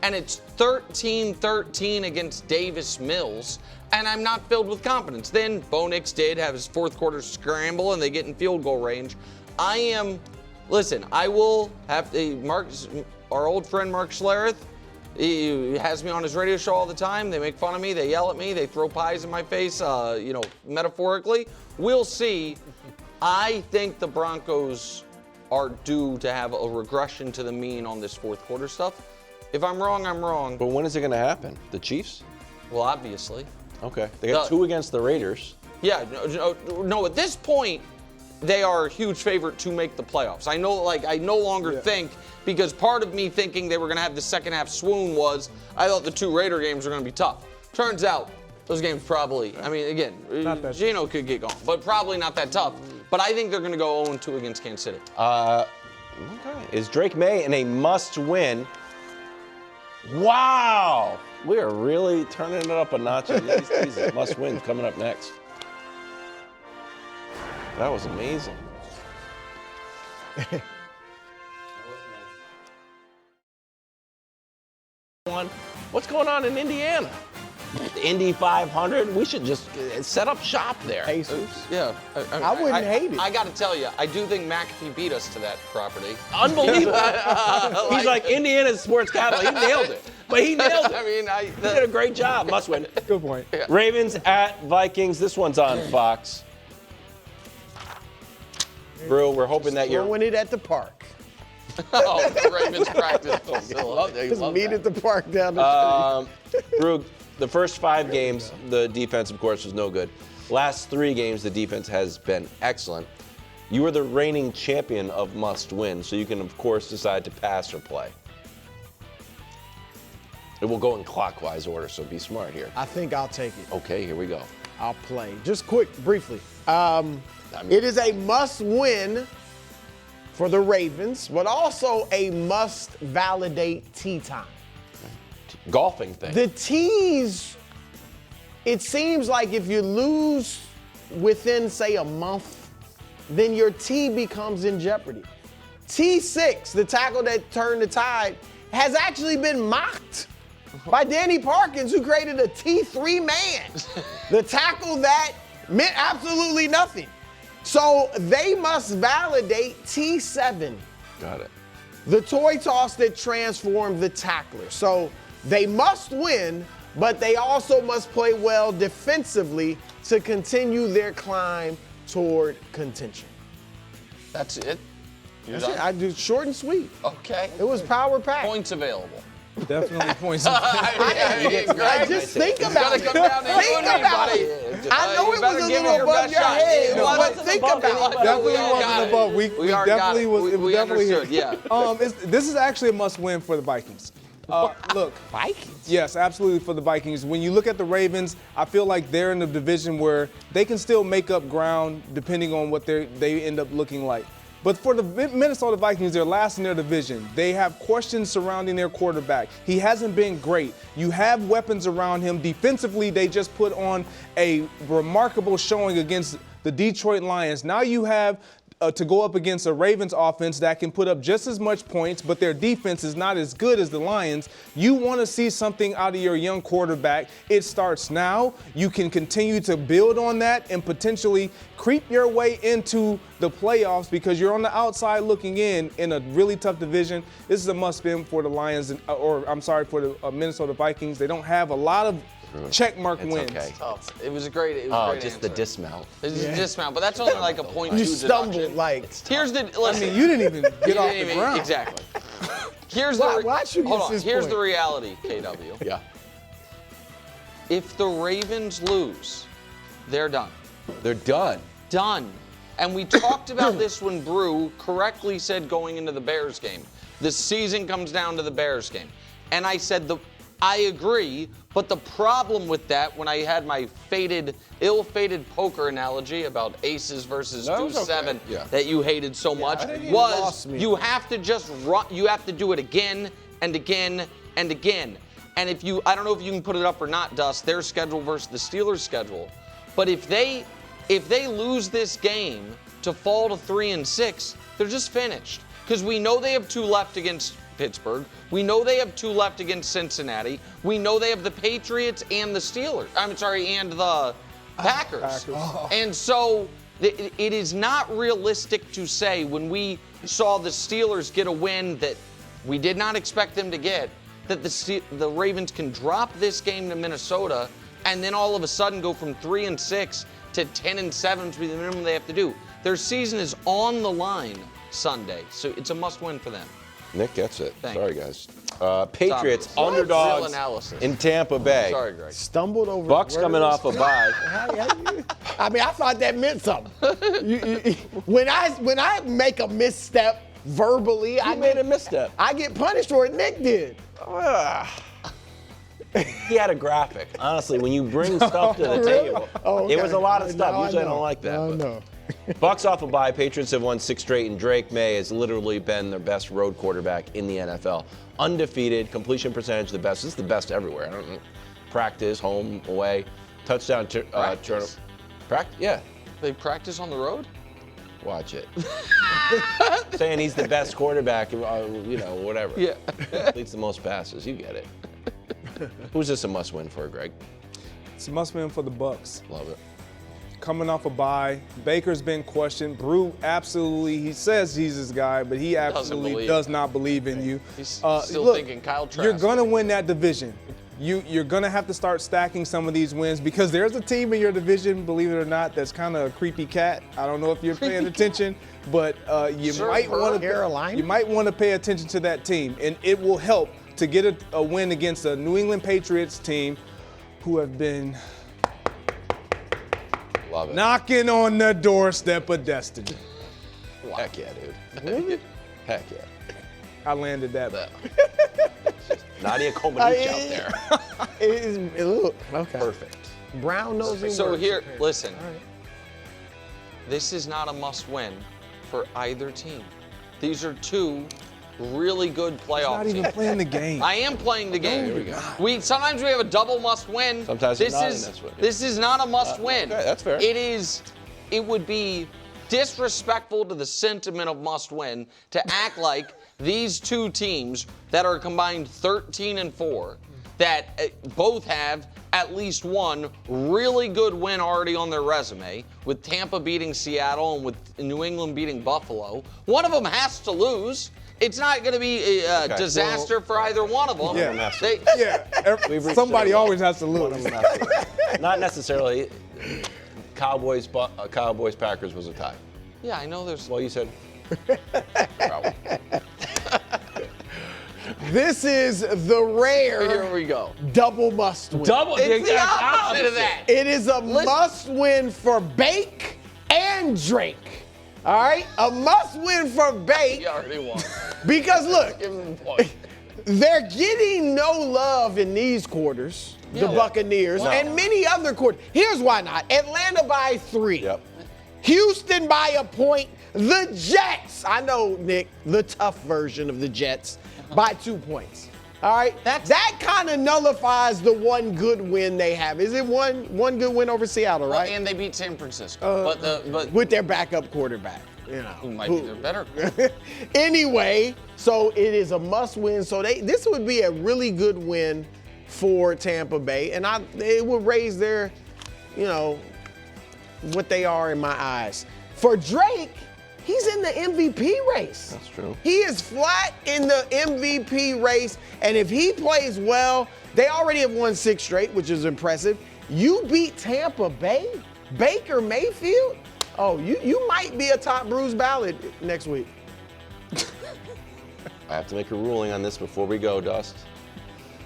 and it's 13-13 against Davis Mills, and I'm not filled with confidence. Then Bo Nix did have his fourth quarter scramble, and they get in field goal range. I will have to, our old friend Mark Schlereth, he has me on his radio show all the time. They make fun of me. They yell at me. They throw pies in my face, metaphorically. We'll see. I think the Broncos are due to have a regression to the mean on this fourth quarter stuff. If I'm wrong, I'm wrong. But when is it going to happen? The Chiefs? Well, obviously. Okay. They got 2 against the Raiders. Yeah. No, at this point, they are a huge favorite to make the playoffs. I no longer think, because part of me thinking they were going to have the second half swoon was I thought the 2 Raider games were going to be tough. Turns out those games probably, again, Gino could get going, but probably not that tough. But I think they're going to go 0-2 against Kansas City. Okay. Is Drake May in a must-win? Wow. We are really turning it up a notch. These must-wins coming up next. That was amazing. What's going on in Indiana? The Indy 500. We should just set up shop there. Pacers. Yeah. I wouldn't hate it. I got to tell you, I do think McAfee beat us to that property. Unbelievable. He's like Indiana's sports capital. He nailed it. But he nailed it. He did a great job. Must win. Good point. Yeah. Ravens at Vikings. This one's on Fox. Brew, we're hoping that you're throwing it at the park. Oh, the Ravens practice facility. Just meet at the park down the street. Brew, the first 5 games, the defense, of course, was no good. Last 3 games, the defense has been excellent. You are the reigning champion of must-win, so you can, of course, decide to pass or play. It will go in clockwise order, so be smart here. I think I'll take it. Okay, here we go. I'll play. Just briefly. It is a must-win for the Ravens, but also a must-validate tee time. Golfing thing. The tees, it seems like if you lose within, say, a month, then your tee becomes in jeopardy. T6, the tackle that turned the tide, has actually been mocked by Danny Parkins, who created a T3 man. The tackle that meant absolutely nothing. So they must validate T7. Got it. The toy toss that transformed the tackler. So they must win, but they also must play well defensively to continue their climb toward contention. That's it? That's it. I do short and sweet. Okay. It was power packed. Points available. Definitely points. I just think about it. Think about it. I know it was a little above your head, but think about it. Definitely wasn't above. We definitely was. It was definitely understood. Yeah. This is actually a must-win for the Vikings. Look, Vikings. Yes, absolutely for the Vikings. When you look at the Ravens, I feel like they're in a division where they can still make up ground depending on what they end up looking like. But for the Minnesota Vikings, they're last in their division. They have questions surrounding their quarterback. He hasn't been great. You have weapons around him. Defensively, they just put on a remarkable showing against the Detroit Lions. Now you have to go up against a Ravens offense that can put up just as much points, but their defense is not as good as the Lions. You want to see something out of your young quarterback. It starts now. You can continue to build on that and potentially creep your way into the playoffs because you're on the outside looking in a really tough division. This is a must-win for the Lions, for the Minnesota Vikings. They don't have a lot of checkmark wins. Okay. It was a great just answer. the dismount. It's a dismount, but that's only like a 0.2 You stumbled deduction. like. Here's the. Listen, I mean, you didn't even get off the ground. Exactly. Here's Why should you hold on. use this Here's point? the reality, KW. Yeah. If the Ravens lose, they're done. They're done. Done. And we talked about this when Brew correctly said going into the Bears game. The season comes down to the Bears game. And I said, I agree, but the problem with that, when I had my ill-fated poker analogy about aces versus deuce seven that you hated so much, was you have to just run, you have to do it again and again and again. And I don't know if you can put it up or not, Dust, their schedule versus the Steelers' schedule. But if they lose this game to fall to 3-6, they're just finished. Because we know they have 2 left against Pittsburgh. We know they have 2 left against Cincinnati. We know they have the Patriots and the Steelers. And the Packers. And so it is not realistic to say when we saw the Steelers get a win that we did not expect them to get, that the Ravens can drop this game to Minnesota and then all of a sudden go from 3-6 to 10-7 to be the minimum they have to do. Their season is on the line Sunday, so it's a must-win for them. Nick gets it. Thank Sorry, you. guys. Patriots, Real underdogs analysis. in Tampa Bay. Sorry, Greg. Stumbled over. Bucks coming off a bye. I mean, I thought that meant something. When I make a misstep verbally, I made a misstep. I get punished for it. Nick did. He had a graphic. Honestly, when you bring stuff to the table, it was a lot of stuff. Usually I don't like that. No. Bucks off a bye. Patriots have won 6 straight, and Drake May has literally been their best road quarterback in the NFL. Undefeated, completion percentage the best. This is the best everywhere. I don't know. Practice, home, away, touchdown. Practice? Yeah. They practice on the road? Watch it. Saying he's the best quarterback, whatever. Yeah. Leads the most passes. You get it. Who's this a must-win for, Greg? It's a must-win for the Bucks. Love it. Coming off a bye, Baker's been questioned. Brew absolutely, he says he's his guy, but he absolutely does not believe in you. He's still thinking Kyle Trask. You're going to win that division. You're going to have to start stacking some of these wins because there's a team in your division, believe it or not, that's kind of a creepy cat. I don't know if you're paying attention, but you might want to pay attention to that team, and it will help to get a win against a New England Patriots team who have been knocking on the doorstep of destiny. Heck yeah, dude. Heck yeah. I landed that. Nadia Comaneci out there. Okay. Perfect. Brown nosing. So here, listen. Right. This is not a must-win for either team. These are 2 really good playoff teams. Not even playing the game. I am playing the game. Here we go. Sometimes we have a double must-win. Sometimes it's not a must-win. This is not a must-win. Okay, that's fair. It would be disrespectful to the sentiment of must-win to act like these 2 teams that are combined 13-4, that both have at least one really good win already on their resume, with Tampa beating Seattle and with New England beating Buffalo. One of them has to lose. It's not going to be a disaster for either one of them. Somebody always has to lose. Not necessarily. Cowboys-Packers was a tie. Yeah, I know there's. Well, you said. This is the rare. Here we go. Double must-win. It's the opposite of that. It is a must-win for Bake and Drake. All right, a must-win for Bake. He already won. Because look, Give him the point. They're getting no love in these quarters, the Buccaneers, and many other quarters. Here's why not. Atlanta by 3. Yep. Houston by a point. The Jets, I know, Nick, the tough version of the Jets, by 2 points. All right? That kind of nullifies the one good win they have. Is it one good win over Seattle, right? And they beat San Francisco. But with their backup quarterback. Who might be their better. Anyway, so it is a must-win. So this would be a really good win for Tampa Bay, and it would raise their, what they are in my eyes. For Drake, he's in the MVP race. That's true. He is flat in the MVP race, and if he plays well, they already have won 6 straight, which is impressive. You beat Tampa Bay, Baker Mayfield. Oh, you might be a top Bruce ballot next week. I have to make a ruling on this before we go, Dust.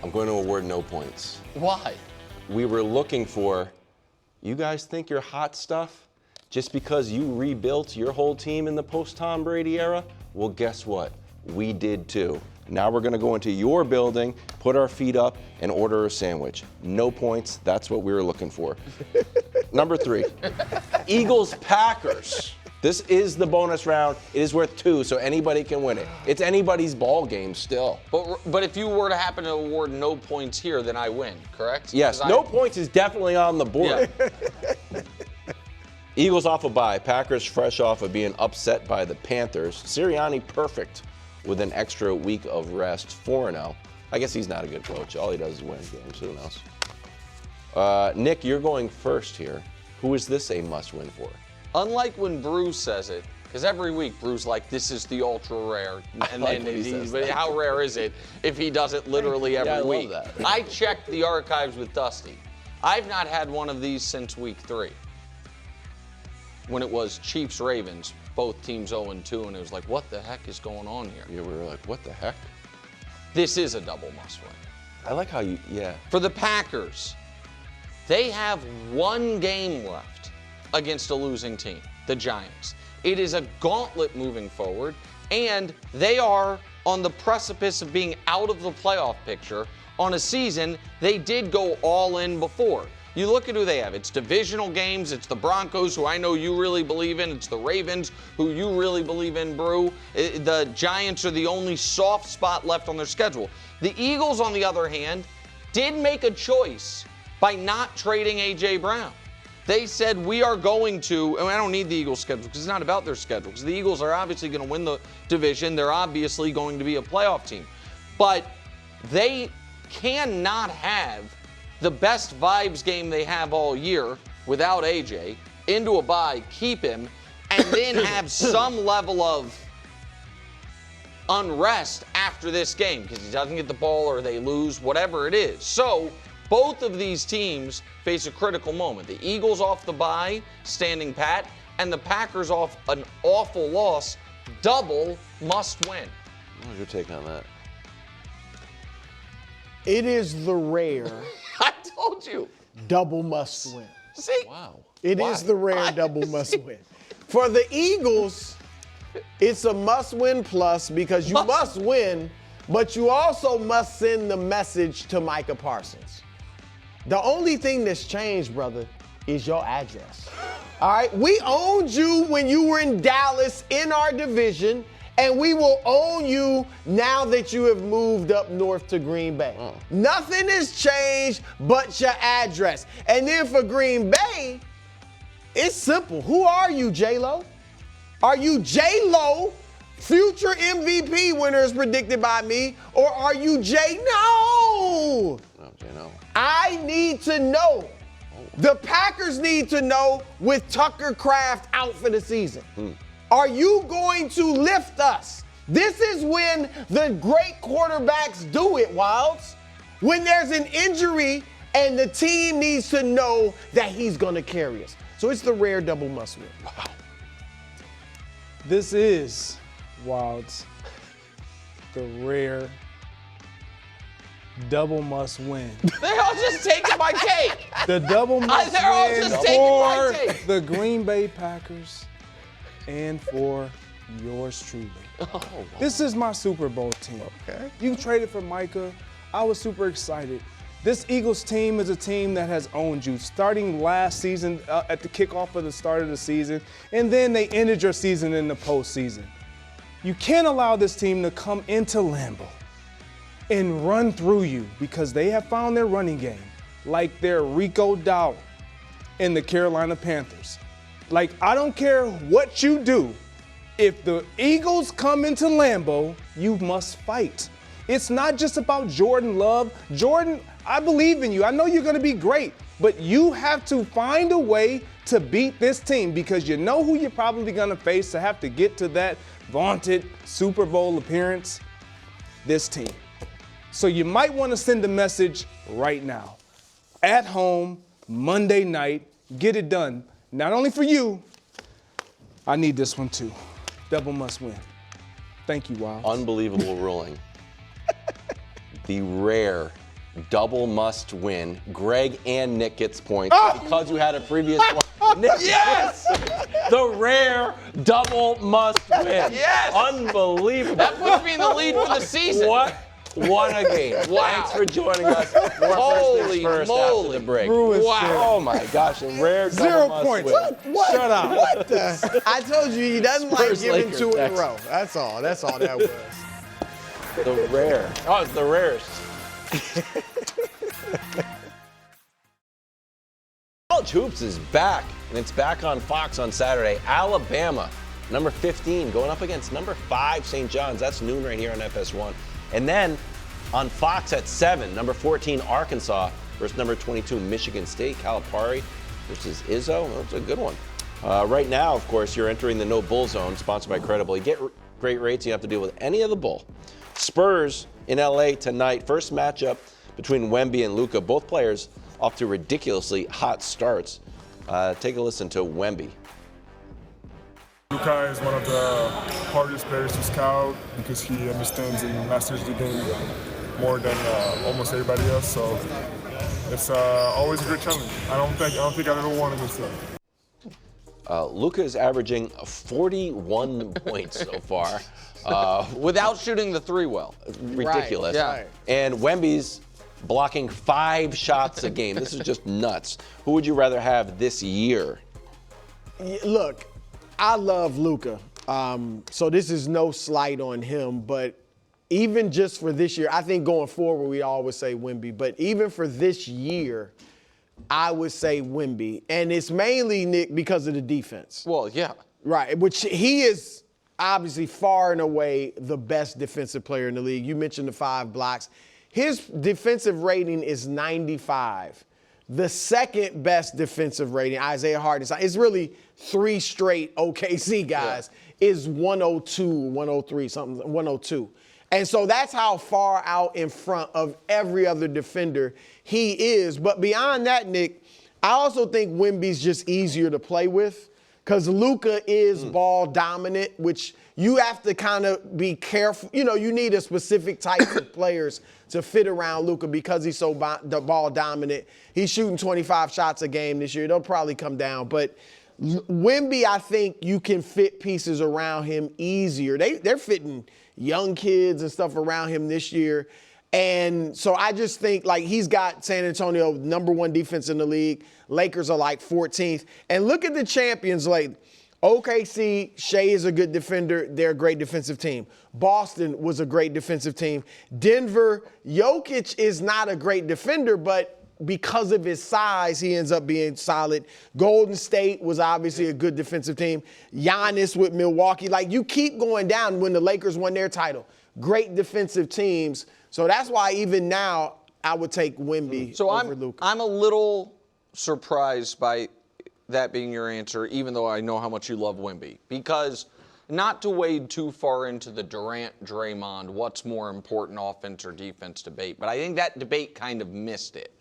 I'm going to award no points. Why? we were looking for. You guys think you're hot stuff just because you rebuilt your whole team in the post-Tom Brady era? Well, guess what? We did too. Now we're going to go into your building, put our feet up, and order a sandwich. No points. That's what we were looking for. Number 3, Eagles-Packers. This is the bonus round. It is worth 2, so anybody can win it. It's anybody's ball game still. But if you were to happen to award no points here, then I win, correct? Yes, no points is definitely on the board. Yeah. Eagles off a bye. Packers fresh off of being upset by the Panthers. Sirianni perfect with an extra week of rest. 4-0. I guess he's not a good coach. All he does is win games. Who knows? Nick, you're going first here. Who is this a must-win for? Unlike when Bruce says it, because every week Bruce like, this is the ultra rare, and like then but how rare is it if he does it literally every week? I love that. I checked the archives with Dusty. I've not had one of these since week 3, when it was Chiefs-Ravens, both teams 0-2, and it was like, what the heck is going on here? Yeah, we were like, what the heck? This is a double must-win. I like how you, For the Packers, they have 1 game left against a losing team, the Giants. It is a gauntlet moving forward, and they are on the precipice of being out of the playoff picture on a season they did go all in before. You look at who they have. It's divisional games. It's the Broncos, who I know you really believe in. It's the Ravens, who you really believe in, Brew. The Giants are the only soft spot left on their schedule. The Eagles, on the other hand, did make a choice by not trading A.J. Brown. They said, we are going to, and I don't need the Eagles' schedule because it's not about their schedule, because the Eagles are obviously going to win the division. They're obviously going to be a playoff team. But they cannot have the best vibes game they have all year without AJ into a bye, keep him, and then have some level of unrest after this game because he doesn't get the ball or they lose, whatever it is. So both of these teams face a critical moment. The Eagles off the bye, standing pat, and the Packers off an awful loss, double must win. What's your take on that? It is the rare I told you. double must win. See? Wow. It is the rare double must win. For the Eagles, it's a must win plus because you must win, but you also must send the message to Micah Parsons. The only thing that's changed, brother, is your address. All right? We owned you when you were in Dallas in our division, and we will own you now that you have moved up north to Green Bay. Nothing has changed but your address. And then for Green Bay, it's simple. Who are you, J-Lo? Are you J-Lo, future MVP winner as predicted by me, or are you J-No? No, J-No. I need to know. The Packers need to know with Tucker Kraft out for the season. Are you going to lift us? This is when the great quarterbacks do it, Wilds. When there's an injury and the team needs to know that he's going to carry us. So it's the rare double must win. Wow. This is, Wilds, the rare double must win. They're all just taking my cake. The double must They're all win just taking my for take. the Green Bay Packers and for yours truly. This is my Super Bowl team. Okay. You traded for Micah. I was super excited. This Eagles team is a team that has owned you, starting last season at the kickoff of the start of the season, and then they ended your season in the postseason. You can't allow this team to come into Lambeau and run through you because they have found their running game, like their Rico Dowdle in the Carolina Panthers. Like, I don't care what you do. If the Eagles come into Lambeau, you must fight. It's not just about Jordan Love. Jordan, I believe in you. I know you're going to be great, but you have to find a way to beat this team because you know who you're probably going to face to have to get to that vaunted Super Bowl appearance, this team. So you might want to send a message right now. At home, Monday night, get it done. Not only for you, I need this one too. Double must win. Thank you, Wild. Unbelievable ruling. The rare double must win. Greg and Nick gets points because you had a previous one. Nick, Yes! the rare double must win. Yes! Unbelievable. That puts me in the lead for the season. What a game. Wow. Thanks for joining us. More Holy first moly. after the break. Wow. Oh my gosh, a rare 0 double must points. win. What? Shut up. What the? I told you he doesn't like Spurs, giving Lakers 2 in a next. row. That's all that was. The rare. Oh, it's the rarest. College Hoops is back, and it's back on Fox on Saturday. Alabama, number 15, going up against number 5, St. John's. That's noon right here on FS1. And then on Fox at 7, number 14, Arkansas versus number 22, Michigan State. Calipari versus Izzo. That's a good one. Right now, of course, you're entering the No Bull Zone, sponsored by Credible. You get great rates. You have to deal with any of the bull. Spurs in LA tonight. First matchup between Wemby and Luka. Both players off to ridiculously hot starts. Take a listen to Wemby. Luka is one of the hardest players to scout because he understands and masters the game more than almost everybody else. So it's always a great challenge. I don't think I've ever won against him. Luka is averaging 41 points so far. Without shooting the 3 well. Ridiculous. Right, yeah. And Wemby's blocking 5 shots a game. This is just nuts. Who would you rather have this year? Look, I love Luka. So this is no slight on him, but even just for this year, I think going forward we always say Wemby, but even for this year, I would say Wemby. And it's mainly, Nick, because of the defense. Well, yeah. Right, which he is obviously far and away the best defensive player in the league. You mentioned the 5 blocks. His defensive rating is 95. The second best defensive rating, Isaiah Harden, it's really 3 straight OKC guys, is 102, 103, something, 102. And so that's how far out in front of every other defender he is. But beyond that, Nick, I also think Wemby's just easier to play with because Luka is ball dominant, which you have to kind of be careful. You know, you need a specific type of players to fit around Luka because he's so ball dominant. He's shooting 25 shots a game this year. They'll probably come down. But Wemby, I think you can fit pieces around him easier. They're fitting young kids and stuff around him this year. And so I just think, like, he's got San Antonio #1 defense in the league. Lakers are like 14th. And look at the champions lately. OKC, Shea is a good defender. They're a great defensive team. Boston was a great defensive team. Denver, Jokic is not a great defender, but because of his size, he ends up being solid. Golden State was obviously a good defensive team. Giannis with Milwaukee. Like, you keep going down when the Lakers won their title. Great defensive teams. So that's why even now I would take Wemby over Luka. I'm a little surprised by that being your answer, even though I know how much you love Wemby. Because not to wade too far into the Durant-Draymond, what's more important, offense or defense debate, but I think that debate kind of missed it.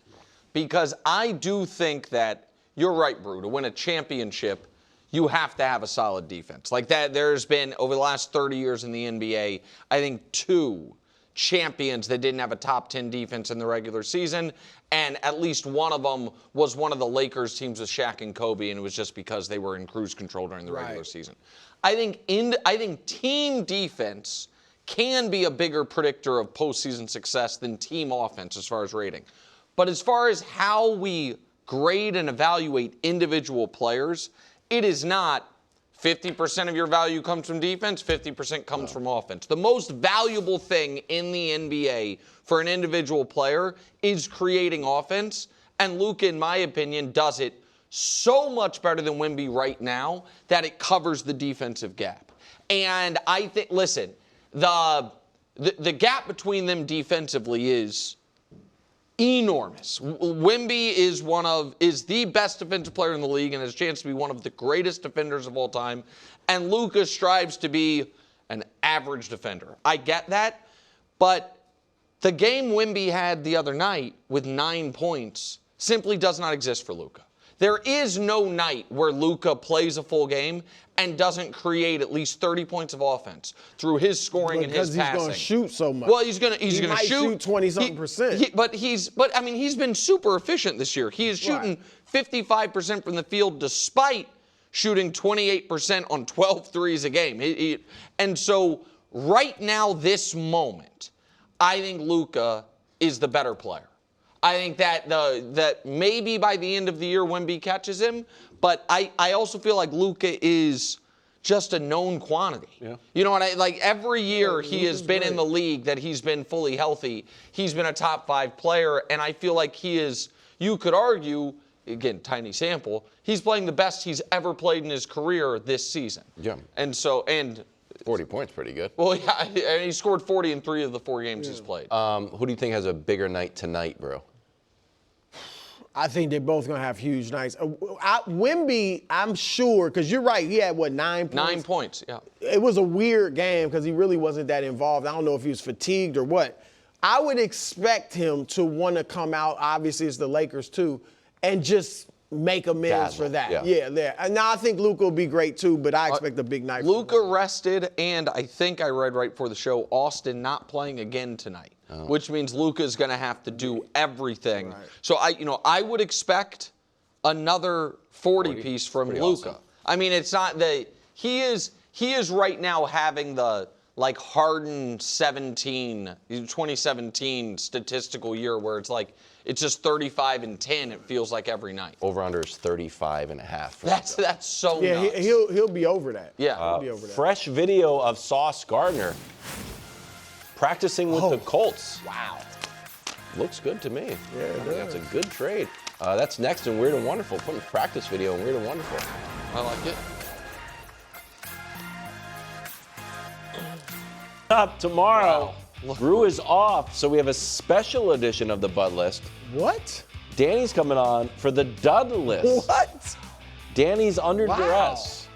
Because I do think that, you're right, Brew, to win a championship, you have to have a solid defense. Like that, there's been, over the last 30 years in the NBA, I think 2 champions that didn't have a top 10 defense in the regular season, and at least one of them was one of the Lakers teams with Shaq and Kobe, and it was just because they were in cruise control during the regular season. I think team defense can be a bigger predictor of postseason success than team offense as far as rating. But as far as how we grade and evaluate individual players, it is not 50% of your value comes from defense, 50% comes from offense. The most valuable thing in the NBA for an individual player is creating offense, and Luka, in my opinion, does it so much better than Wemby right now that it covers the defensive gap. And I think, listen, the gap between them defensively is enormous. Wemby is the best defensive player in the league and has a chance to be one of the greatest defenders of all time. And Luka strives to be an average defender. I get that, but the game Wemby had the other night with 9 points simply does not exist for Luka. There is no night where Luka plays a full game and doesn't create at least 30 points of offense through his scoring and his passing. Because he's going to shoot so much. Well, he's going to shoot 20-something%. But he's been super efficient this year. He is shooting 55% from the field despite shooting 28% on 12 threes a game. And so right now, this moment, I think Luka is the better player. I think that maybe by the end of the year, Wemby catches him, but I also feel like Luka is just a known quantity. Yeah. You know what every year he has been in the league that he's been fully healthy, he's been a top 5 player, and I feel like he is, you could argue, again, tiny sample, he's playing the best he's ever played in his career this season. Yeah. And 40 points, pretty good. Well, yeah, and he scored 40 in 3 of the 4 games he's played. Who do you think has a bigger night tonight, bro? I think they're both going to have huge nights. Wemby, I'm sure, because you're right, he had, 9 points? 9 points, yeah. It was a weird game because he really wasn't that involved. I don't know if he was fatigued or what. I would expect him to want to come out, obviously it's the Lakers too, and just make amends for that. Yeah. And now I think Luka will be great too, but I expect a big night. Luka rested, and I think I read right before the show, Austin not playing again tonight, which means Luka's going to have to do everything. Right. So I would expect another 40 piece from Luka. Awesome. I mean, it's not that he is right now having the Harden 2017 statistical year where it's just 35 and 10. It feels like every night. Over/under is 35.5. That's so nuts. Yeah, he'll be over that. Yeah, he'll be over that. Fresh video of Sauce Gardner practicing with the Colts. Wow, looks good to me. Yeah, I think that's a good trade. That's next in Weird and Wonderful. Putting practice video in Weird and Wonderful. I like it. Up tomorrow. Wow. Brew is off, so we have a special edition of the Bud List. What? Danny's coming on for the Dud List. What? Danny's under duress.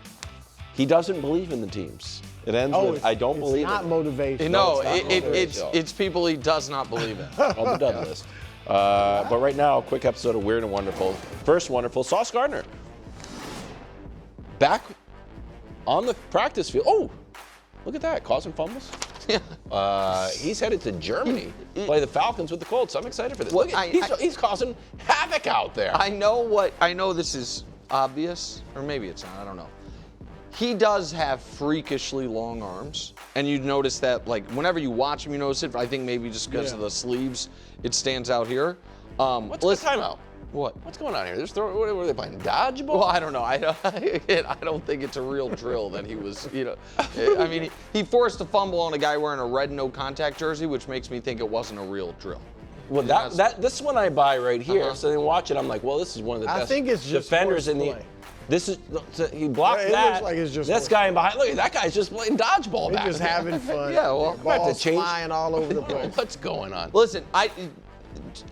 He doesn't believe in the teams. It ends with, I don't believe it. It's not motivation. No, it's people he does not believe in. On the Dud List. But right now, quick episode of Weird and Wonderful. First Wonderful, Sauce Gardner. Back on the practice field. Oh, look at that, causing fumbles. Yeah. He's headed to Germany, play the Falcons with the Colts. I'm excited for this. Look, he's causing havoc out there. I know this is obvious, or maybe it's not, I don't know. He does have freakishly long arms, and you notice that, whenever you watch him, you notice it. I think maybe just because of the sleeves, it stands out here. What's the timeout? What? What's going on here? What were they playing? Dodgeball? Well, I don't know. I don't think it's a real drill that he was, I mean, he forced a fumble on a guy wearing a red no contact jersey, which makes me think it wasn't a real drill. Well, this one I buy right here. So then watch it, I'm like, well, this is one of the best defenders in the. This is he blocked that. It looks like it's just this guy in behind. Look, that guy's just playing dodgeball. He's just having fun. Yeah, well, balls flying all over the place. What's going on? Listen, I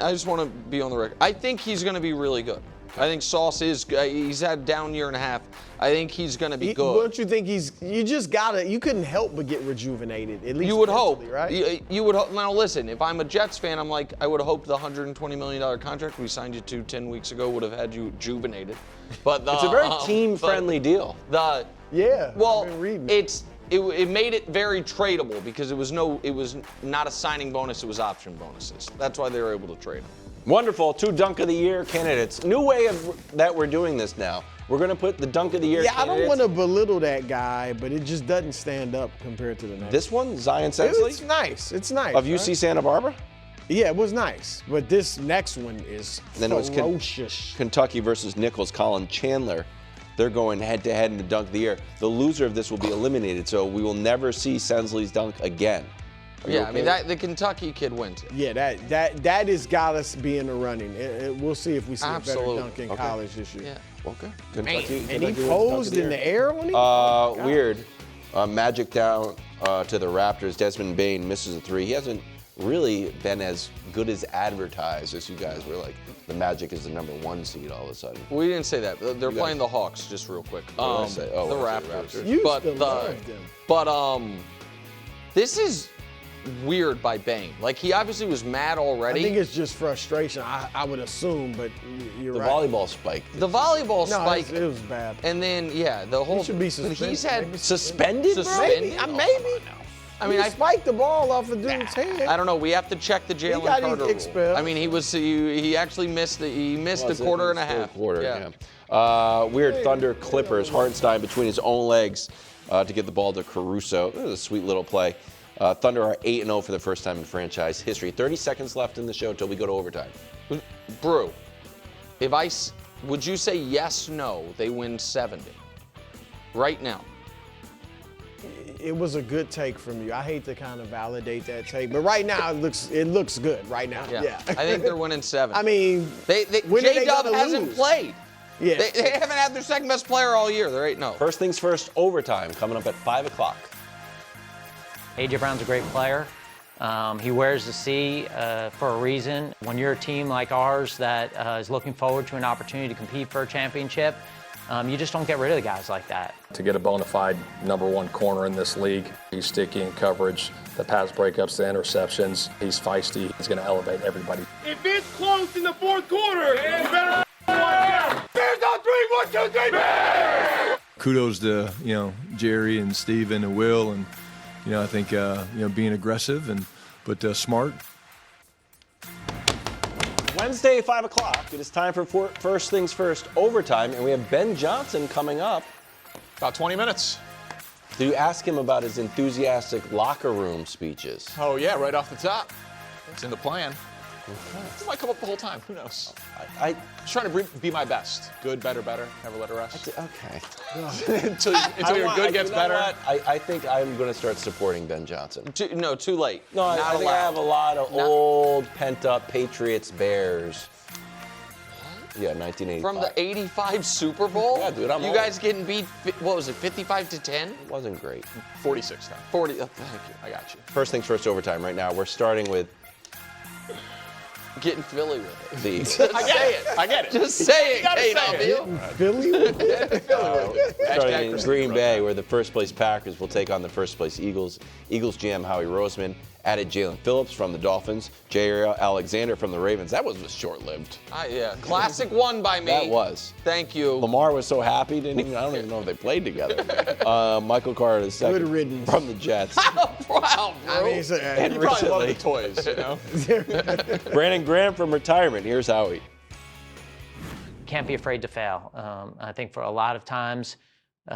just want to be on the record. I think he's going to be really good. I think Sauce is. He's had a down year and a half. I think he's going to be good. Don't you think you couldn't help but get rejuvenated, at least you would hope, right? You would hope. Now listen, if I'm a Jets fan, I'm like, I would have hoped the $120 million contract we signed you to 10 weeks ago would have had you rejuvenated. But it's a very team-friendly deal. Well, I've been reading it made it very tradable because it was not a signing bonus, it was option bonuses. That's why they were able to trade him. Wonderful. 2 Dunk of the Year candidates. New way that we're doing this now. We're going to put the Dunk of the Year candidates. I don't want to belittle that guy, but it just doesn't stand up compared to the next. This one, Zion Sensley? It's nice. It's nice. Of UC Santa Barbara? Yeah, it was nice. But this next one is ferocious. Then it was Kentucky versus Nichols, Colin Chandler. They're going head-to-head in the Dunk of the Year. The loser of this will be eliminated, so we will never see Sensley's dunk again. Yeah, okay? I mean, the Kentucky kid wins it. Yeah, that has got us be in the running. We'll see if we see a better dunk in college this year. Yeah. Okay. Kentucky, and he posed in the air when he weird. Magic down to the Raptors. Desmond Bane misses a 3. He hasn't really been as good as advertised as you guys were like. The Magic is the #1 seed all of a sudden. We didn't say that. They're playing the Hawks, just real quick. The Raptors. You used to love them. But this is weird by Bane. Like, he obviously was mad already. I think it's just frustration, I would assume, but you're the right. volleyball spike. The volleyball spike. It was bad. And then, yeah, the whole. He should be suspended. He's had Maybe suspended? Maybe. I mean, I spiked the ball off a dude's head. I don't know. We have to check the Jalen Carter rule. expelled. I mean, he actually missed a quarter and a half. Quarter, yeah. Weird Thunder Clippers. Hartenstein between his own legs to get the ball to Caruso. This is a sweet little play. Thunder are 8-0 for the first time in franchise history. 30 seconds left in the show until we go to overtime. Brew, would you say yes, no, they win 70? Right now. It was a good take from you. I hate to kind of validate that take, but right now it looks good. Right now, yeah. I think they're winning 70. I mean, J-Dub hasn't played. Yeah. They haven't had their second best player all year. They're 8-0. First things first, overtime coming up at 5 o'clock. A.J. Brown's a great player. He wears the C for a reason. When you're a team like ours that is looking forward to an opportunity to compete for a championship, you just don't get rid of the guys like that. To get a bona fide #1 corner in this league, he's sticky in coverage, the pass breakups, the interceptions. He's feisty. He's going to elevate everybody. If it's close in the fourth quarter, you better Bears on 3, 1, 2, 3, Bears! Kudos to Jerry and Steven and Will, and I think being aggressive but smart. Wednesday, 5 o'clock. It is time for First Things First overtime, and we have Ben Johnson coming up. About 20 minutes. Do you ask him about his enthusiastic locker room speeches? Oh, yeah, right off the top. It's in the plan. Okay. It might come up the whole time. Who knows? I'm just trying to be my best. Good, better, never let it rest. Okay. until your good gets better. I think I'm going to start supporting Ben Johnson. Too late. No, I think I have a lot of old, pent-up Patriots, Bears. Yeah, 1985. From the 85 Super Bowl? Yeah, dude, You guys getting beat, what was it, 55-10? It wasn't great. 46 then. 40, thank you. I got you. First things first overtime right now. We're starting with getting Philly with it. I get it. Just say it, K-W. Philly with it? Starting in Green Bay, where the first place Packers will take on the first place Eagles. Eagles GM Howie Roseman added Jalen Phillips from the Dolphins, Jair Alexander from the Ravens. That was short-lived. Yeah, classic one by me. That was. Thank you. Lamar was so happy, I don't even know if they played together. Michael Carter II from the Jets. Wow, bro. I mean, And You probably love recently, the toys, Brandon Graham from retirement. Here's Howie. Can't be afraid to fail. I think for a lot of times,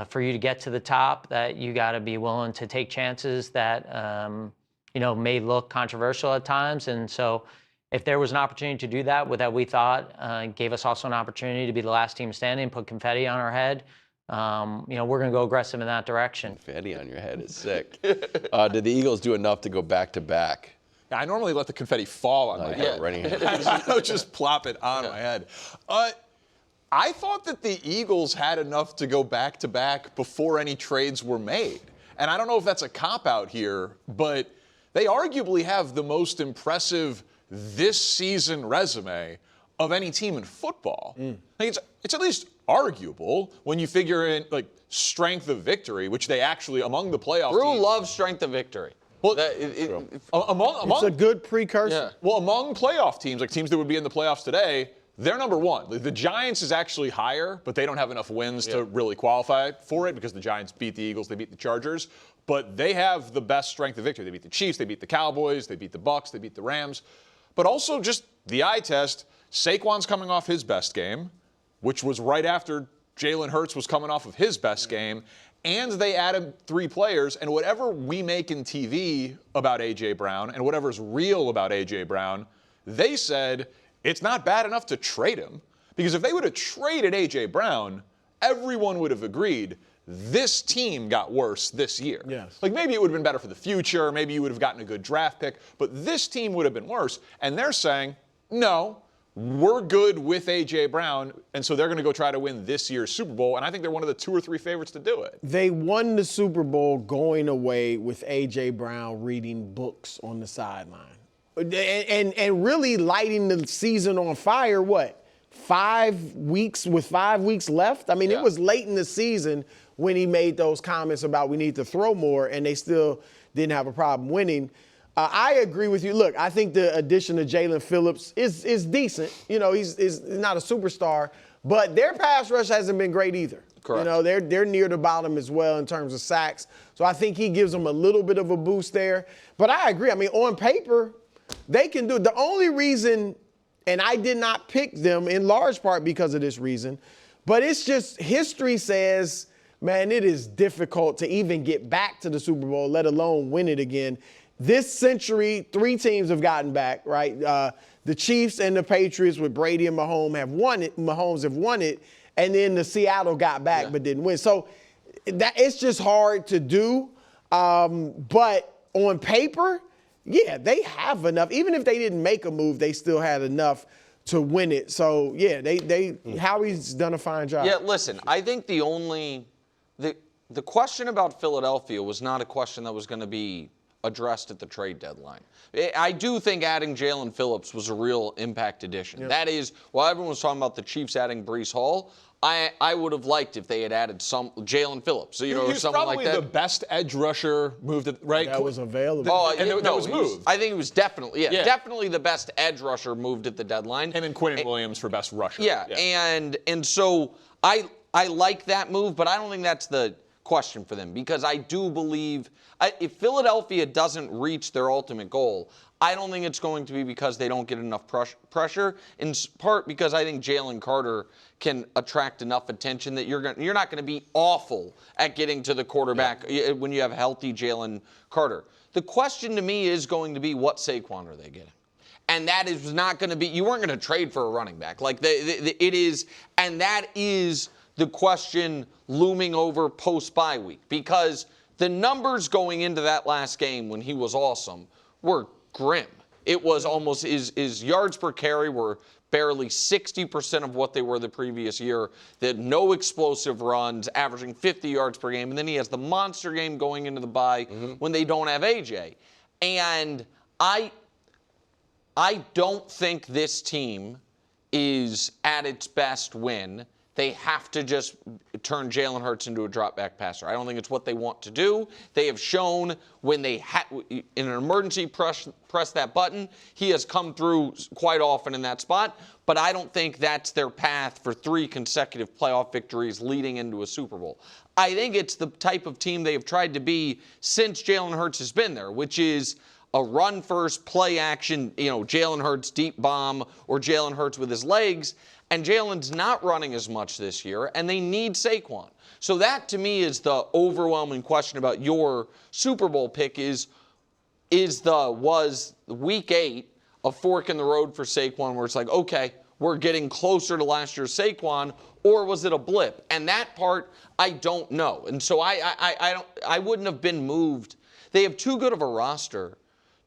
for you to get to the top, that you got to be willing to take chances that may look controversial at times. And so if there was an opportunity to do that we thought gave us also an opportunity to be the last team standing, put confetti on our head, we're going to go aggressive in that direction. Confetti on your head is sick. Did the Eagles do enough to go back-to-back? Yeah, I normally let the confetti fall on my head. I don't just plop it on my head. I thought that the Eagles had enough to go back-to-back before any trades were made. And I don't know if that's a cop-out here, but they arguably have the most impressive this season resume of any team in football. I think it's at least arguable when you figure in strength of victory, which they actually among the playoff Drew teams. loves strength of victory. Well, it's a good precursor. Yeah. Well, among playoff teams, like teams that would be in the playoffs today, they're number one. The Giants is actually higher, but they don't have enough wins to really qualify for it because the Giants beat the Eagles, they beat the Chargers. But they have the best strength of victory. They beat the Chiefs, they beat the Cowboys, they beat the Bucks, they beat the Rams. But also just the eye test, Saquon's coming off his best game, which was right after Jalen Hurts was coming off of his best game. And they added 3 players, and whatever we make in TV about A.J. Brown and whatever's real about A.J. Brown, they said it's not bad enough to trade him. Because if they would have traded A.J. Brown, everyone would have agreed this team got worse this year. Yes. Maybe it would have been better for the future, maybe you would have gotten a good draft pick, but this team would have been worse. And they're saying, no, we're good with A.J. Brown, and so they're going to go try to win this year's Super Bowl, and I think they're one of the 2 or 3 favorites to do it. They won the Super Bowl going away with A.J. Brown reading books on the sideline. And really lighting the season on fire, 5 weeks with 5 weeks left? I mean, It was late in the season when he made those comments about we need to throw more, and they still didn't have a problem winning. I agree with you. Look, I think the addition of Jalen Phillips is decent. You know, he's not a superstar, but their pass rush hasn't been great either. Correct. You know, they're near the bottom as well in terms of sacks. So I think he gives them a little bit of a boost there. But I agree. I mean, on paper, they can do it. The only reason, and I did not pick them in large part because of this reason, but it's just history says, man, it is difficult to even get back to the Super Bowl, let alone win it again. This century, 3 teams have gotten back, right? The Chiefs and the Patriots with Brady and Mahomes have won it. And then the Seattle got back but didn't win. So that it's just hard to do. But on paper, yeah, they have enough. Even if they didn't make a move, they still had enough to win it. So yeah, Howie's done a fine job. Yeah, listen, I think the question about Philadelphia was not a question that was going to be addressed at the trade deadline. I do think adding Jalen Phillips was a real impact addition. Yep. That is, while everyone was talking about the Chiefs adding Breece Hall, I would have liked if they had added some Jalen Phillips, or something like that. He's probably the best edge rusher moved, right? That was available. That was moved. I think it was definitely, definitely the best edge rusher moved at the deadline. Him and Quinnen Williams for best rusher. Yeah. And so I like that move, but I don't think that's the question for them, because I do believe if Philadelphia doesn't reach their ultimate goal, I don't think it's going to be because they don't get enough pressure, in part because I think Jalen Carter can attract enough attention that you're not going to be awful at getting to the quarterback when you have healthy Jalen Carter. The question to me is going to be, what Saquon are they getting? And that is not going to be, you weren't going to trade for a running back. Like it is, and that is the question looming over post-bye week, because the numbers going into that last game when he was awesome were grim. It was almost, his yards per carry were barely 60% of what they were the previous year. They had no explosive runs, averaging 50 yards per game. And then he has the monster game going into the bye when they don't have AJ. And I don't think this team is at its best when they have to just turn Jalen Hurts into a drop-back passer. I don't think it's what they want to do. They have shown when they in an emergency press that button, he has come through quite often in that spot. But I don't think that's their path for 3 consecutive playoff victories leading into a Super Bowl. I think it's the type of team they have tried to be since Jalen Hurts has been there, which is a run-first, play-action, Jalen Hurts deep bomb or Jalen Hurts with his legs. And Jalen's not running as much this year, and they need Saquon. So that, to me, is the overwhelming question about your Super Bowl pick was Week 8 a fork in the road for Saquon where it's like, okay, we're getting closer to last year's Saquon, or was it a blip? And that part, I don't know. And so I wouldn't have been moved. They have too good of a roster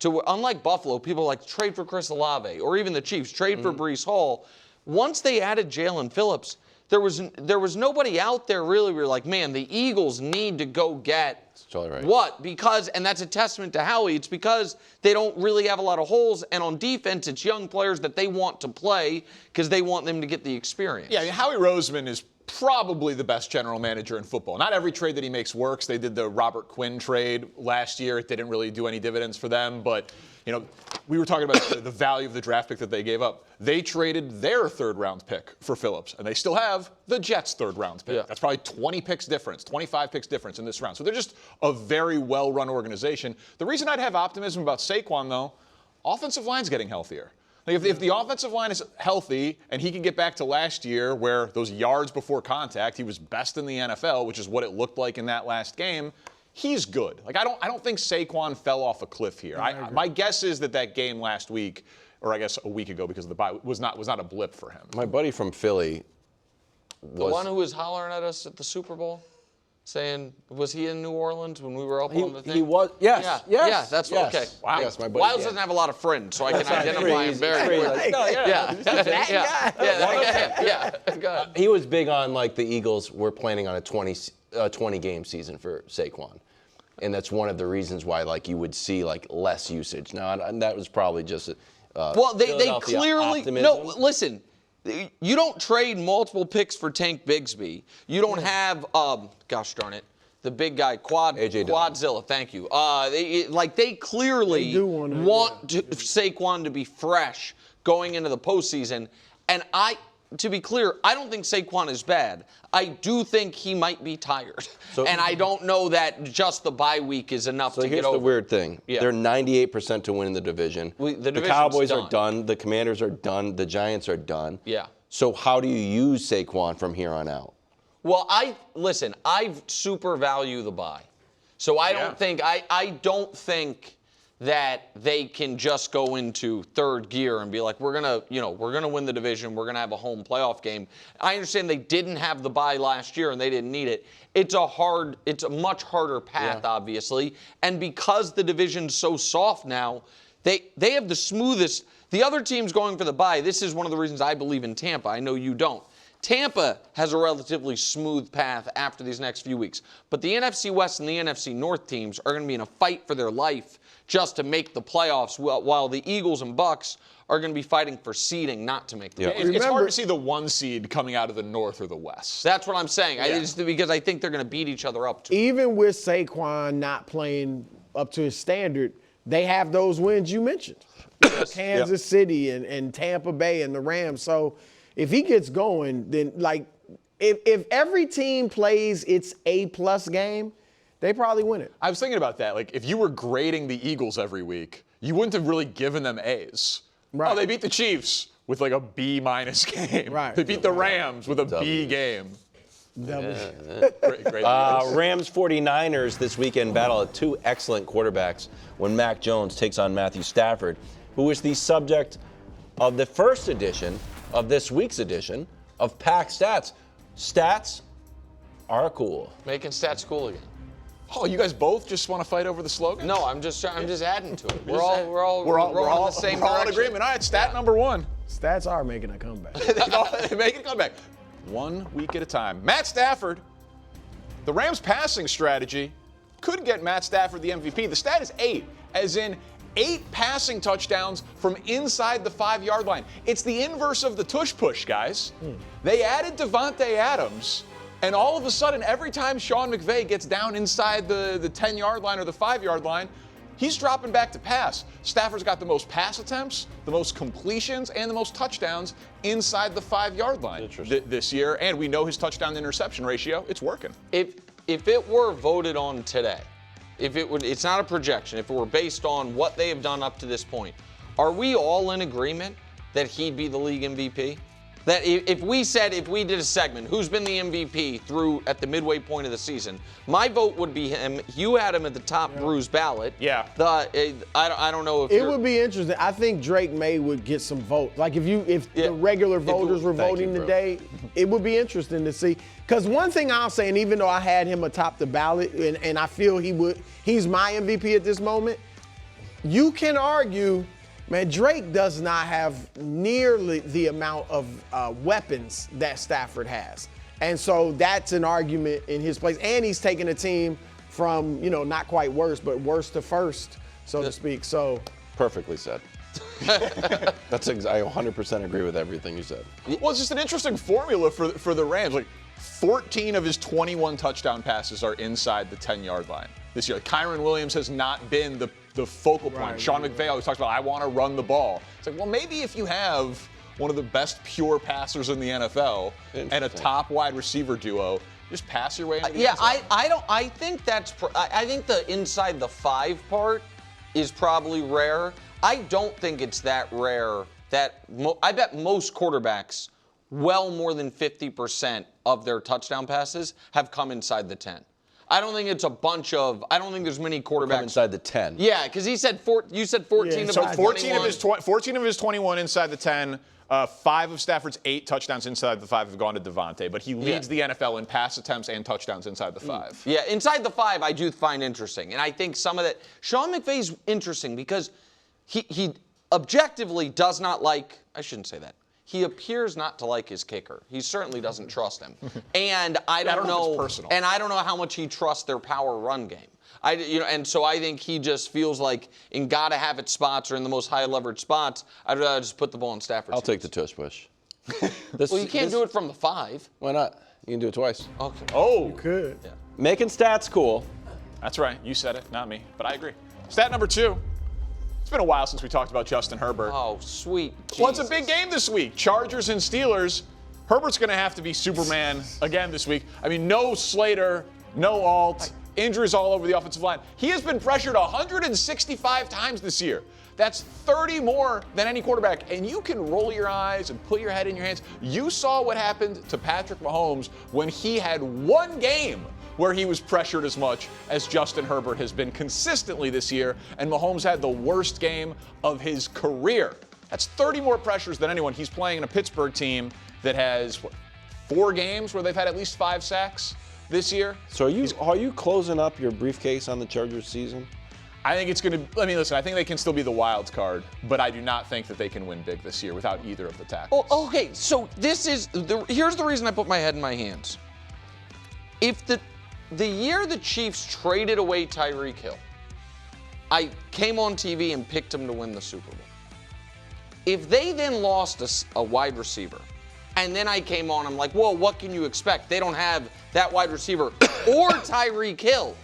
to, unlike Buffalo, people like trade for Chris Olave, or even the Chiefs, trade for Breece Hall. Once they added Jalen Phillips, there was nobody out there really where you're like, man, the Eagles need to go get totally right. What? Because, and that's a testament to Howie, it's because they don't really have a lot of holes, and on defense, it's young players that they want to play because they want them to get the experience. Yeah, I mean, Howie Roseman is probably the best general manager in football. Not every trade that he makes works. They did the Robert Quinn trade last year. It didn't really do any dividends for them, but we were talking about the value of the draft pick that they gave up. They traded their 3rd-round pick for Phillips, and they still have the Jets' 3rd-round pick. Yeah. That's probably 20 picks difference, 25 picks difference in this round. So they're just a very well-run organization. The reason I'd have optimism about Saquon, though, offensive line's getting healthier. Like if the offensive line is healthy and he can get back to last year where those yards before contact, he was best in the NFL, which is what it looked like in that last game, he's good. Like I don't think Saquon fell off a cliff here. My guess is that game last week, or I guess a week ago because of the bye, was not a blip for him. My buddy from Philly the one who was hollering at us at the Super Bowl, saying, was he in New Orleans when we were up on the thing? He was, yes. Yeah, yeah, that's yes. okay. Wow. Yes, my buddy, Wiles doesn't have a lot of friends, so I can identify him very quickly. Yeah. He was big on, like, the Eagles were planning on a 20-game season for Saquon. And that's one of the reasons why, like, you would see, like, less usage. Now, and that was probably just well, they clearly optimism. No, listen. You don't trade multiple picks for Tank Bigsby. You don't have, gosh darn it, the big guy, AJ Dillon. Quadzilla, thank you. They clearly want Saquon to be fresh going into the postseason. And to be clear, I don't think Saquon is bad. I do think he might be tired. And I don't know that just the bye week is enough to get over. So here's the weird thing. Yeah. They're 98% to win in the division. The Cowboys are done. The Commanders are done. The Giants are done. Yeah. So how do you use Saquon from here on out? Well, I super value the bye. So I don't think that they can just go into third gear and be like, we're gonna win the division, we're gonna have a home playoff game. I understand they didn't have the bye last year and they didn't need it. It's a much harder path, obviously. And because the division's so soft now, they have the smoothest. The other teams going for the bye, this is one of the reasons I believe in Tampa. I know you don't. Tampa has a relatively smooth path after these next few weeks. But the NFC West and the NFC North teams are going to be in a fight for their life just to make the playoffs, while the Eagles and Bucks are going to be fighting for seeding, not to make the playoffs. It's hard to see the one seed coming out of the North or the West. That's what I'm saying. Because I think they're going to beat each other up, too. Even with Saquon not playing up to his standard, they have those wins you mentioned. Kansas City and Tampa Bay and the Rams. So if he gets going, then if every team plays its A-plus game, they probably win it. I was thinking about that. Like, if you were grading the Eagles every week, you wouldn't have really given them A's. Right. Oh, they beat the Chiefs with like a B-minus game. Right. They beat the Rams with a B game. Great Rams 49ers this weekend battle of two excellent quarterbacks when Mac Jones takes on Matthew Stafford, who is the subject of the first edition of this week's edition of Pack Stats. Stats are cool. Making stats cool again. Oh, you guys both just want to fight over the slogan? No, I'm just adding to it. We're all in the same in agreement. All right, stat number one. Stats are making a comeback. They make a comeback. 1 week at a time. Matt Stafford, the Rams' passing strategy could get Matt Stafford the MVP. The stat is 8, as in 8 passing touchdowns from inside the 5-yard line. It's the inverse of the tush push, guys. They added Devontae Adams, and all of a sudden, every time Sean McVay gets down inside the 10-yard line or the 5-yard line, he's dropping back to pass. Stafford's got the most pass attempts, the most completions, and the most touchdowns inside the 5-yard line this year. And we know his touchdown-to-interception ratio. It's working. If it were voted on today, it's not a projection, if it were based on what they have done up to this point, are we all in agreement that he'd be the league MVP? That if we did a segment, who's been the MVP through at the midway point of the season, my vote would be him. You had him at the top Bruce ballot. Yeah. I don't know if it would be interesting. I think Drake May would get some votes. Like if the regular voters were voting today, it would be interesting to see. Because one thing I'll say, and even though I had him atop the ballot, and I feel he's my MVP at this moment, you can argue, man, Drake does not have nearly the amount of weapons that Stafford has. And so that's an argument in his place. And he's taking a team from, not quite worse, but worse to first, so to speak. So perfectly said. I 100% agree with everything you said. Well, it's just an interesting formula for the Rams. Like, 14 of his 21 touchdown passes are inside the 10-yard line this year. Kyron Williams has not been the focal point. Right, Sean McVay always talks about, I want to run the ball. It's like, well, maybe if you have one of the best pure passers in the NFL and a top wide receiver duo, just pass your way into the end zone. I think the inside the 5 part is probably rare. I don't think it's that rare that I bet most quarterbacks, well more than 50% of their touchdown passes have come inside the 10. I don't think it's a bunch of. I don't think there's many quarterbacks come inside the 10. Yeah, because he said you said 14 of his 21. 14 of his 21 inside the 10. 5 of Stafford's 8 touchdowns inside the 5 have gone to Devontae, but he leads the NFL in pass attempts and touchdowns inside the 5. Yeah, inside the 5 I do find interesting, and I think some of that. Sean McVay's interesting because he objectively does not like. I shouldn't say that. He appears not to like his kicker. He certainly doesn't trust him. And I don't know if it's personal. And I don't know how much he trusts their power run game. And so I think he just feels like in gotta have it spots or in the most high leverage spots, I'd rather just put the ball in Stafford's I'll take the tush push. Well, you can't do it from the 5. Why not? You can do it twice. Okay. Oh. You could. Yeah. Making stats cool. That's right. You said it, not me. But I agree. Stat number 2. It's been a while since we talked about Justin Herbert. Oh, sweet. Well, it's a big game this week. Chargers and Steelers. Herbert's going to have to be Superman again this week. I mean, no Slater, no Alt, injuries all over the offensive line. He has been pressured 165 times this year. That's 30 more than any quarterback. And you can roll your eyes and put your head in your hands. You saw what happened to Patrick Mahomes when he had one game where he was pressured as much as Justin Herbert has been consistently this year. And Mahomes had the worst game of his career. That's 30 more pressures than anyone. He's playing in a Pittsburgh team that has, 4 games where they've had at least 5 sacks this year. So are you closing up your briefcase on the Chargers season? I think it's going to, listen, I think they can still be the wild card, but I do not think that they can win big this year without either of the tackles. Oh, okay, so here's the reason I put my head in my hands. If the year the Chiefs traded away Tyreek Hill, I came on TV and picked him to win the Super Bowl. If they then lost a wide receiver, and then I came on, I'm like, well, what can you expect? They don't have that wide receiver or Tyreek Hill.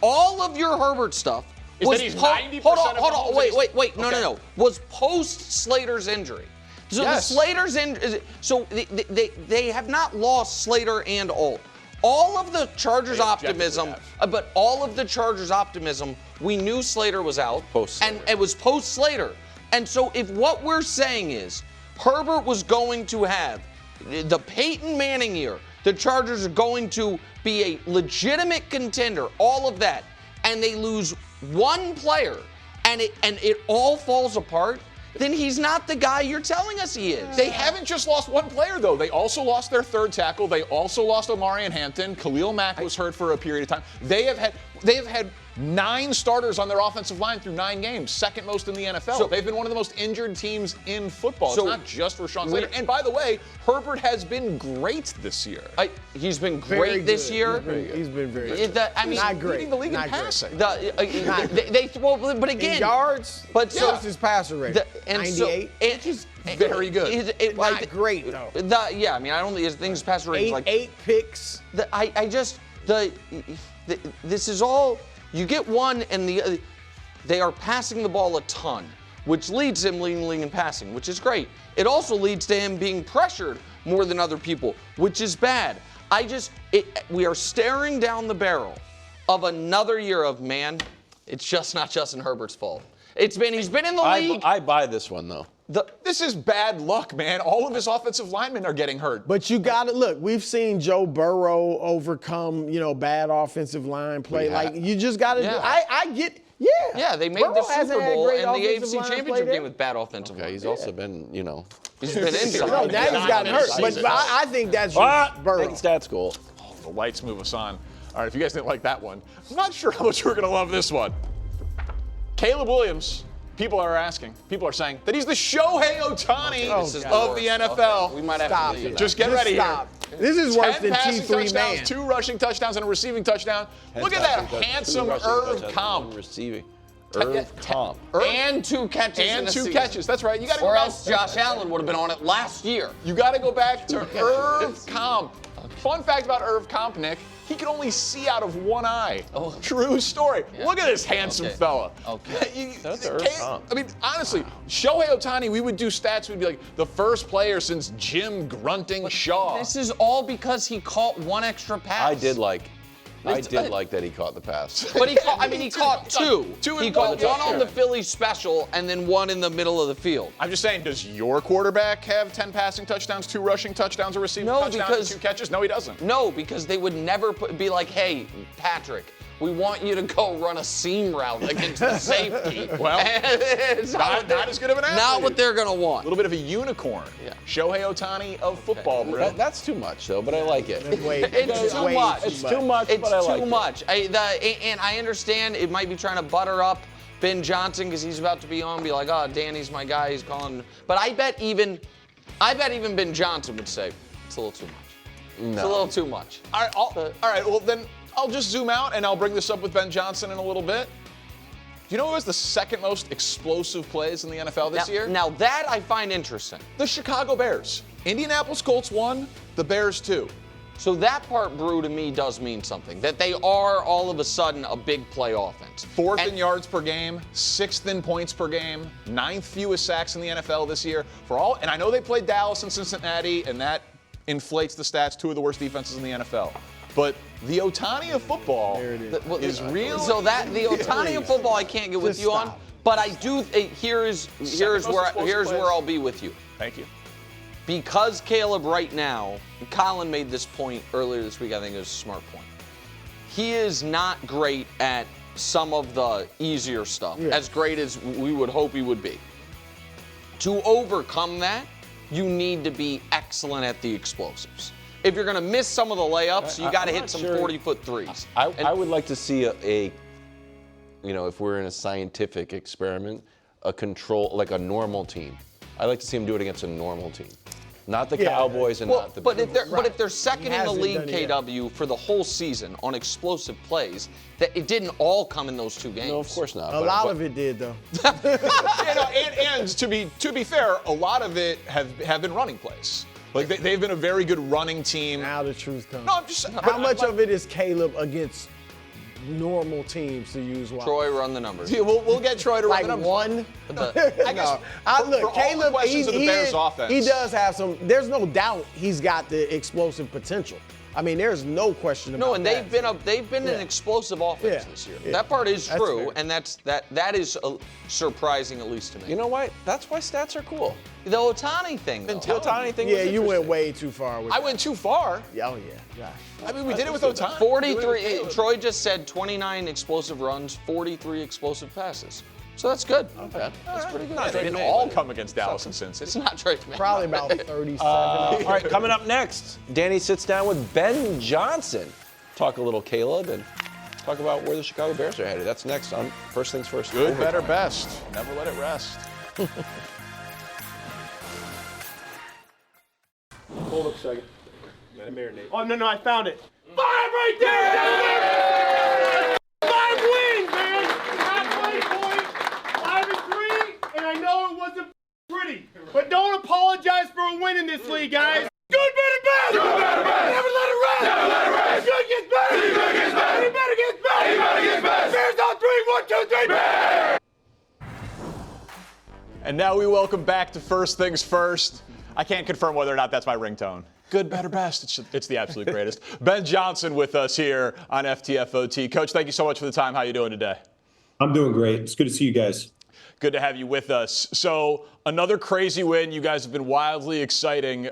All of your Herbert stuff was he's 90% hold of on, Mahomes wait, no. Was post Slater's injury. So Yes. the Slater's injury. So they have not lost Slater and Alt. All of the Chargers optimism, but all of the Chargers optimism, we knew Slater was out, and it was post Slater. And so if what we're saying is Herbert was going to have the Peyton Manning year, the Chargers are going to be a legitimate contender, all of that, and they lose one player and it all falls apart, then he's not the guy you're telling us he is. They haven't just lost one player, though. They also lost their third tackle. They also lost Omarion Hampton. Khalil Mack was hurt for a period of time. They have had 9 starters on their offensive line through 9 games, second most in the NFL. So they've been one of the most injured teams in football. It's not just Rashawn Slater. And by the way, Herbert has been great this year. He's been great this year. He's been very good. Not great. Leading the league in passing. But again, in yards, but what's his passer rate? 98. Which is very good. Not great though. I mean, I don't think his passer rate is like 8 picks. This is all. You get one, and they are passing the ball a ton, which leads him leading in passing, which is great. It also leads to him being pressured more than other people, which is bad. We are staring down the barrel of another year of, man, it's just not Justin Herbert's fault. He's been in the league. I buy this one though. This is bad luck, man. All of his offensive linemen are getting hurt. But you got to look. We've seen Joe Burrow overcome, bad offensive line play. Like you just got to. Yeah. I get. Yeah. Yeah, they made Burrow the Super Bowl and the AFC Championship game with bad offensive line. He's also been, He's been injured. No, now he's gotten hurt. But I think that's just Burrow. Making stats cool. Oh, the lights move us on. All right, if you guys didn't like that one, I'm not sure how much we're going to love this one. Caleb Williams. People are saying that he's the Shohei Ohtani of the NFL. We might have to leave that. Just get ready here. This is worse 10 than passing T3 touchdowns, man. 2 rushing touchdowns, and a receiving touchdown. Look at that handsome Irv comp. Receiving. Irv comp. And 2 catches. And 2 catches. That's right. You got to go or back. else Josh Allen would have been on it last year. You got to go back to Irv comp. Fun fact about Irv comp, Nick. He can only see out of one eye. Oh. True story. Yeah. Look at this handsome fella. Okay. That's Irv comp. I mean, honestly, Shohei Ohtani, we would do stats. We'd be like, the first player since Jim Grunting Shaw. This is all because he caught 1 extra pass. I did like that he caught the pass. But he caught 2. He caught 1 on the Philly special and then 1 in the middle of the field. I'm just saying, does your quarterback have 10 passing touchdowns, 2 rushing touchdowns, a receiving touchdown, and 2 catches? No, he doesn't. No, because they would never be like, hey, Patrick, we want you to go run a seam route against the safety. Well, not as good of an athlete. Not what they're going to want. A little bit of a unicorn. Yeah. Shohei Ohtani of football, bro. That's too much, though, but I like it. It's too much. It's too much, it's but I like too much. And I understand it might be trying to butter up Ben Johnson because he's about to be on, be like, oh, Danny's my guy, he's calling. But I bet even Ben Johnson would say, it's a little too much. No. It's a little too much. All right, well, then I'll just zoom out and I'll bring this up with Ben Johnson in a little bit. Do you know who has the second most explosive plays in the NFL this year? Now that I find interesting. The Chicago Bears. Indianapolis Colts 1, the Bears 2. So that part, Brew, to me does mean something. That they are all of a sudden a big play offense. Fourth in yards per game, sixth in points per game, ninth fewest sacks in the NFL this year. And I know they played Dallas and Cincinnati, and that inflates the stats, two of the worst defenses in the NFL. But the Ohtani of football is real. So that the Ohtani of football I can't get with you on, but I do. Here's where I'll be with you. Thank you. Because Caleb right now, Colin made this point earlier this week, I think it was a smart point. He is not great at some of the easier stuff, as great as we would hope he would be. To overcome that, you need to be excellent at the explosives. If you're going to miss some of the layups, you got to hit some 40-foot threes. I would like to see if we're in a scientific experiment, a control, like a normal team. I'd like to see him do it against a normal team. Not the Cowboys and not the but if they're second in the league, KW, for the whole season on explosive plays, that it didn't all come in those two games. No, of course not. A lot of it did, though. and to be fair, a lot of it have been running plays. Like they've been a very good running team. Now the truth comes. No, I'm just. How much of it is Caleb against normal teams to use? Troy, run the numbers. Yeah, we'll get Troy to run the numbers. One. I guess. Look, Caleb. He does have some. There's no doubt he's got the explosive potential. I mean, there's no question about that. No, and they've been an explosive offense this year. That part is true, and that is surprising, at least to me. You know what? That's why stats are cool. The Ohtani thing, though. The Ohtani thing. Yeah, you went way too far with I went too far. Yeah, oh yeah. I mean, we did it with Ohtani. 43. Troy just said 29 explosive runs, 43 explosive passes. So that's good. Okay. That's pretty good. They didn't all come against Dallas and Cincy. It's not Trey McMahon. Probably about 37. All right, coming up next, Danny sits down with Ben Johnson. Talk a little Caleb and talk about where the Chicago Bears are headed. That's next on First Things First. Good, better, best. Never let it rest. Hold up a second. Marinate. Oh, no, I found it. 5 right there! 5 wins, man! Not 20 points, 5-3, and I know it wasn't pretty. But don't apologize for a win in this league, guys. Good, better, best! Good, better, best! Never let it rest! Never let it rest! Good gets better! Good gets better! Anybody gets better! Anybody gets better! Bears on 3, 1, 2, 3, Bears! And now we welcome back to First Things First. I can't confirm whether or not that's my ringtone. Good, better, best. It's the absolute greatest. Ben Johnson with us here on FTFOT. Coach, thank you so much for the time. How are you doing today? I'm doing great. It's good to see you guys. Good to have you with us. So another crazy win. You guys have been wildly exciting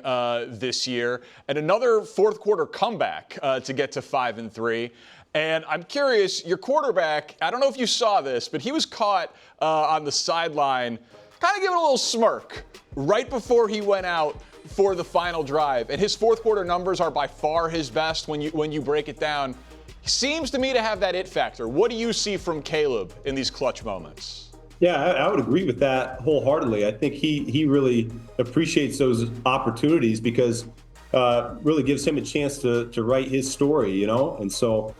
this year. And another fourth quarter comeback to get to 5-3. And I'm curious, your quarterback, I don't know if you saw this, but he was caught on the sideline kind of giving a little smirk right before he went out for the final drive. And his fourth quarter numbers are by far his best when you break it down. He seems to me to have that it factor. What do you see from Caleb in these clutch moments? Yeah, I would agree with that wholeheartedly. I think he really appreciates those opportunities because really gives him a chance to write his story, you know? And so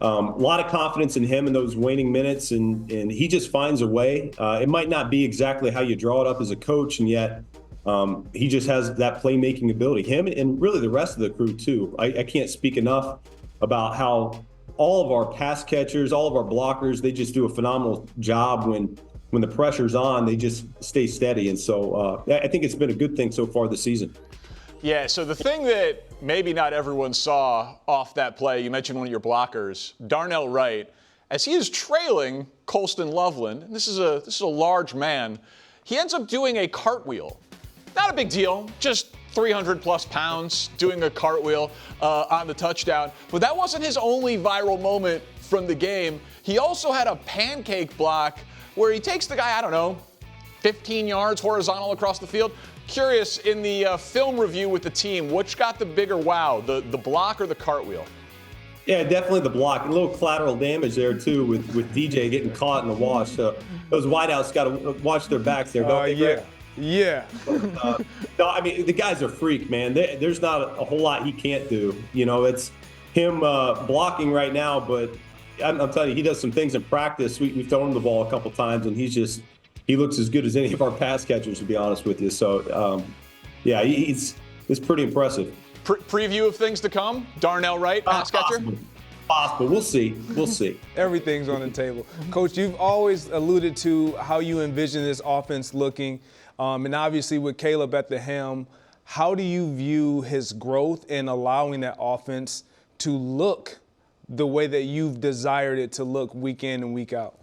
a lot of confidence in him in those waning minutes, and he just finds a way. It might not be exactly how you draw it up as a coach, and yet he just has that playmaking ability. Him and really the rest of the crew too. I can't speak enough about how all of our pass catchers, all of our blockers, they just do a phenomenal job when the pressure's on. They just stay steady, and so I think it's been a good thing so far this season. Yeah, so the thing that maybe not everyone saw off that play, you mentioned one of your blockers, Darnell Wright, as he is trailing Colston Loveland, and this is a large man, he ends up doing a cartwheel. Not a big deal, just 300 plus pounds doing a cartwheel on the touchdown. But that wasn't his only viral moment from the game. He also had a pancake block where he takes the guy, I don't know, 15 yards horizontal across the field. Curious, in the film review with the team, which got the bigger wow, the block or the cartwheel? Yeah, definitely the block. A little collateral damage there, too, with DJ getting caught in the wash. So those wideouts got to watch their backs there, don't they, Greg? Yeah. No, I mean, the guy's a freak, man. There's not a whole lot he can't do. You know, it's him blocking right now, but I'm telling you, he does some things in practice. We've thrown him the ball a couple times, and he looks as good as any of our pass catchers, to be honest with you. So, yeah, it's pretty impressive. Preview of things to come? Darnell Wright, pass catcher? Possible. We'll see. We'll see. Everything's on the table. Coach, you've always alluded to how you envision this offense looking. And obviously with Caleb at the helm, how do you view his growth in allowing that offense to look the way that you've desired it to look week in and week out?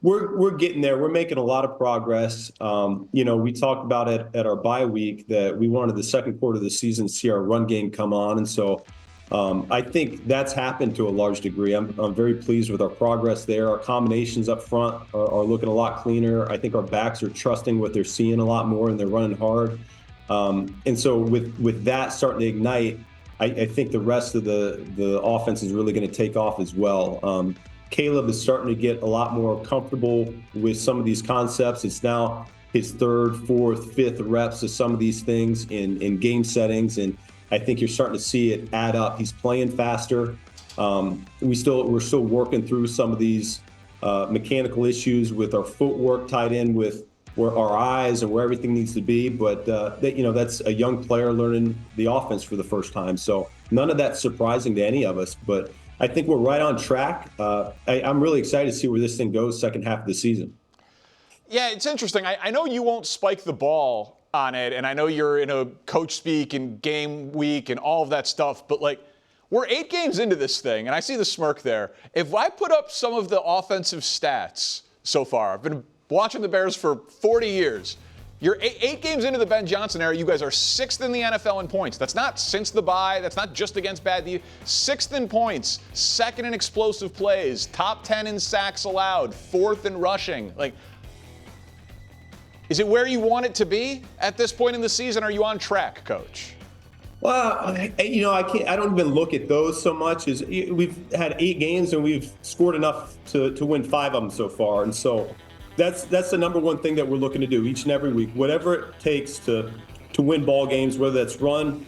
We're getting there. We're making a lot of progress. We talked about it at our bye week that we wanted the second quarter of the season to see our run game come on. And so I think that's happened to a large degree. I'm very pleased with our progress there. Our combinations up front are looking a lot cleaner. I think our backs are trusting what they're seeing a lot more and they're running hard. And so with that starting to ignite, I think the rest of the offense is really going to take off as well. Caleb is starting to get a lot more comfortable with some of these concepts. It's now his third, fourth, fifth reps of some of these things in game settings, and I think you're starting to see it add up. He's playing faster. We're still working through some of these mechanical issues with our footwork tied in with where our eyes and where everything needs to be. But that's a young player learning the offense for the first time. So none of that's surprising to any of us. But I think we're right on track. I'm really excited to see where this thing goes second half of the season. Yeah, it's interesting. I know you won't spike the ball on it, and I know you're in a coach speak and game week and all of that stuff, but we're 8 games into this thing, and I see the smirk there. If I put up some of the offensive stats so far, I've been watching the Bears for 40 years. You're 8 games into the Ben Johnson era. You guys are 6th in the NFL in points. That's not since the bye. That's not just against bad defense. 6th in points, 2nd in explosive plays, top 10 in sacks allowed, 4th in rushing. Is it where you want it to be at this point in the season? Are you on track, Coach? Well, I don't even look at those so much as we've had 8 games and we've scored enough to win 5 of them so far. And so that's the number one thing that we're looking to do each and every week, whatever it takes to win ball games, whether that's run,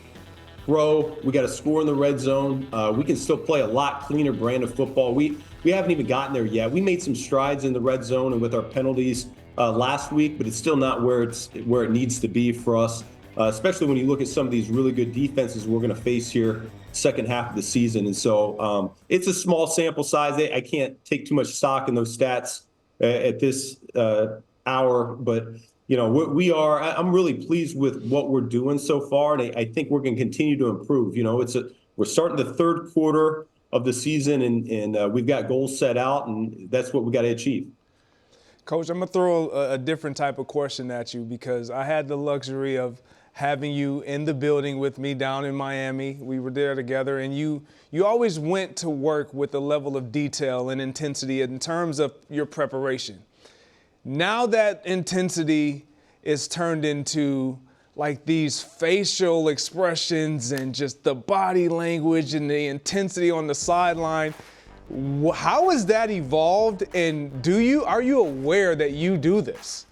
throw, we got to score in the red zone. We can still play a lot cleaner brand of football. We haven't even gotten there yet. We made some strides in the red zone and with our penalties last week, but it's still not where it needs to be for us, especially when you look at some of these really good defenses we're going to face here second half of the season. And so it's a small sample size. I can't take too much stock in those stats at this hour, but I'm really pleased with what we're doing so far, and I think we're going to continue to improve. We're starting the third quarter of the season, and we've got goals set out, and that's what we got to achieve. Coach, I'm going to throw a different type of question at you because I had the luxury of having you in the building with me down in Miami. We were there together, and you always went to work with a level of detail and intensity in terms of your preparation. Now that intensity is turned into these facial expressions and just the body language and the intensity on the sideline, how has that evolved, and are you aware that you do this?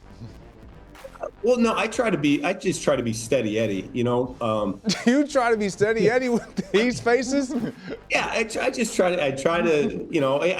Well, no, I just try to be steady Eddie, You try to be steady Eddie with these faces? Yeah, I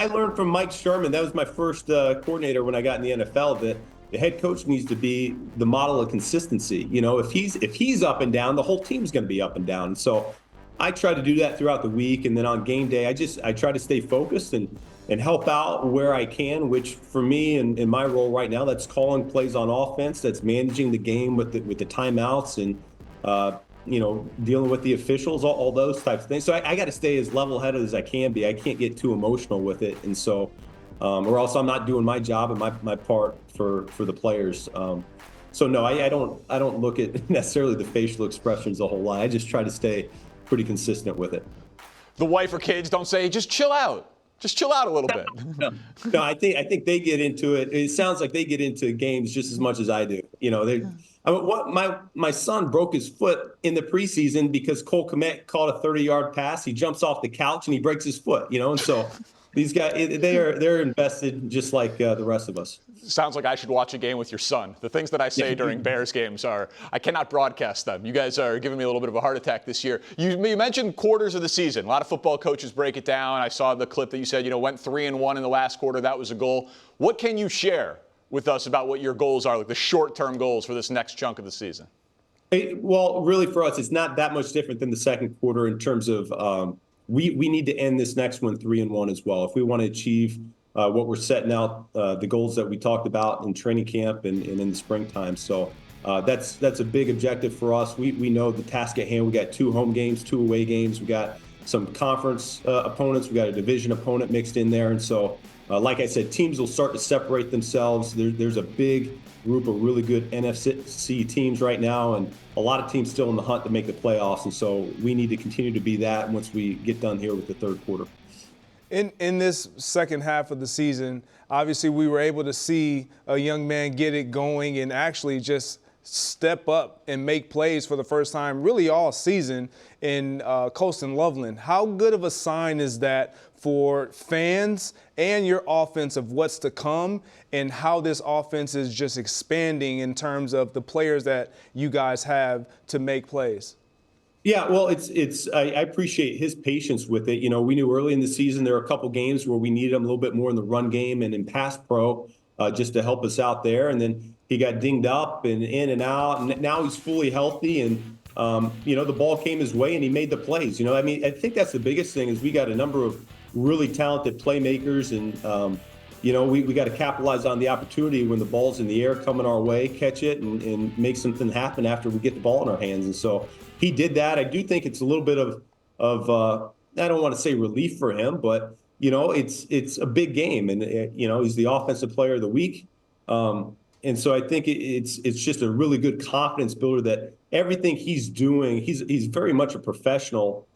learned from Mike Sherman. That was my first coordinator when I got in the NFL, that the head coach needs to be the model of consistency. If he's up and down, the whole team's going to be up and down. And so I try to do that throughout the week, and then on game day, I try to stay focused and help out where I can, which for me in my role right now, that's calling plays on offense, that's managing the game with the timeouts and dealing with the officials, all those types of things. So I got to stay as level-headed as I can be. I can't get too emotional with it, and so or else I'm not doing my job and my part for the players. So no, I don't look at necessarily the facial expressions a whole lot. I just try to stay pretty consistent with it. The wife or kids don't say, just chill out. Just chill out a little bit. No, I think they get into it. It sounds like they get into games just as much as I do. My son broke his foot in the preseason because Cole Kmet caught a 30-yard pass. He jumps off the couch and he breaks his foot. And so these guys, they're invested just like the rest of us. Sounds like I should watch a game with your son. The things that I say during Bears games I cannot broadcast them. You guys are giving me a little bit of a heart attack this year. You mentioned quarters of the season. A lot of football coaches break it down. I saw the clip that you said, went 3-1 in the last quarter. That was a goal. What can you share with us about what your goals are, like the short-term goals for this next chunk of the season? Well, really for us, it's not that much different than the second quarter in terms of we need to end this next one 3-1 as well. If we want to achieve what we're setting out, the goals that we talked about in training camp and in the springtime. So that's a big objective for us. We know the task at hand. We got 2 home games, 2 away games. We got some conference opponents. We got a division opponent mixed in there. And so, like I said, teams will start to separate themselves. There's a big group of really good NFC teams right now, and a lot of teams still in the hunt to make the playoffs. And so we need to continue to be that once we get done here with the third quarter. In this second half of the season, obviously we were able to see a young man get it going and actually just step up and make plays for the first time really all season in Colston Loveland. How good of a sign is that for fans and your offense of what's to come and how this offense is just expanding in terms of the players that you guys have to make plays? Yeah, well, I appreciate his patience with it. You know, we knew early in the season there were a couple games where we needed him a little bit more in the run game and in pass pro just to help us out there. And then he got dinged up and in and out. And now he's fully healthy. And, the ball came his way and he made the plays. You know, I mean, I think that's the biggest thing is we got a number of really talented playmakers. And, we got to capitalize on the opportunity when the ball's in the air coming our way, catch it and make something happen after we get the ball in our hands. And so he did that. I do think it's a little bit of I don't want to say relief for him, but, it's a big game. And, he's the offensive player of the week. And so I think it's just a really good confidence builder that everything he's doing, he's very much a professional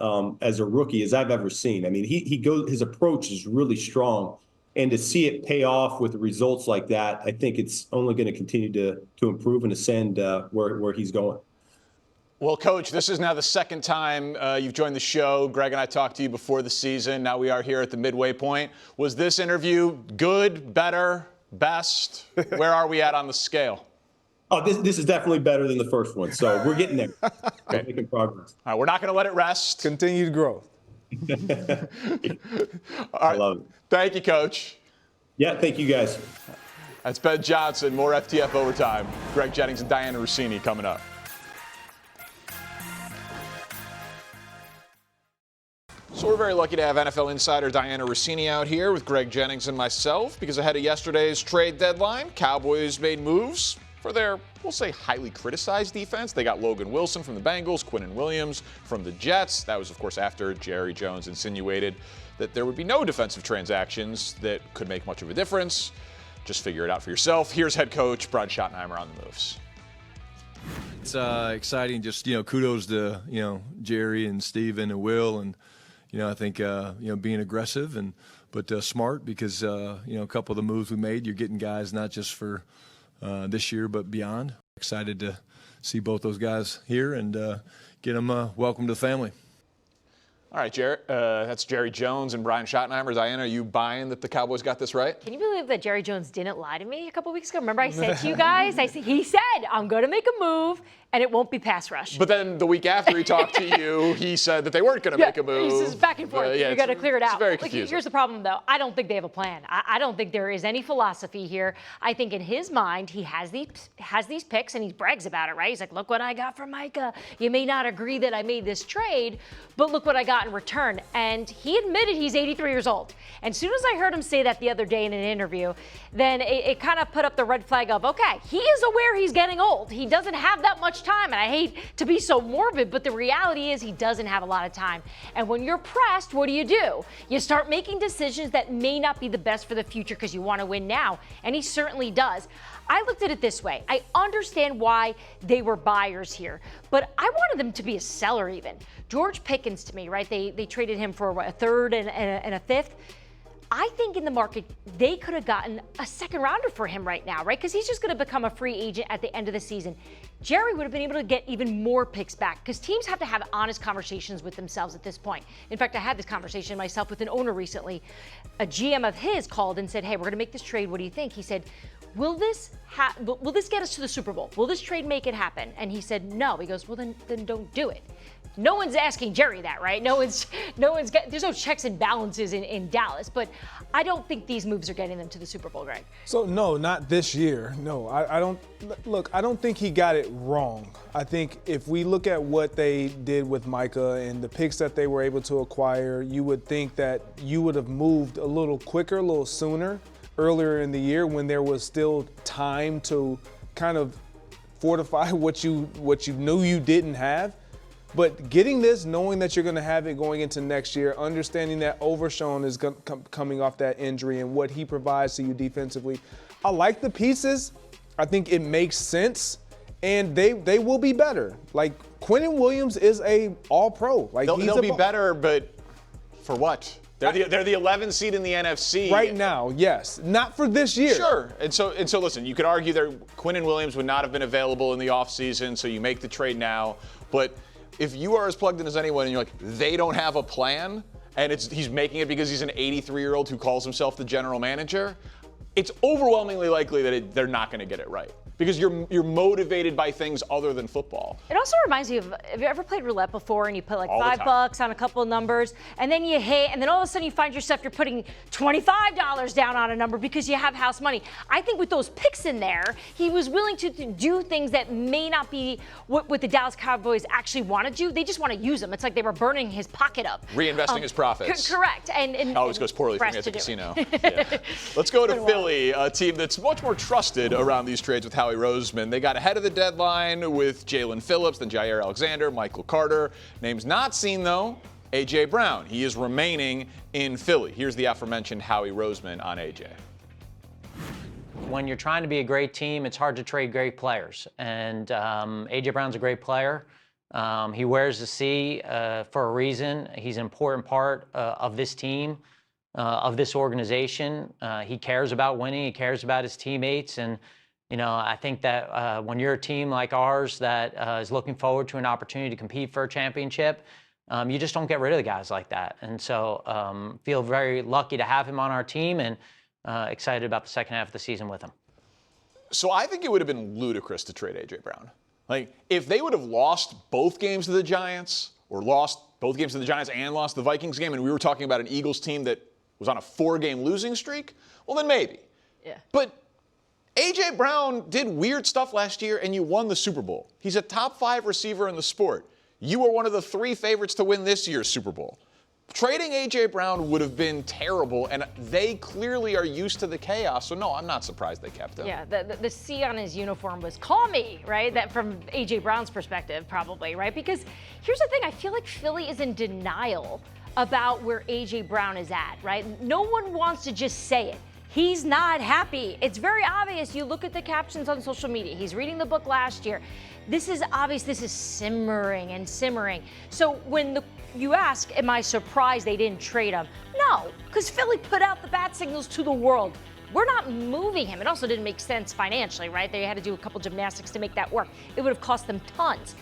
as a rookie as I've ever seen. I mean, his approach is really strong. And to see it pay off with results like that, I think it's only going to continue to improve and ascend where he's going. Well, Coach, this is now the second time you've joined the show. Greg and I talked to you before the season. Now we are here at the midway point. Was this interview good, better, best? Where are we at on the scale? Oh, this is definitely better than the first one. So we're getting there. Okay. We're making progress. All right, we're not going to let it rest. Continued growth. All right. I love it. Thank you, Coach. Yeah, thank you, guys. That's Ben Johnson. More FTF Overtime. Greg Jennings and Diana Rossini coming up. So we're very lucky to have NFL insider Diana Rossini out here with Greg Jennings and myself because ahead of yesterday's trade deadline, Cowboys made moves for their, we'll say, highly criticized defense. They got Logan Wilson from the Bengals, Quinnen Williams from the Jets. That was, of course, after Jerry Jones insinuated that there would be no defensive transactions that could make much of a difference. Just figure it out for yourself. Here's head coach Brian Schottenheimer on the moves. It's exciting. Just, kudos to, Jerry and Steven and Will. And, I think, being aggressive but smart because, a couple of the moves we made, you're getting guys not just for this year but beyond. Excited to see both those guys here and get them welcome to the family. All right, Jerry, that's Jerry Jones and Brian Schottenheimer. Diana, are you buying that the Cowboys got this right? Can you believe that Jerry Jones didn't lie to me a couple weeks ago? Remember I said to you guys, he said, I'm going to make a move and it won't be pass rush. But then the week after he talked to you, he said that they weren't going to make a move. This is back and forth. You got to clear it out. It's very confusing. Here's the problem, though. I don't think they have a plan. I don't think there is any philosophy here. I think in his mind, he has these picks and he brags about it, right? He's like, look what I got from Micah. You may not agree that I made this trade, but look what I got in return. And he admitted he's 83 years old. And as soon as I heard him say that the other day in an interview, then it kind of put up the red flag of, okay, he is aware he's getting old. He doesn't have that much time. And I hate to be so morbid, but the reality is he doesn't have a lot of time. And when you're pressed, what do? You start making decisions that may not be the best for the future because you want to win now. And he certainly does. I looked at it this way. I understand why they were buyers here, but I wanted them to be a seller even. George Pickens to me, right? They traded him for a third and a fifth. I think in the market, they could have gotten a second rounder for him right now, right? Because he's just going to become a free agent at the end of the season. Jerry would have been able to get even more picks back because teams have to have honest conversations with themselves at this point. In fact, I had this conversation myself with an owner recently. A GM of his called and said, hey, we're going to make this trade. What do you think? He said, will this get us to the Super Bowl? Will this trade make it happen? And he said, no. He goes, well, then don't do it. No one's asking Jerry that, right? There's no checks and balances in Dallas, but I don't think these moves are getting them to the Super Bowl, Greg. So no, not this year. No, I don't think he got it wrong. I think if we look at what they did with Micah and the picks that they were able to acquire, you would think that you would have moved a little quicker, a little sooner, earlier in the year when there was still time to kind of fortify what you knew you didn't have. But getting this, knowing that you're going to have it going into next year, understanding that Overshown is coming off that injury and what he provides to you defensively, I like the pieces. I think it makes sense, and they will be better. Like, Quinnen Williams is a all-pro. Like, they'll be better, but for what? They're the 11th seed in the NFC. Right now, yes. Not for this year. Sure. And so listen, you could argue that Quinnen Williams would not have been available in the offseason, so you make the trade now. But if you are as plugged in as anyone and you're like, they don't have a plan, and he's making it because he's an 83-year-old who calls himself the general manager, it's overwhelmingly likely that they're not going to get it right. Because you're motivated by things other than football. It also reminds me of, have you ever played roulette before and you put like $5 on a couple of numbers and then you hit and then all of a sudden you find yourself you're putting $25 down on a number because you have house money. I think with those picks in there, he was willing to do things that may not be what the Dallas Cowboys actually want to do. They just want to use them. It's like they were burning his pocket up. Reinvesting his profits. Correct. And always goes poorly for me at the casino. Yeah. Let's go to Philly, a team that's much more trusted around these trades with Howie Roseman. They got ahead of the deadline with Jalen Phillips, then Jair Alexander, Michael Carter. Names not seen, though, A.J. Brown. He is remaining in Philly. Here's the aforementioned Howie Roseman on A.J. When you're trying to be a great team, it's hard to trade great players. And A.J. Brown's a great player. He wears the C for a reason. He's an important part of this team, of this organization. He cares about winning. He cares about his teammates. And I think that when you're a team like ours that is looking forward to an opportunity to compete for a championship, you just don't get rid of the guys like that. And so feel very lucky to have him on our team and excited about the second half of the season with him. So I think it would have been ludicrous to trade A.J. Brown. Like, if they would have lost both games to the Giants or lost both games to the Giants and lost the Vikings game, and we were talking about an Eagles team that was on a 4-game losing streak, well, then maybe. Yeah. But A.J. Brown did weird stuff last year, and you won the Super Bowl. He's a top 5 receiver in the sport. You were one of the 3 favorites to win this year's Super Bowl. Trading A.J. Brown would have been terrible, and they clearly are used to the chaos, so no, I'm not surprised they kept him. Yeah, the C on his uniform was "call me," right? That from A.J. Brown's perspective, probably, right? Because here's the thing, I feel like Philly is in denial about where A.J. Brown is at, right? No one wants to just say it. He's not happy. It's very obvious. You look at the captions on social media. He's reading the book last year. This is obvious. This is simmering and simmering. So when you ask, am I surprised they didn't trade him? No, because Philly put out the bat signals to the world. We're not moving him. It also didn't make sense financially, right? They had to do a couple gymnastics to make that work. It would have cost them tons.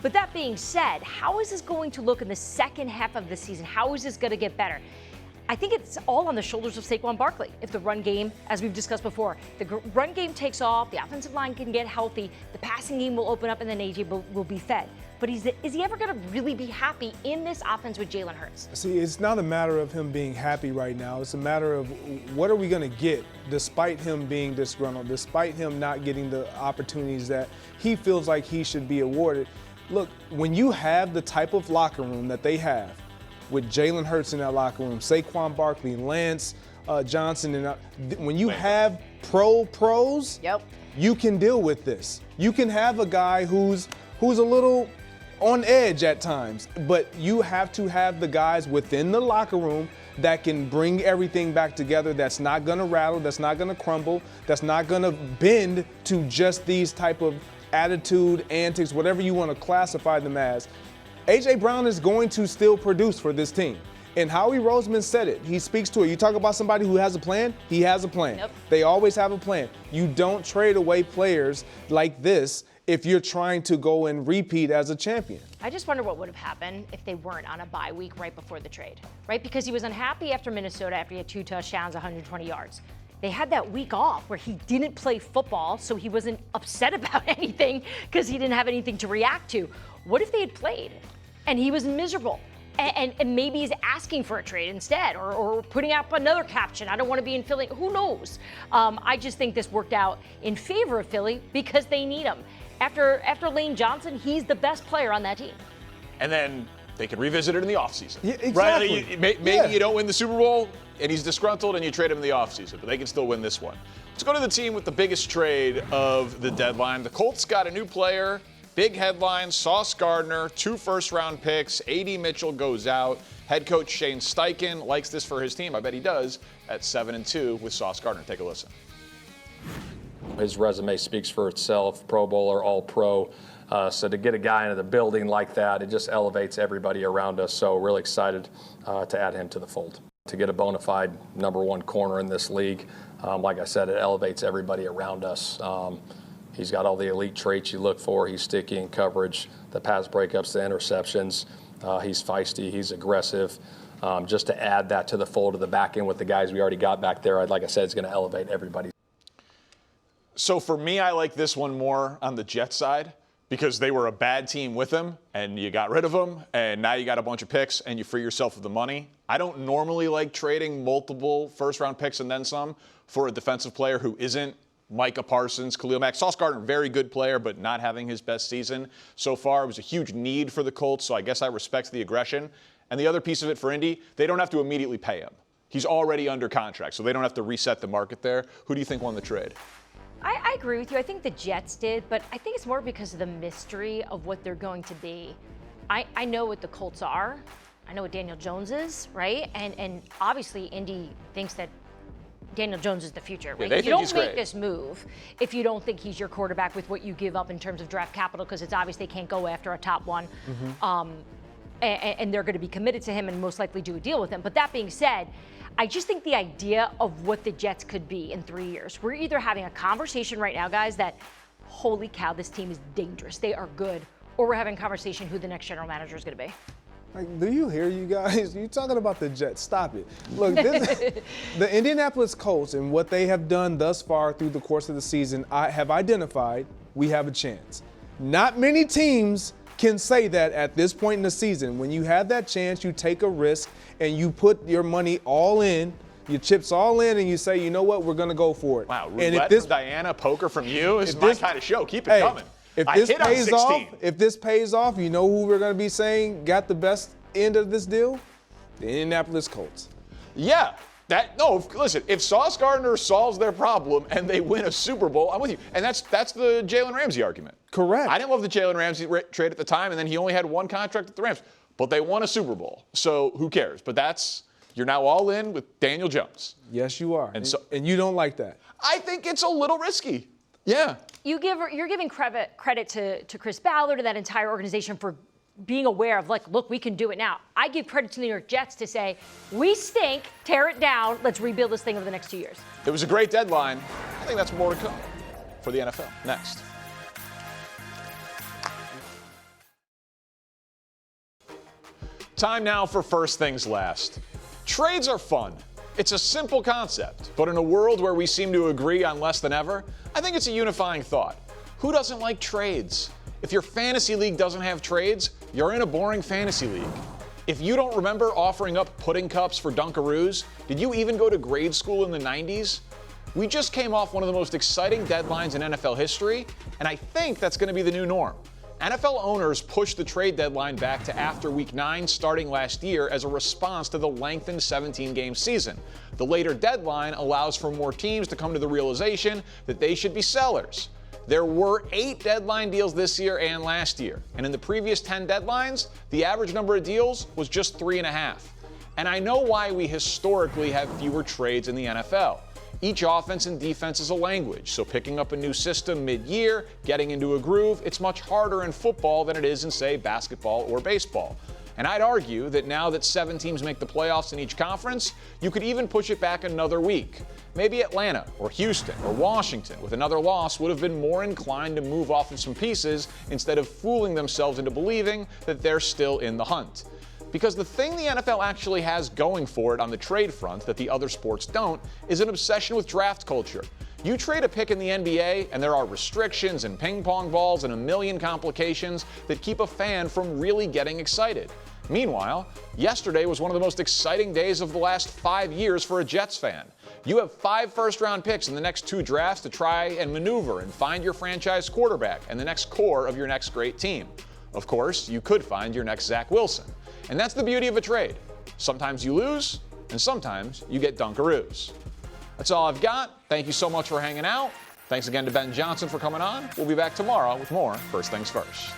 But that being said, how is this going to look in the second half of the season? How is this going to get better? I think it's all on the shoulders of Saquon Barkley. If the run game, as we've discussed before, the run game takes off, the offensive line can get healthy, the passing game will open up, and then AJ will be fed. But is he ever going to really be happy in this offense with Jalen Hurts? See, it's not a matter of him being happy right now. It's a matter of what are we going to get despite him being disgruntled, despite him not getting the opportunities that he feels like he should be awarded. Look, when you have the type of locker room that they have, with Jalen Hurts in that locker room, Saquon Barkley, Lance Johnson, and when you have pros, you can deal with this. You can have a guy who's a little on edge at times, but you have to have the guys within the locker room that can bring everything back together, that's not going to rattle, that's not going to crumble, that's not going to bend to just these type of attitude, antics, whatever you want to classify them as. A.J. Brown is going to still produce for this team. And Howie Roseman said it. He speaks to it. You talk about somebody who has a plan, he has a plan. Yep. They always have a plan. You don't trade away players like this if you're trying to go and repeat as a champion. I just wonder what would have happened if they weren't on a bye week right before the trade, right? Because he was unhappy after Minnesota after he had 2 touchdowns, 120 yards. they had that week off where he didn't play football, so he wasn't upset about anything because he didn't have anything to react to. What if they had played and he was miserable? And maybe he's asking for a trade instead, or putting up another caption. I don't want to be in Philly. Who knows? I just think this worked out in favor of Philly because they need him. After Lane Johnson, he's the best player on that team. And then they can revisit it in the offseason. Yeah, exactly. Right? Maybe you don't win the Super Bowl and he's disgruntled and you trade him in the offseason, but they can still win this one. Let's go to the team with the biggest trade of the deadline. The Colts got a new player. Big headline, Sauce Gardner, 2 first-round picks. A.D. Mitchell goes out. Head coach Shane Steichen likes this for his team. I bet he does at 7-2 with Sauce Gardner. Take a listen. His resume speaks for itself, Pro Bowler, All-Pro. So to get a guy into the building like that, it just elevates everybody around us. So really excited to add him to the fold. To get a bona fide #1 corner in this league, like I said, it elevates everybody around us. He's got all the elite traits you look for. He's sticky in coverage, the pass breakups, the interceptions. He's feisty, he's aggressive. Just to add that to the fold of the back end with the guys we already got back there, like I said, it's going to elevate everybody. So for me, I like this one more on the Jets side because they were a bad team with him, and you got rid of him, and now you got a bunch of picks, and you free yourself of the money. I don't normally like trading multiple first-round picks and then some for a defensive player who isn't Micah Parsons, Khalil Mack. Sauce Gardner, very good player, but not having his best season so far. It was a huge need for the Colts, so I guess I respect the aggression. And the other piece of it for Indy, they don't have to immediately pay him. He's already under contract, so they don't have to reset the market there. Who do you think won the trade? I agree with you. I think the Jets did, but I think it's more because of the mystery of what they're going to be. I know what the Colts are. I know what Daniel Jones is, right? And obviously Indy thinks that Daniel Jones is the future, right? Yeah, you don't make this move if you don't think he's your quarterback with what you give up in terms of draft capital, because it's obvious they can't go after a top one. And they're going to be committed to him and most likely do a deal with him. But that being said, I just think the idea of what the Jets could be in 3 years, we're either having a conversation right now, guys, that holy cow, this team is dangerous, they are good, or we're having a conversation who the next general manager is going to be. Like, do you hear you guys? You talking about the Jets? Stop it. Look, the Indianapolis Colts and what they have done thus far through the course of the season, I have identified we have a chance. Not many teams can say that at this point in the season. When you have that chance, you take a risk and you put your money all in, your chips all in, and you say, you know what, we're going to go for it. Wow, roulette from Diana, poker from you. This is my kind of show. Keep it coming. If this pays off, you know who we're going to be saying got the best end of this deal? The Indianapolis Colts. Yeah. Listen, if Sauce Gardner solves their problem and they win a Super Bowl, I'm with you. And that's the Jalen Ramsey argument. Correct. I didn't love the Jalen Ramsey trade at the time, and then he only had one contract at the Rams. But they won a Super Bowl, so who cares? But you're now all in with Daniel Jones. Yes, you are. And you don't like that. I think it's a little risky. Yeah. You're giving credit to Chris Ballard and that entire organization for being aware of, like, look, we can do it now. I give credit to the New York Jets to say, we stink, tear it down, let's rebuild this thing over the next 2 years. It was a great deadline. I think that's more to come for the NFL. Next. Time now for First Things Last. Trades are fun. It's a simple concept, but in a world where we seem to agree on less than ever, I think it's a unifying thought. Who doesn't like trades? If your fantasy league doesn't have trades, you're in a boring fantasy league. If you don't remember offering up pudding cups for Dunkaroos, did you even go to grade school in the 90s? We just came off one of the most exciting deadlines in NFL history, and I think that's going to be the new norm. NFL owners pushed the trade deadline back to after Week 9 starting last year as a response to the lengthened 17-game season. The later deadline allows for more teams to come to the realization that they should be sellers. There were 8 deadline deals this year and last year, and in the previous 10 deadlines, the average number of deals was just 3.5. And I know why we historically have fewer trades in the NFL. Each offense and defense is a language, so picking up a new system mid-year, getting into a groove, it's much harder in football than it is in, say, basketball or baseball. And I'd argue that now that 7 teams make the playoffs in each conference, you could even push it back another week. Maybe Atlanta or Houston or Washington with another loss would have been more inclined to move off of some pieces instead of fooling themselves into believing that they're still in the hunt. Because the thing the NFL actually has going for it on the trade front that the other sports don't is an obsession with draft culture. You trade a pick in the NBA, and there are restrictions and ping pong balls and a million complications that keep a fan from really getting excited. Meanwhile, yesterday was one of the most exciting days of the last 5 years for a Jets fan. You have 5 first-round picks in the next 2 drafts to try and maneuver and find your franchise quarterback and the next core of your next great team. Of course, you could find your next Zach Wilson. And that's the beauty of a trade. Sometimes you lose, and sometimes you get dunkaroos. That's all I've got. Thank you so much for hanging out. Thanks again to Ben Johnson for coming on. We'll be back tomorrow with more First Things First.